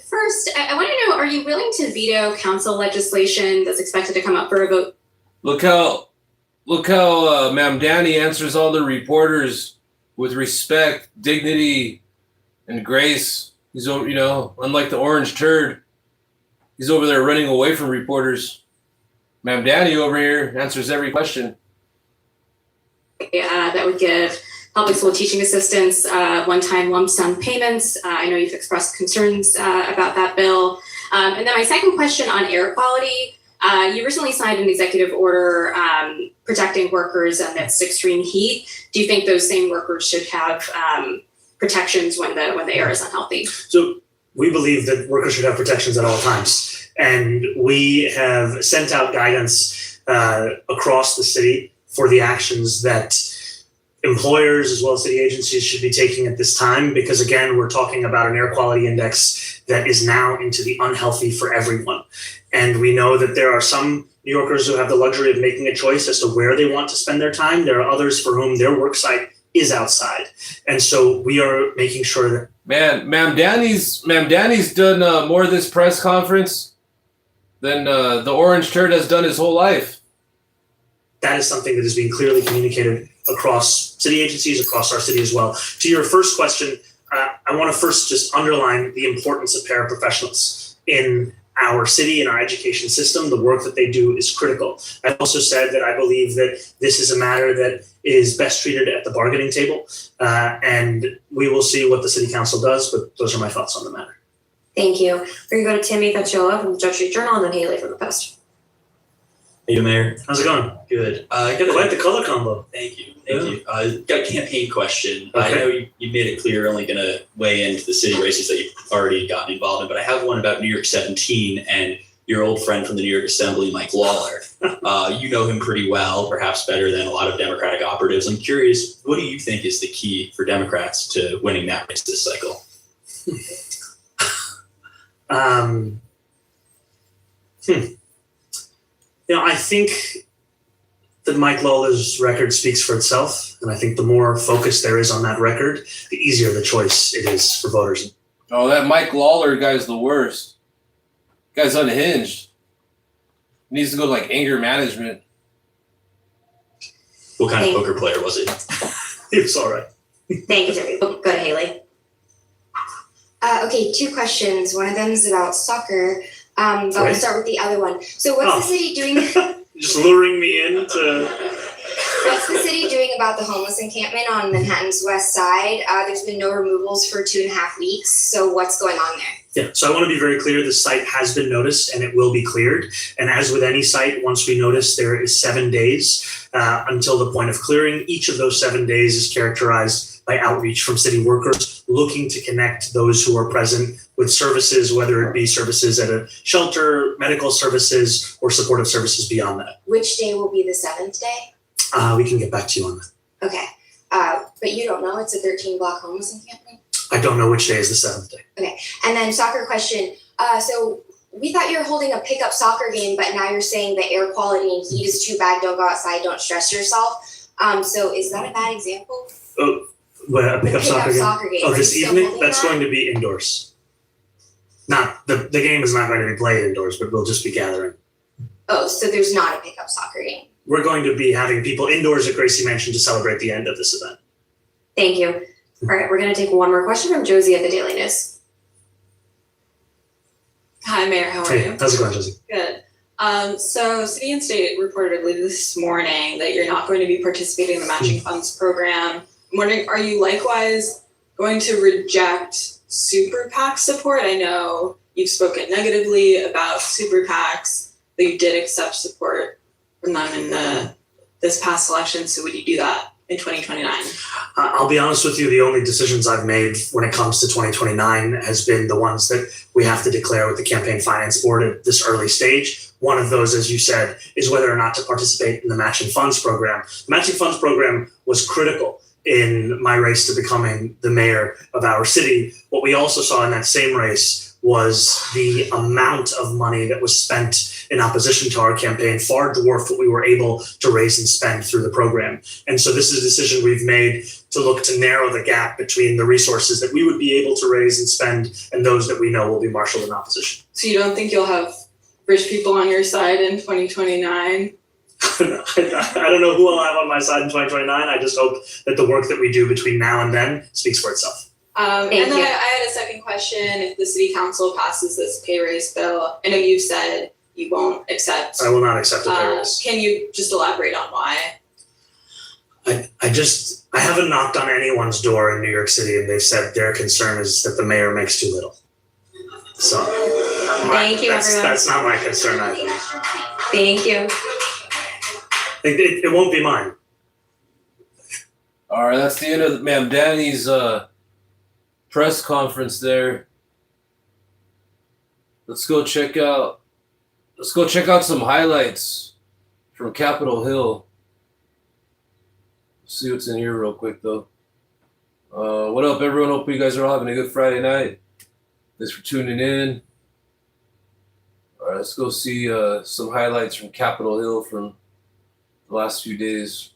First, I want to know, are you willing to veto council legislation that's expected to come up for a vote? Look how Look how Mamdani answers all the reporters with respect, dignity, and grace. He's over, unlike the orange turd, he's over there running away from reporters. Mamdani over here answers every question. That would give public school teaching assistants one-time lump sum payments. I know you've expressed concerns about that bill. And then my second question on air quality. You recently signed an executive order protecting workers amidst extreme heat. Do you think those same workers should have protections when the air is unhealthy? So we believe that workers should have protections at all times. And we have sent out guidance across the city for the actions that employers as well as city agencies should be taking at this time, because again, we're talking about an air quality index that is now into the unhealthy for everyone. And we know that there are some New Yorkers who have the luxury of making a choice as to where they want to spend their time. There are others for whom their work site is outside. And so we are making sure that Mamdani's done more of this press conference than the orange turd has done his whole life. that is something that is being clearly communicated across city agencies, across our city as well. To your first question, I want to first just underline the importance of paraprofessionals in our city and our education system. The work that they do is critical. I've also said that I believe that this is a matter that is best treated at the bargaining table, and we will see what the city council does, but those are my thoughts on the matter. Thank you. We're going to go to Tammy Faciola from the Judge Street Journal and then Haley from the Post. Hey, Mayor. How's it going? Good. I like the color combo. Thank you. Got a campaign question. Okay. I know you made it clear you're only going to weigh into the city races that you've already gotten involved in, but I have one about New York 17 and your old friend from the New York Assembly, Mike Lawler. You know him pretty well, perhaps better than a lot of Democratic operatives. I'm curious, what do you think is the key for Democrats to winning that race this cycle? I think that Mike Lawler's record speaks for itself, and I think the more focus there is on that record, the easier the choice it is for voters. Oh, that Mike Lawler guy's the worst. Guy's unhinged. Needs to go to like anger management. What kind of poker player was it? He was all right. Thank you, Terry. Go to Haley. Okay, 2 questions. One of them is about soccer, but we'll start with the other one. So what's the city doing? Just luring me in to... What's the city doing about the homeless encampment on Manhattan's west side? There's been no removals for 2.5 weeks. So what's going on there? Yeah, so I want to be very clear. The site has been noticed and it will be cleared. And as with any site, once we notice, there is 7 days until the point of clearing. Each of those 7 days is characterized by outreach from city workers looking to connect those who are present with services, whether it be services at a shelter, medical services, or supportive services beyond that. Which day will be the 7th day? We can get back to you on that. Okay. But you don't know, it's a 13-block homeless encampment? I don't know which day is the 7th day. Okay, and then soccer question. So we thought you were holding a pickup soccer game, but now you're saying the air quality and heat is too bad, don't go outside, don't stress yourself. So is that a bad example? Oh, what, a pickup soccer game? Oh, this evening? That's going to be indoors. Not, the game is not going to be played indoors, but we'll just be gathering. Oh, so there's not a pickup soccer game? We're going to be having people indoors at Gracie Mansion to celebrate the end of this event. Thank you. All right, we're going to take one more question from Josie at the Daily News. Hi, Mayor. How are you? How's it going, Josie? Good. So City and State reported this morning that you're not going to be participating in the matching funds program. I'm wondering, are you likewise going to reject super PAC support? I know you've spoken negatively about super PACs, but you did accept support from them in this past election. So would you do that in 2029? I'll be honest with you, the only decisions I've made when it comes to 2029 has been the ones that we have to declare with the Campaign Finance Board at this early stage. One of those, as you said, is whether or not to participate in the Matching Funds Program. The Matching Funds Program was critical in my race to becoming the mayor of our city. What we also saw in that same race was the amount of money that was spent in opposition to our campaign far dwarfed what we were able to raise and spend through the program. And so this is a decision we've made to look to narrow the gap between the resources that we would be able to raise and spend and those that we know will be marshaled in opposition. So you don't think you'll have rich people on your side in 2029? I don't know who I'll have on my side in 2029. I just hope that the work that we do between now and then speaks for itself. And then I had a second question. If the city council passes this pay raise bill, I know you said you won't accept. I will not accept a pay raise. Can you just elaborate on why? I haven't knocked on anyone's door in New York City and they've said their concern is that the mayor makes too little. So Thank you, everyone. That's not my concern either. Thank you. It won't be mine. All right, that's the end of Ma'am Danny's press conference there. Let's go check out some highlights from Capitol Hill. See what's in here real quick though. What up, everyone? Hope you guys are all having a good Friday night. Thanks for tuning in. All right, let's go see some highlights from Capitol Hill from the last few days.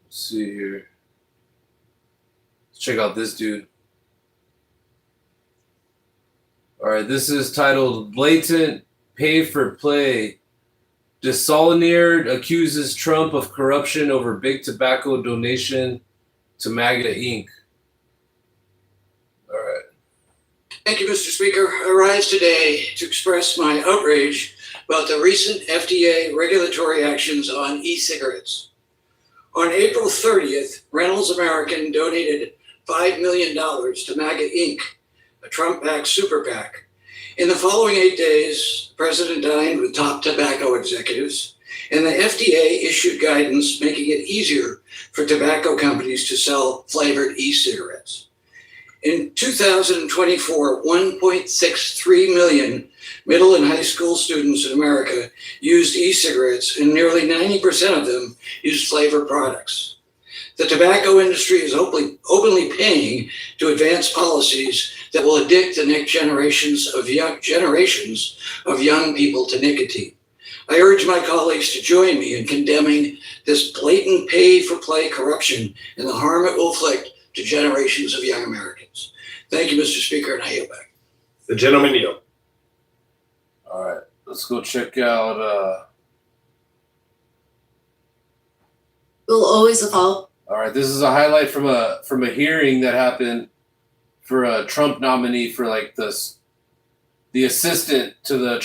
Let's see here. Let's check out this dude. All right, this is titled "Blatant Pay for Play." DeSaulnier accuses Trump of corruption over big tobacco donation to MAGA Inc. All right. Thank you, Mr. Speaker. I rise today to express my outrage about the recent FDA regulatory actions on e-cigarettes. On April 30th, Reynolds American donated $5 million to MAGA Inc., a Trump-backed super PAC. In the following 8 days, the president dined with top tobacco executives, and the FDA issued guidance making it easier for tobacco companies to sell flavored e-cigarettes. In 2024, 1.63 million middle and high school students in America used e-cigarettes, and nearly 90% of them used flavored products. The tobacco industry is openly paying to advance policies that will addict the next generations of young people to nicotine. I urge my colleagues to join me in condemning this blatant pay-for-play corruption and the harm it will inflict to generations of young Americans. Thank you, Mr. Speaker, and I yield back. The gentleman yield. All right, let's go check out. We'll always evolve. All right, this is a highlight from a hearing that happened for a Trump nominee for like the assistant to the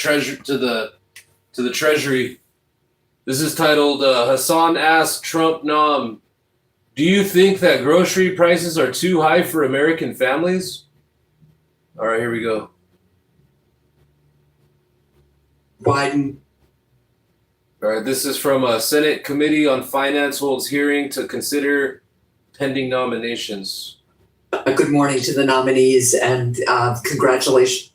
Treasury. This is titled Hassan asked Trump nom, "Do you think that grocery prices are too high for American families?" All right, here we go. Biden. All right, this is from a Senate Committee on Finance holds hearing to consider pending nominations. Good morning to the nominees and congratulations.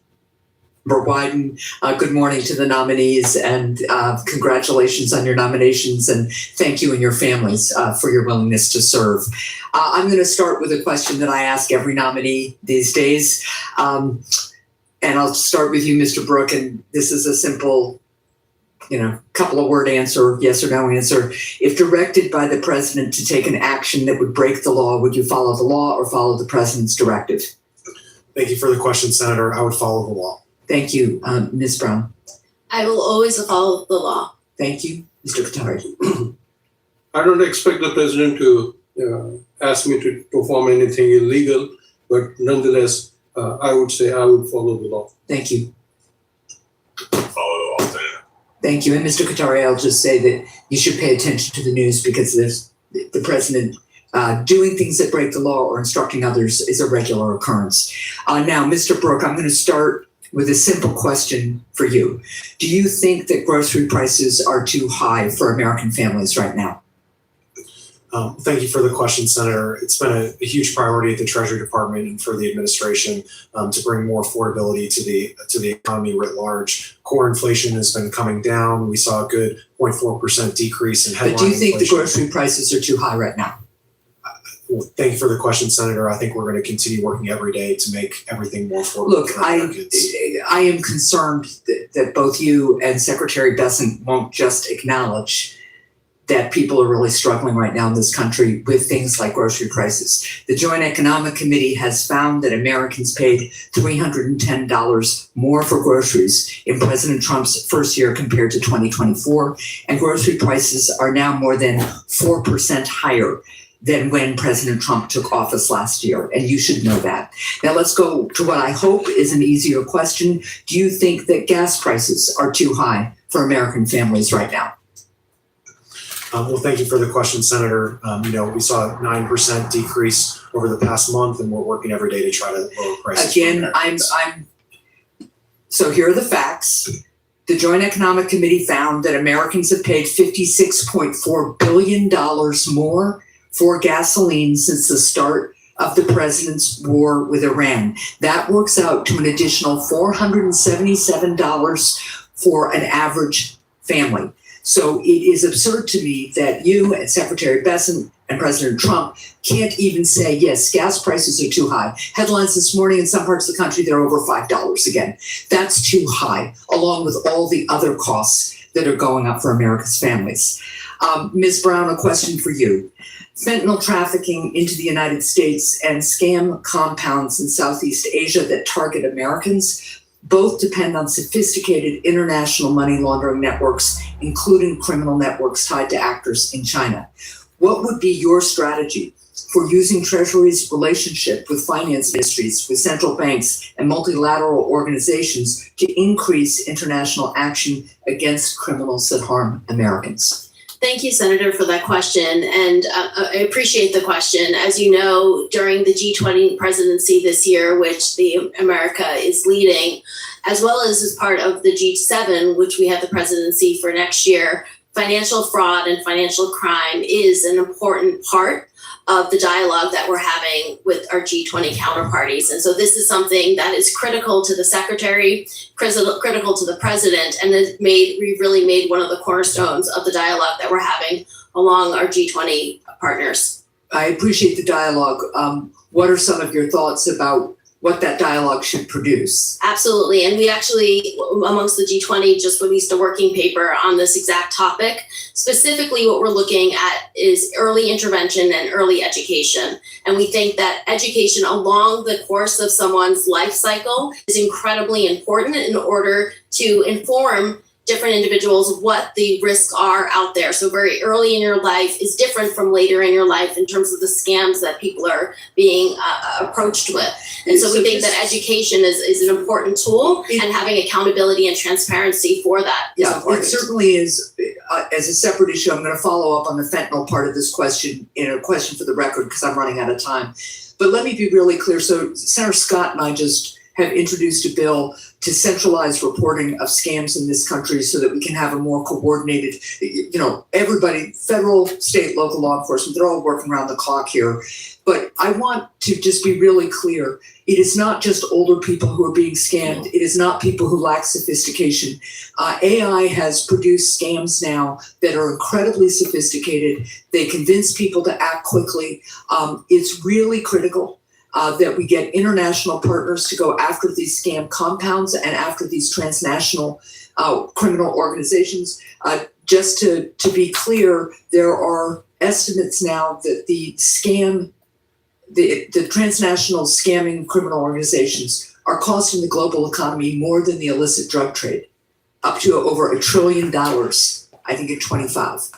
Member Wyden, good morning to the nominees and congratulations on your nominations and thank you and your families for your willingness to serve. I'm going to start with a question that I ask every nominee these days. And I'll start with you, Mr. Brooke, and this is a simple, couple of word answer, yes or no answer. If directed by the president to take an action that would break the law, would you follow the law or follow the president's directive? Thank you for the question, Senator. I would follow the law. Thank you, Ms. Brown. I will always follow the law. Thank you, Mr. Qatari. I don't expect the president to ask me to perform anything illegal, but nonetheless, I would say I would follow the law. Thank you. Follow the law, Senator. Thank you. And Mr. Qatari, I'll just say that you should pay attention to the news because there's the president doing things that break the law or instructing others is a regular occurrence. Now, Mr. Brooke, I'm going to start with a simple question for you. Do you think that grocery prices are too high for American families right now? Thank you for the question, Senator. It's been a huge priority at the Treasury Department and for the administration to bring more affordability to the economy writ large. Core inflation has been coming down. We saw a good 0.4% decrease in headline inflation. But do you think inflation. the grocery prices are too high right now? Thank you for the question, Senator. I think we're going to continue working every day to make everything more affordable. Look, for Americans. I am concerned that both you and Secretary Bessent won't just acknowledge that people are really struggling right now in this country with things like grocery prices. The Joint Economic Committee has found that Americans paid $310 more for groceries in President Trump's first year compared to 2024, and grocery prices are now more than 4% higher than when President Trump took office last year, and you should know that. Now let's go to what I hope is an easier question. Do you think that gas prices are too high for American families right now? Well, thank you for the question, Senator. We saw a 9% decrease over the past month, and we're working every day to try to lower prices. Again, so here are the facts. The Joint Economic Committee found that Americans have paid $56.4 billion more for gasoline since the start of the president's war with Iran. That works out to an additional $477 for an average family. So it is absurd to me that you and Secretary Bessent and President Trump can't even say, yes, gas prices are too high. Headlines this morning in some parts of the country, they're over $5 again. That's too high, along with all the other costs that are going up for America's families. Ms. Brown, a question for you. Fentanyl trafficking into the United States and scam compounds in Southeast Asia that target Americans both depend on sophisticated international money laundering networks, including criminal networks tied to actors in China. What would be your strategy for using Treasury's relationship with finance ministries, with central banks, and multilateral organizations to increase international action against criminals that harm Americans? Thank you, Senator, for that question. And I appreciate the question. As you know, during the G20 presidency this year, which America is leading, as well as part of the G7, which we have the presidency for next year, financial fraud and financial crime is an important part of the dialogue that we're having with our G20 counterparties. And so this is something that is critical to the secretary, critical to the president, and we've really made one of the cornerstones of the dialogue that we're having along our G20 partners. I appreciate the dialogue. What are some of your thoughts about what that dialogue should produce? Absolutely. And we actually, amongst the G20, just released a working paper on this exact topic. Specifically, what we're looking at is early intervention and early education. And we think that education along the course of someone's life cycle is incredibly important in order to inform different individuals what the risks are out there. So very early in your life is different from later in your life in terms of the scams that people are being approached with. And so we think that education is an important tool, and having accountability and transparency for that is important. It certainly is. As a separate issue, I'm going to follow up on the fentanyl part of this question in a question for the record because I'm running out of time. But let me be really clear. So Senator Scott and I just have introduced a bill to centralize reporting of scams in this country so that we can have a more coordinated, everybody, federal, state, local law enforcement, they're all working around the clock here. But I want to just be really clear. It is not just older people who are being scammed. It is not people who lack sophistication. AI has produced scams now that are incredibly sophisticated. They convince people to act quickly. It's really critical that we get international partners to go after these scam compounds and after these transnational criminal organizations. Just to be clear, there are estimates now that the transnational scamming criminal organizations are costing the global economy more than the illicit drug trade, up to over $1 trillion, I think in 25.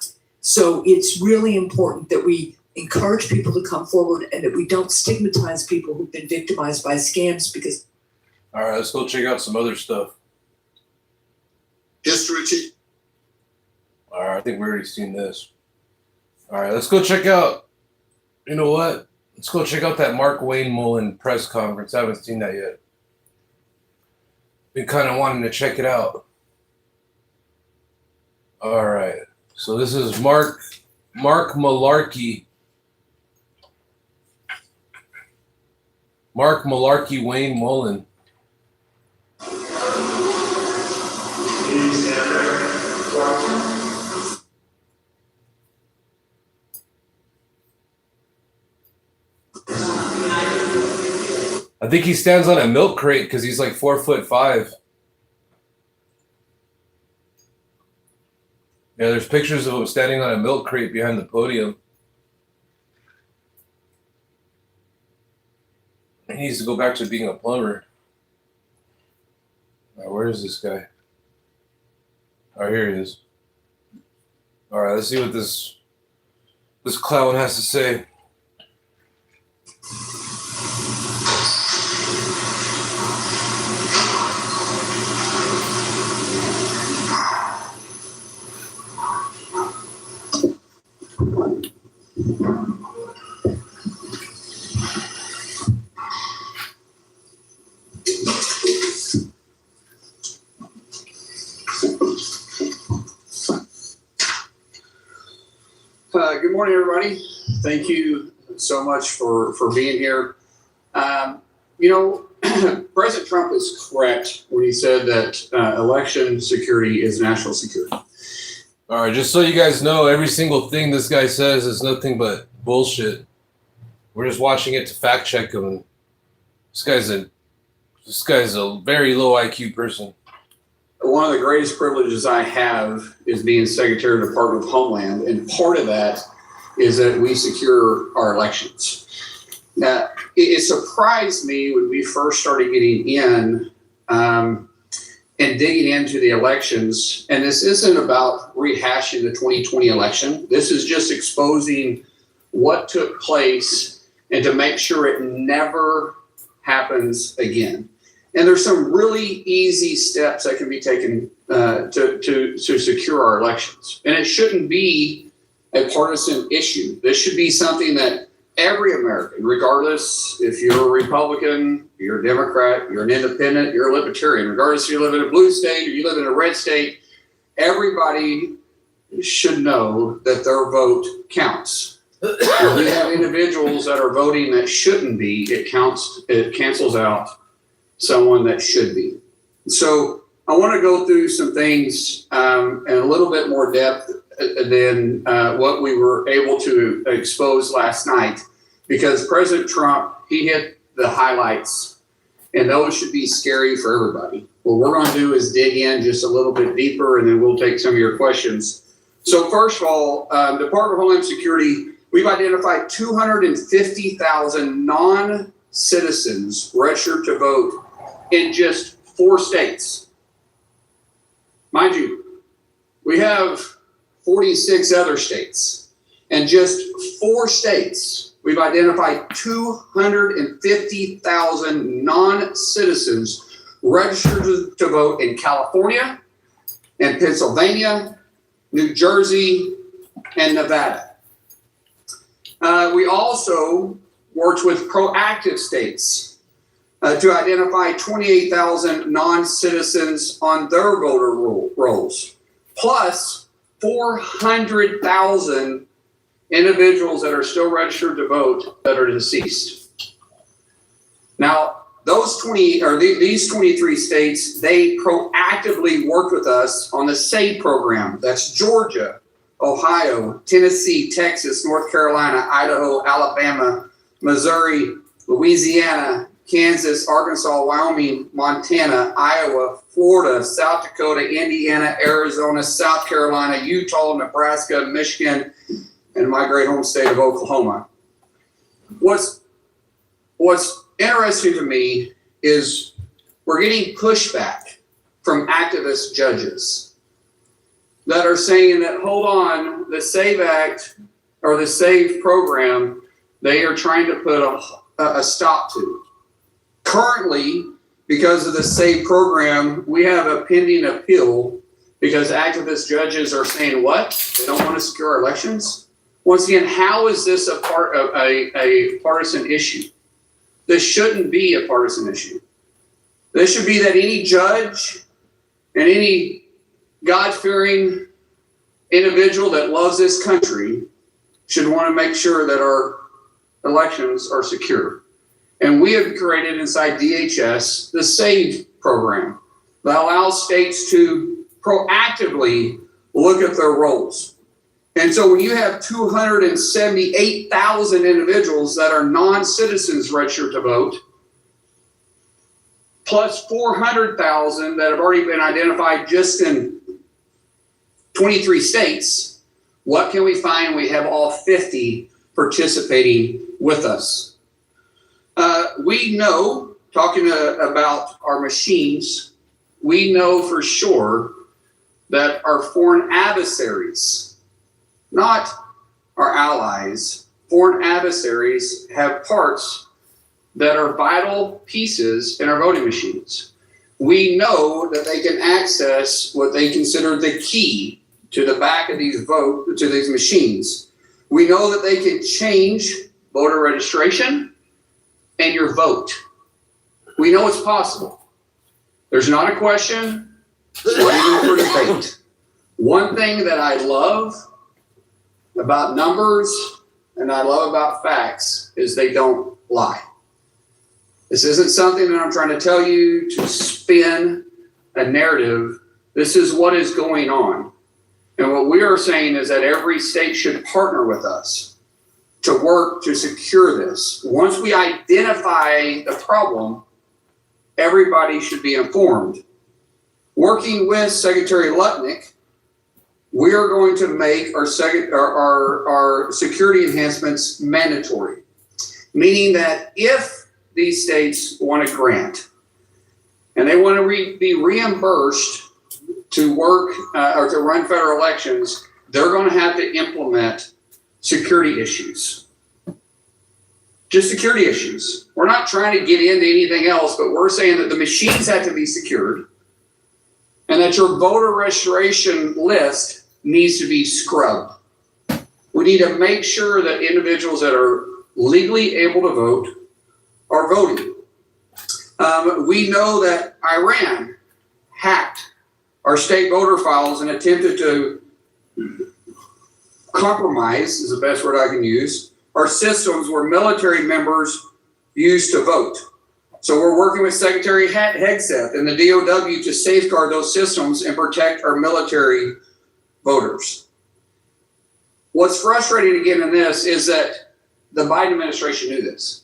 So it's really important that we encourage people to come forward and that we don't stigmatize people who've been victimized by scams because. All right, let's go check out some other stuff. Yes, Richie. All right, I think we already seen this. All right, let's go check out, you know what? Let's go check out that Mark Wayne Mullen press conference. I haven't seen that yet. Been kind of wanting to check it out. All right, so this is Mark Malarkey. Mark Malarkey Wayne Mullen. I think he stands on a milk crate because he's like 4'5". Yeah, there's pictures of him standing on a milk crate behind the podium. He needs to go back to being a plumber. Now, where is this guy? Oh, here he is. All right, let's see what this clown has to say. Good morning, everybody. Thank you so much for being here. President Trump is correct when he said that election security is national security. All right, just so you guys know, every single thing this guy says is nothing but bullshit. We're just watching it to fact check him. This guy's a very low IQ person. One of the greatest privileges I have is being Secretary of the Department of Homeland, and part of that is that we secure our elections. Now, it surprised me when we first started getting in and digging into the elections, and this isn't about rehashing the 2020 election. This is just exposing what took place and to make sure it never happens again. And there's some really easy steps that can be taken to secure our elections. And it shouldn't be a partisan issue. This should be something that every American, regardless if you're a Republican, you're a Democrat, you're an independent, you're a libertarian, regardless if you live in a blue state or you live in a red state, everybody should know that their vote counts. If we have individuals that are voting that shouldn't be, it cancels out someone that should be. So I want to go through some things in a little bit more depth than what we were able to expose last night, because President Trump, he hit the highlights, and those should be scary for everybody. What we're going to do is dig in just a little bit deeper, and then we'll take some of your questions. So first of all, Department of Homeland Security, we've identified 250,000 non-citizens registered to vote in just 4 states. Mind you, we have 46 other states. And just 4 states, we've identified 250,000 non-citizens registered to vote in California, and Pennsylvania, New Jersey, and Nevada. We also worked with proactive states to identify 28,000 non-citizens on their voter rolls, plus 400,000 individuals that are still registered to vote that are deceased. Now, these 23 states, they proactively worked with us on the SAVE program. That's Georgia, Ohio, Tennessee, Texas, North Carolina, Idaho, Alabama, Missouri, Louisiana, Kansas, Arkansas, Wyoming, Montana, Iowa, Florida, South Dakota, Indiana, Arizona, South Carolina, Utah, Nebraska, Michigan, and my great home state of Oklahoma. What's interesting to me is we're getting pushback from activist judges that are saying that, hold on, the SAVE Act or the SAVE program, they are trying to put a stop to. Currently, because of the SAVE program, we have a pending appeal because activist judges are saying, what? They don't want to secure our elections? Once again, how is this a part of a partisan issue? This shouldn't be a partisan issue. This should be that any judge and any God-fearing individual that loves this country should want to make sure that our elections are secure. And we have created inside DHS the SAVE program that allows states to proactively look at their rolls. And so when you have 278,000 individuals that are non-citizens registered to vote, plus 400,000 that have already been identified just in 23 states, what can we find? We have all 50 participating with us. We know, talking about our machines, we know for sure that our foreign adversaries, not our allies, foreign adversaries have parts that are vital pieces in our voting machines. We know that they can access what they consider the key to the back of these machines. We know that they can change voter registration and your vote. We know it's possible. There's not a question, not even for debate. One thing that I love about numbers and I love about facts is they don't lie. This isn't something that I'm trying to tell you to spin a narrative. This is what is going on. And what we are saying is that every state should partner with us to work to secure this. Once we identify the problem, everybody should be informed. Working with Secretary Lutnick, we are going to make our security enhancements mandatory, meaning that if these states want a grant and they want to be reimbursed to work or to run federal elections, they're going to have to implement security issues. Just security issues. We're not trying to get into anything else, but we're saying that the machines have to be secured and that your voter registration list needs to be scrubbed. We need to make sure that individuals that are legally able to vote are voting. We know that Iran hacked our state voter files and attempted to compromise, is the best word I can use, our systems where military members used to vote. So we're working with Secretary Hegseth and the DOW to safeguard those systems and protect our military voters. What's frustrating again in this is that the Biden administration knew this.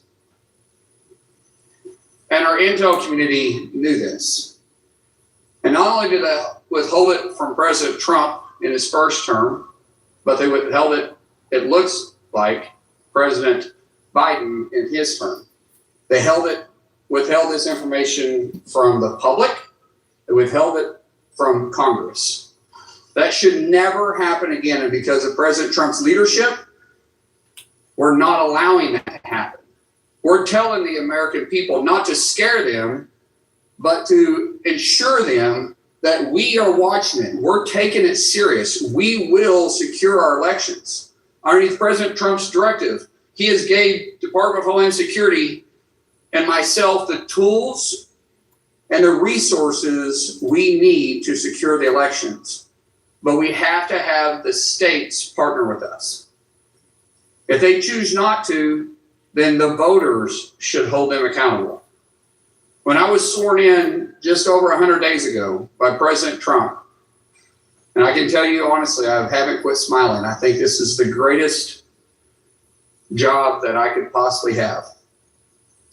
And our intel community knew this. And not only did they withhold it from President Trump in his first term, but they withheld it, it looks like, President Biden in his term. They withheld this information from the public. They withheld it from Congress. That should never happen again. And because of President Trump's leadership, we're not allowing that to happen. We're telling the American people not to scare them, but to ensure them that we are watching it. We're taking it serious. We will secure our elections. Underneath President Trump's directive, he has gave Department of Homeland Security and myself the tools and the resources we need to secure the elections. But we have to have the states partner with us. If they choose not to, then the voters should hold them accountable. When I was sworn in just over 100 days ago by President Trump, and I can tell you honestly, I haven't quit smiling. I think this is the greatest job that I could possibly have.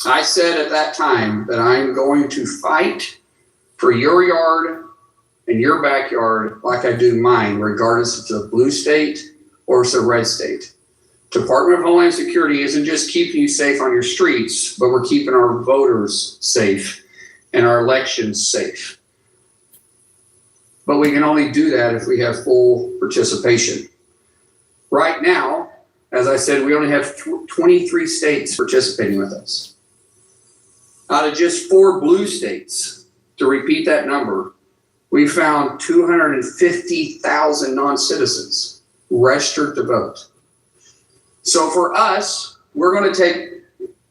I said at that time that I'm going to fight for your yard and your backyard like I do mine, regardless if it's a blue state or it's a red state. Department of Homeland Security isn't just keeping you safe on your streets, but we're keeping our voters safe and our elections safe. But we can only do that if we have full participation. Right now, as I said, we only have 23 states participating with us. Out of just 4 blue states, to repeat that number, we found 250,000 non-citizens registered to vote. So for us, we're going to take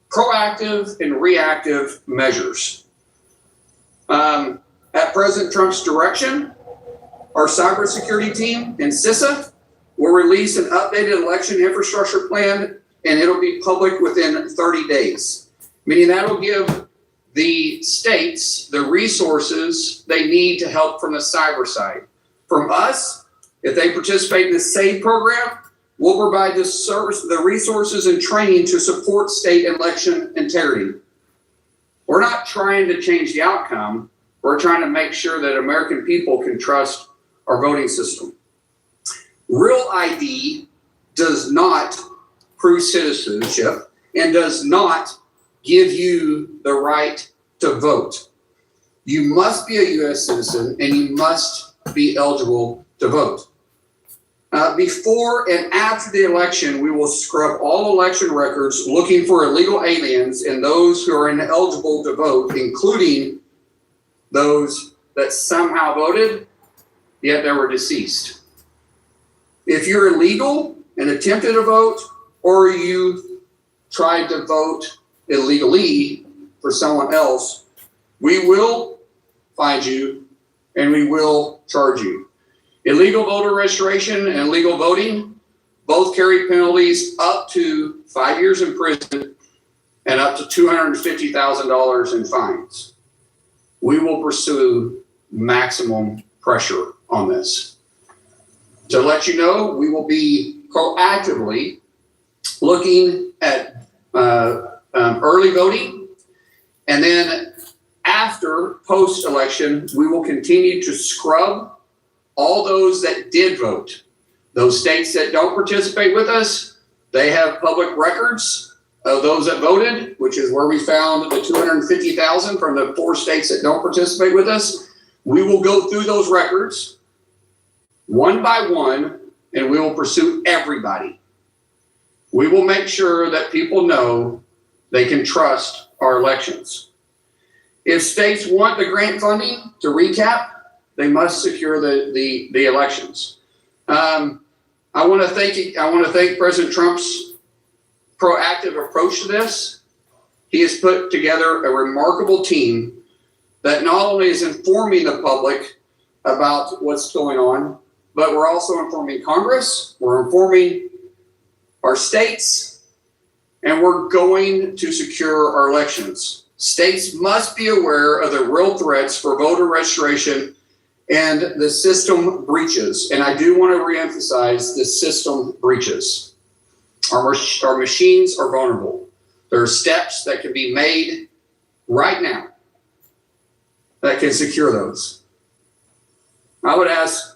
proactive and reactive measures. At President Trump's direction, our cybersecurity team in CISA will release an updated election infrastructure plan, and it'll be public within 30 days, meaning that will give the states the resources they need to help from the cyber side. From us, if they participate in the SAVE program, we'll provide the resources and training to support state election integrity. We're not trying to change the outcome. We're trying to make sure that American people can trust our voting system. Real ID does not prove citizenship and does not give you the right to vote. You must be a U.S. citizen and you must be eligible to vote. Before and after the election, we will scrub all election records looking for illegal aliens and those who are ineligible to vote, including those that somehow voted, yet they were deceased. If you're illegal and attempted to vote, or you tried to vote illegally for someone else, we will find you and we will charge you. Illegal voter registration and illegal voting both carry penalties up to 5 years in prison and up to $250,000 in fines. We will pursue maximum pressure on this. To let you know, we will be proactively looking at early voting, and then after post-election, we will continue to scrub all those that did vote. Those states that don't participate with us, they have public records of those that voted, which is where we found the 250,000 from the 4 states that don't participate with us. We will go through those records one by one, and we will pursue everybody. We will make sure that people know they can trust our elections. If states want the grant funding, to recap, they must secure the elections. I want to thank President Trump's proactive approach to this. He has put together a remarkable team that not only is informing the public about what's going on, but we're also informing Congress, we're informing our states, and we're going to secure our elections. States must be aware of the real threats for voter registration and the system breaches. And I do want to reemphasize the system breaches. Our machines are vulnerable. There are steps that can be made right now that can secure those. I would ask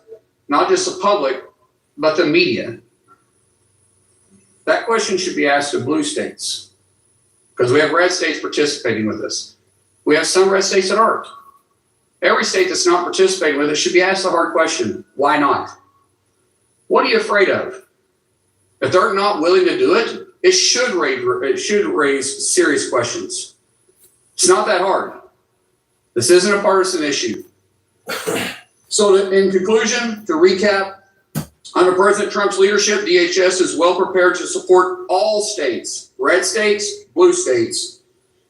not just the public, but the media. That question should be asked of blue states, because we have red states participating with us. We have some red states that aren't. Every state that's not participating with us should be asked the hard question, why not? What are you afraid of? If they're not willing to do it, it should raise serious questions. It's not that hard. This isn't a partisan issue. So in conclusion, to recap, under President Trump's leadership, DHS is well prepared to support all states, red states, blue states,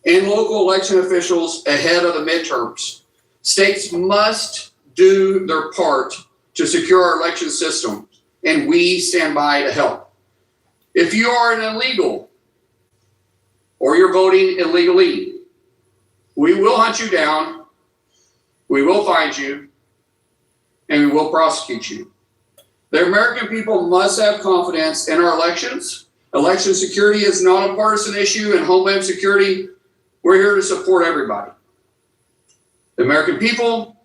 and local election officials ahead of the midterms. States must do their part to secure our election system, and we stand by to help. If you are an illegal or you're voting illegally, we will hunt you down, we will find you, and we will prosecute you. The American people must have confidence in our elections. Election security is not a partisan issue, and Homeland Security, we're here to support everybody. The American people,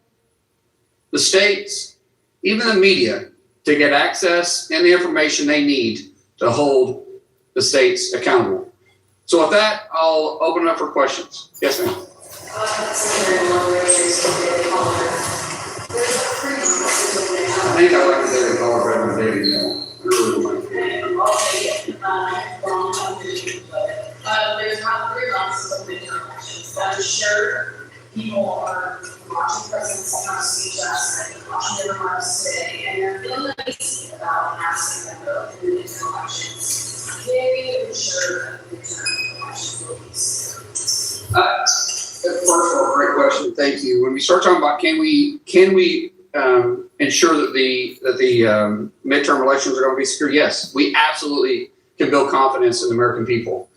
the states, even the media, to get access and the information they need to hold the states accountable. So with that, I'll open it up for questions. Yes, ma'am. I think I like to say the call Reverend David Neal. There's not 3 months of midterm elections. I'm sure people are watching President Trump's speech last night, watching the remarks today, and they're feeling uneasy about asking them about the midterm elections. Can we ensure that the midterm elections will be secure? First of all, great question. Thank you. When we start talking about can we ensure that the midterm elections are going to be secure? Yes, we absolutely can build confidence in the American people,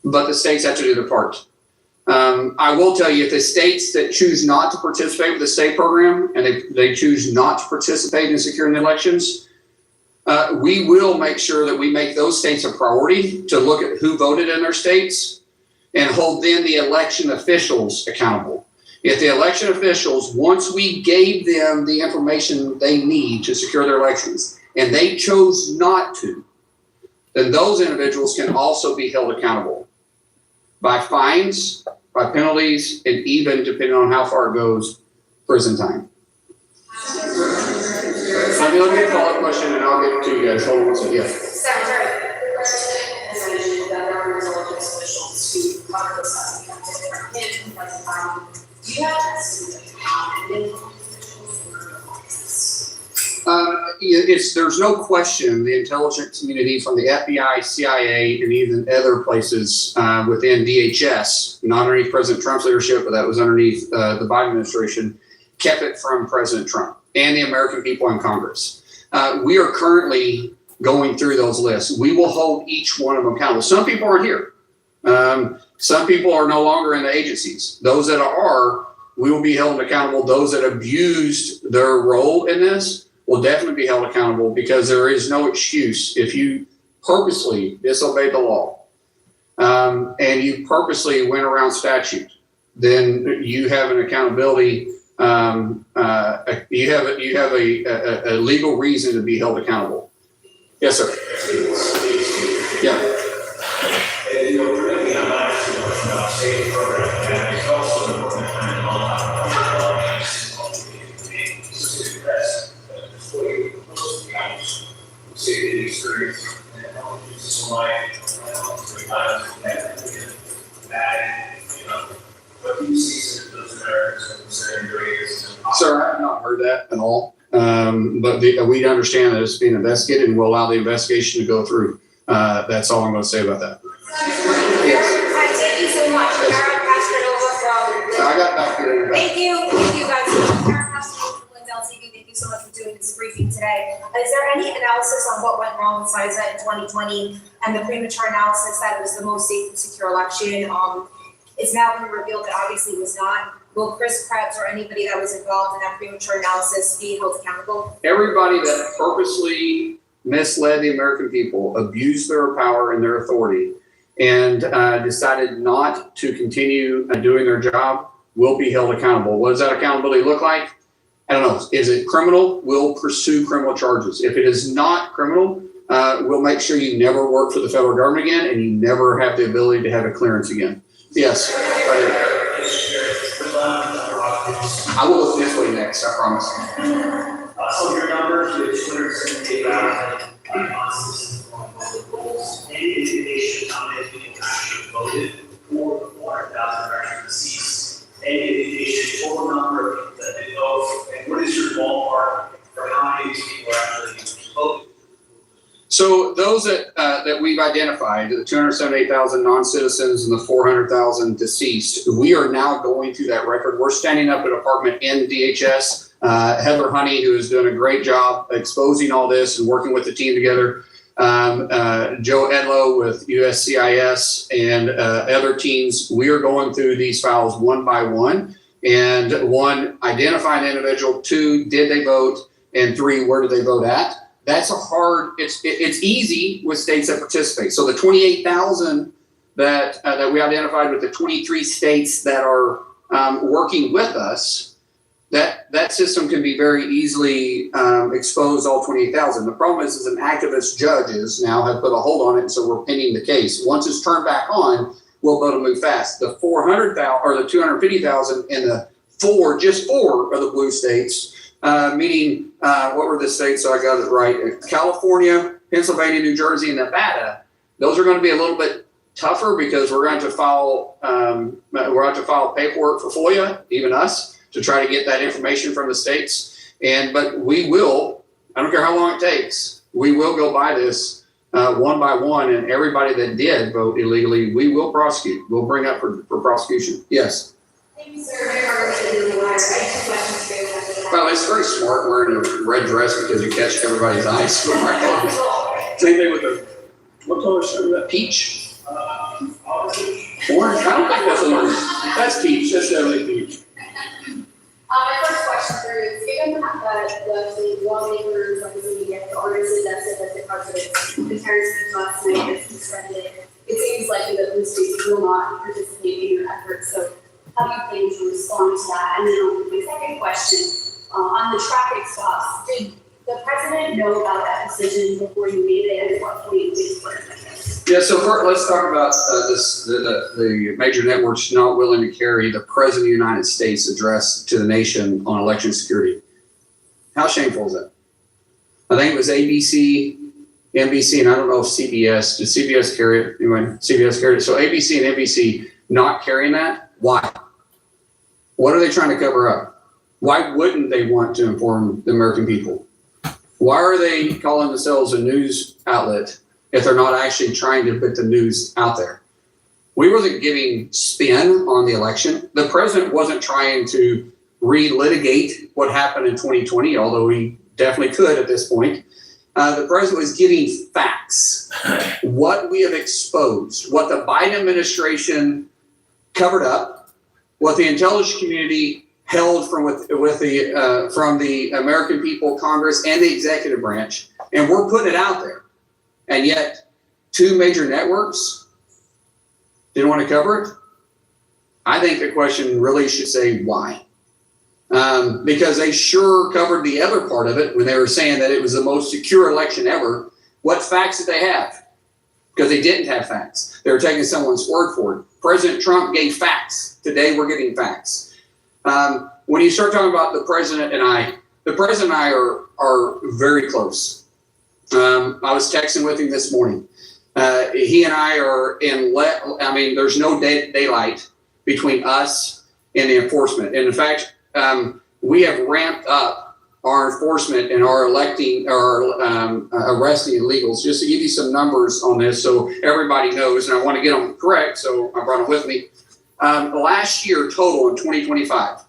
but the states have to do their part. I will tell you, if the states that choose not to participate with the state program and they choose not to participate in securing the elections, we will make sure that we make those states a priority to look at who voted in their states and hold then the election officials accountable. If the election officials, once we gave them the information they need to secure their elections, and they chose not to, then those individuals can also be held accountable by fines, by penalties, and even, depending on how far it goes, prison time. Let me get a follow-up question and I'll get it to you guys. Hold on one second. Yeah. Secretary, the president has mentioned that there are elected officials who cover this stuff. Do you have an estimate of how many There's no question the intelligence community from the FBI, CIA, and even other places within DHS, not underneath President Trump's leadership, but that was underneath the Biden administration, kept it from President Trump and the American people in Congress. We are currently going through those lists. We will hold each one of them accountable. Some people aren't here. Some people are no longer in the agencies. Those that are, we will be held accountable. Those that abused their role in this will definitely be held accountable, because there is no excuse if you purposely disobeyed the law and you purposely went around statute, then you have an accountability. You have a legal reason to be held accountable. Yes, sir. Yeah. Sir, I have not heard that at all. But we understand that it's being investigated, and we'll allow the investigation to go through. That's all I'm going to say about that. Yes. Thank you so much. Karen Castronova from. I got back here. Thank you guys. Karen Castronova from Lindell TV. Thank you so much for doing this briefing today. Is there any analysis on what went wrong with CISA in 2020 and the premature analysis that it was the most safe and secure election? It's now been revealed that obviously it was not. Will Chris Krebs or anybody that was involved in that premature analysis be held accountable? Everybody that purposely misled the American people, abused their power and their authority, and decided not to continue doing their job will be held accountable. What does that accountability look like? I don't know. Is it criminal? We'll pursue criminal charges. If it is not criminal, we'll make sure you never work for the federal government again, and you never have the ability to have a clearance again. Yes. Right here. I will look this way next, I promise. So your numbers with 278,000 non-citizens, any indication how many people actually voted, or 400,000 are actually deceased, any indication total number of people that did vote, and what is your ballpark for how many people actually voted? So those that we've identified, the 278,000 non-citizens and the 400,000 deceased, we are now going through that record. We're standing up a department in DHS. Heather Honey, who is doing a great job exposing all this and working with the team together. Joe Edlow with USCIS and other teams. We are going through these files one by one. And one, identify an individual. Two, did they vote? And three, where did they vote at? That's a hard, it's easy with states that participate. So the 28,000 that we identified with the 23 states that are working with us, that system can be very easily exposed, all 28,000. The problem is an activist judges now have put a hold on it, and so we're pinning the case. Once it's turned back on, we'll be able to move fast. The 400,000 or the 250,000 in the just four of the blue states, meaning what were the states? So I got it right. California, Pennsylvania, New Jersey, and Nevada. Those are going to be a little bit tougher because we're going to file paperwork for FOIA, even us, to try to get that information from the states. But we will, I don't care how long it takes, we will go by this one by one, and everybody that did vote illegally, we will prosecute. We'll bring up for prosecution. Yes. Thank you, sir. Very hard to do. I have two questions for you. Well, it's very smart wearing a red dress because you catch everybody's eyes. Same thing with the, what color shirt is that? Peach? Orange? I don't think that's orange. That's peach. That's definitely peach. My first question for you is, given that the lawmakers, obviously, the artists that the president, the terrorist last night is suspended, it seems like the blue states will not participate in your efforts. So how do you plan to respond to that? And then my second question, on the traffic stops, did the president know about that decision before you made it, and what point did put it? Yeah, so first, let's talk about the major networks not willing to carry the President of the United States address to the nation on election security. How shameful is that? I think it was ABC, NBC, and I don't know if CBS, did CBS carry it? Anyway, CBS carried it. So ABC and NBC not carrying that, why? What are they trying to cover up? Why wouldn't they want to inform the American people? Why are they calling themselves a news outlet if they're not actually trying to put the news out there? We wasn't giving spin on the election. The president wasn't trying to relitigate what happened in 2020, although he definitely could at this point. The president was giving facts, what we have exposed, what the Biden administration covered up, what the intelligence community held from the American people, Congress, and the executive branch, and we're putting it out there. And yet, two major networks didn't want to cover it. I think the question really should say why. Because they sure covered the other part of it when they were saying that it was the most secure election ever. What facts did they have? Because they didn't have facts. They were taking someone's word for it. President Trump gave facts. Today we're getting facts. When you start talking about the president and I are very close. I was texting with him this morning. He and I are there's no daylight between us and the enforcement. And in fact, we have ramped up our enforcement and our arresting illegals. Just to give you some numbers on this so everybody knows, and I want to get them correct, so I brought them with me. Last year total in 2025,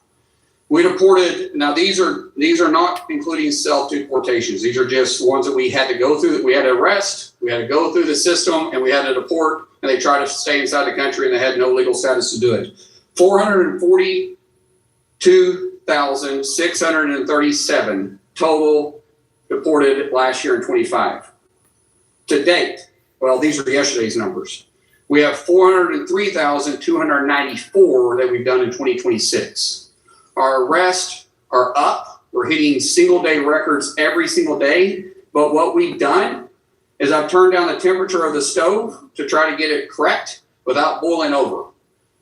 we deported, now these are not including self-deportations. These are just ones that we had to go through, that we had to arrest, we had to go through the system, and we had to deport, and they tried to stay inside the country and they had no legal status to do it. 442,637 total deported last year in 25. To date, well, these are yesterday's numbers. We have 403,294 that we've done in 2026. Our arrests are up. We're hitting single day records every single day. But what we've done is I've turned down the temperature of the stove to try to get it correct without boiling over.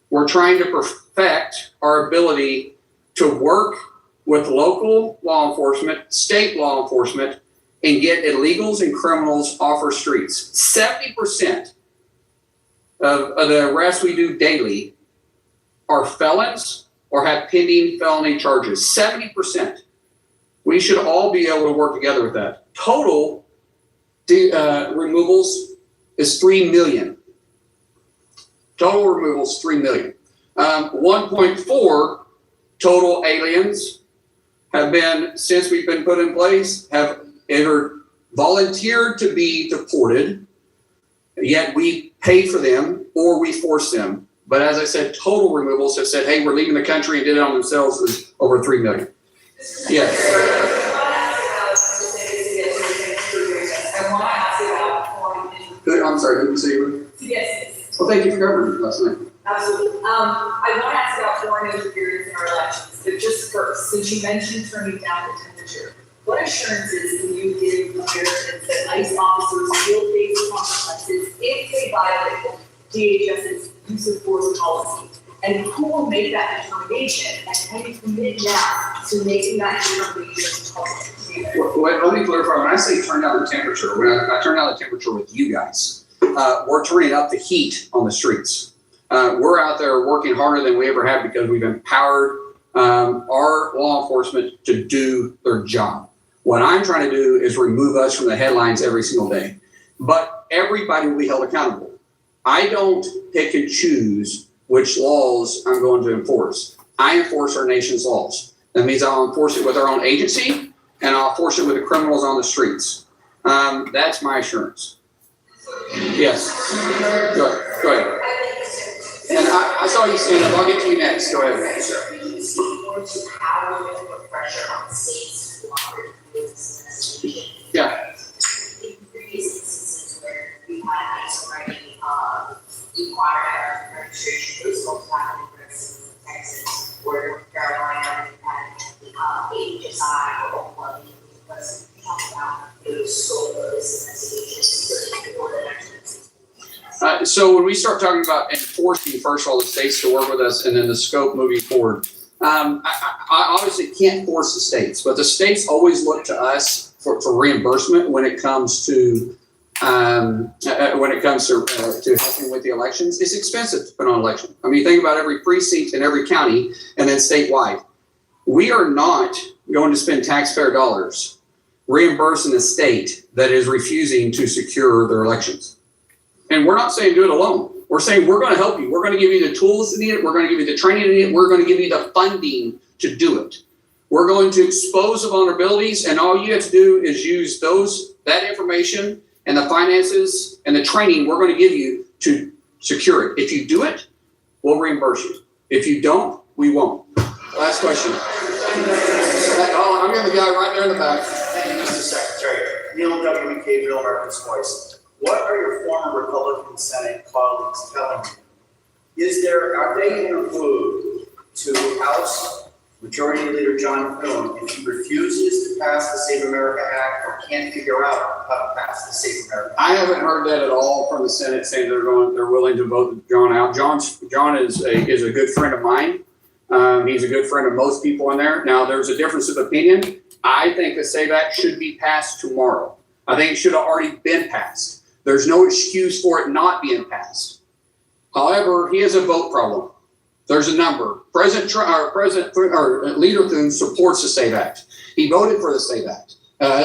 We're trying to perfect our ability to work with local law enforcement, state law enforcement, and get illegals and criminals off our streets. 70% of the arrests we do daily are felons or have pending felony charges. 70%. We should all be able to work together with that. Total removals is 3 million. Total removals, 3 million. 1.4 total aliens have been, since we've been put in place, have either volunteered to be deported, yet we pay for them, or we force them. But as I said, total removals have said, hey, we're leaving the country and did it on themselves, was over 3 million. Yes. I'm sorry, who did you say you were? Yes. Well, thank you for covering it last night. Absolutely. I want to ask about foreign interference in our elections, but just first, since you mentioned turning down the temperature, what assurances can you give Americans that ICE officers will face consequences if they violate DHS's use of force policy? And who will make that determination? And can you commit now to making that determination public? Let me clarify. When I say turn down the temperature, when I turn down the temperature with you guys, we're turning up the heat on the streets. We're out there working harder than we ever have because we've empowered our law enforcement to do their job. What I'm trying to do is remove us from the headlines every single day. But everybody will be held accountable. I don't pick and choose which laws I'm going to enforce. I enforce our nation's laws. That means I'll enforce it with our own agency, and I'll enforce it with the criminals on the streets. That's my assurance. Yes. Go ahead. And I saw you stand up. I'll get to you next. Go ahead. Yeah. In previous instances where we had ICE already required our registration, those folks happened in Texas or North Carolina, and HSI or Oklahoma. Tell scope of this investigation for the board elections? So when we start talking about enforcing, first of all, the states to work with us, and then the scope moving forward, I obviously can't force the states, but the states always look to us for reimbursement when it comes to helping with the elections. It's expensive to put on an election. I mean, think about every precinct in every county and then statewide. We are not going to spend taxpayer dollars reimbursing a state that is refusing to secure their elections. And we're not saying do it alone. We're saying we're going to help you. We're going to give you the tools you need. We're going to give you the training you need. We're going to give you the funding to do it. We're going to expose the vulnerabilities, and all you have to do is use that information and the finances and the training we're going to give you to secure it. If you do it, we'll reimburse you. If you don't, we won't. Last question. I'm getting the guy right there in the back. Thank you, Mr. Secretary. Neil WK, Real America's Voice. What are your former Republican Senate colleagues telling you? Are they in a mood to House Majority Leader John Thune if he refuses to pass the Save America Act or can't figure out how to pass the Save America Act? I haven't heard that at all from the Senate saying they're willing to vote John out. John is a good friend of mine. He's a good friend of most people in there. Now, there's a difference of opinion. I think the SAVE Act should be passed tomorrow. I think it should have already been passed. There's no excuse for it not being passed. However, he has a vote problem. There's a number. Leader Thune supports the SAVE Act. He voted for the SAVE Act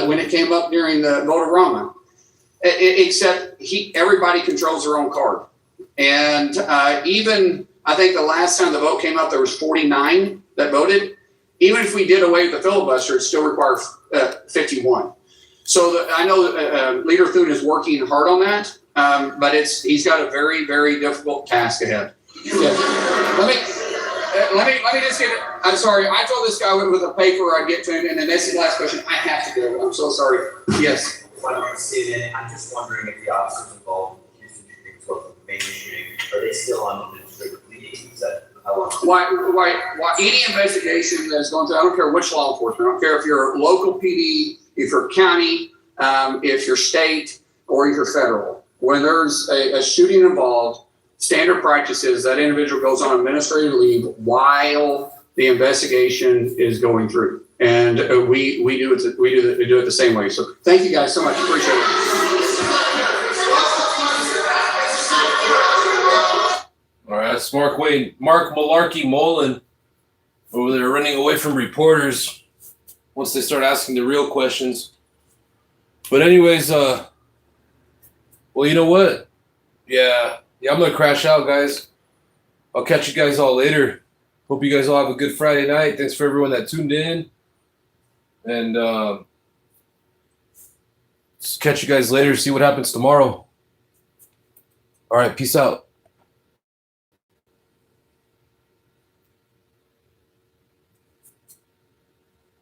when it came up during the vote of Rama. Except everybody controls their own card. And even I think the last time the vote came up, there was 49 that voted. Even if we did away with the filibuster, it still requires 51. So I know Leader Thune is working hard on that, but he's got a very, very difficult task ahead. Yeah. Let me just get it. I'm sorry. I told this guy with a paper I'd get to him, and then this is the last question. I have to do it. I'm so sorry. Yes. I'm just wondering if the officers involved in the Houston shooting, so the main shooting, are they still on administrative leave? Is that how long? Why any investigation that's going through, I don't care which law enforcement, I don't care if you're local PD, if you're county, if you're state, or if you're federal. When there's a shooting involved, standard practice is that individual goes on administrative leave while the investigation is going through. And we do it the same way. So thank you guys so much. Appreciate it. All right, that's Mark Malarkey Mullen over there running away from reporters once they start asking the real questions. But anyways, well, you know what? Yeah, I'm gonna crash out, guys. I'll catch you guys all later. Hope you guys all have a good Friday night. Thanks for everyone that tuned in. And catch you guys later. See what happens tomorrow. All right, peace out.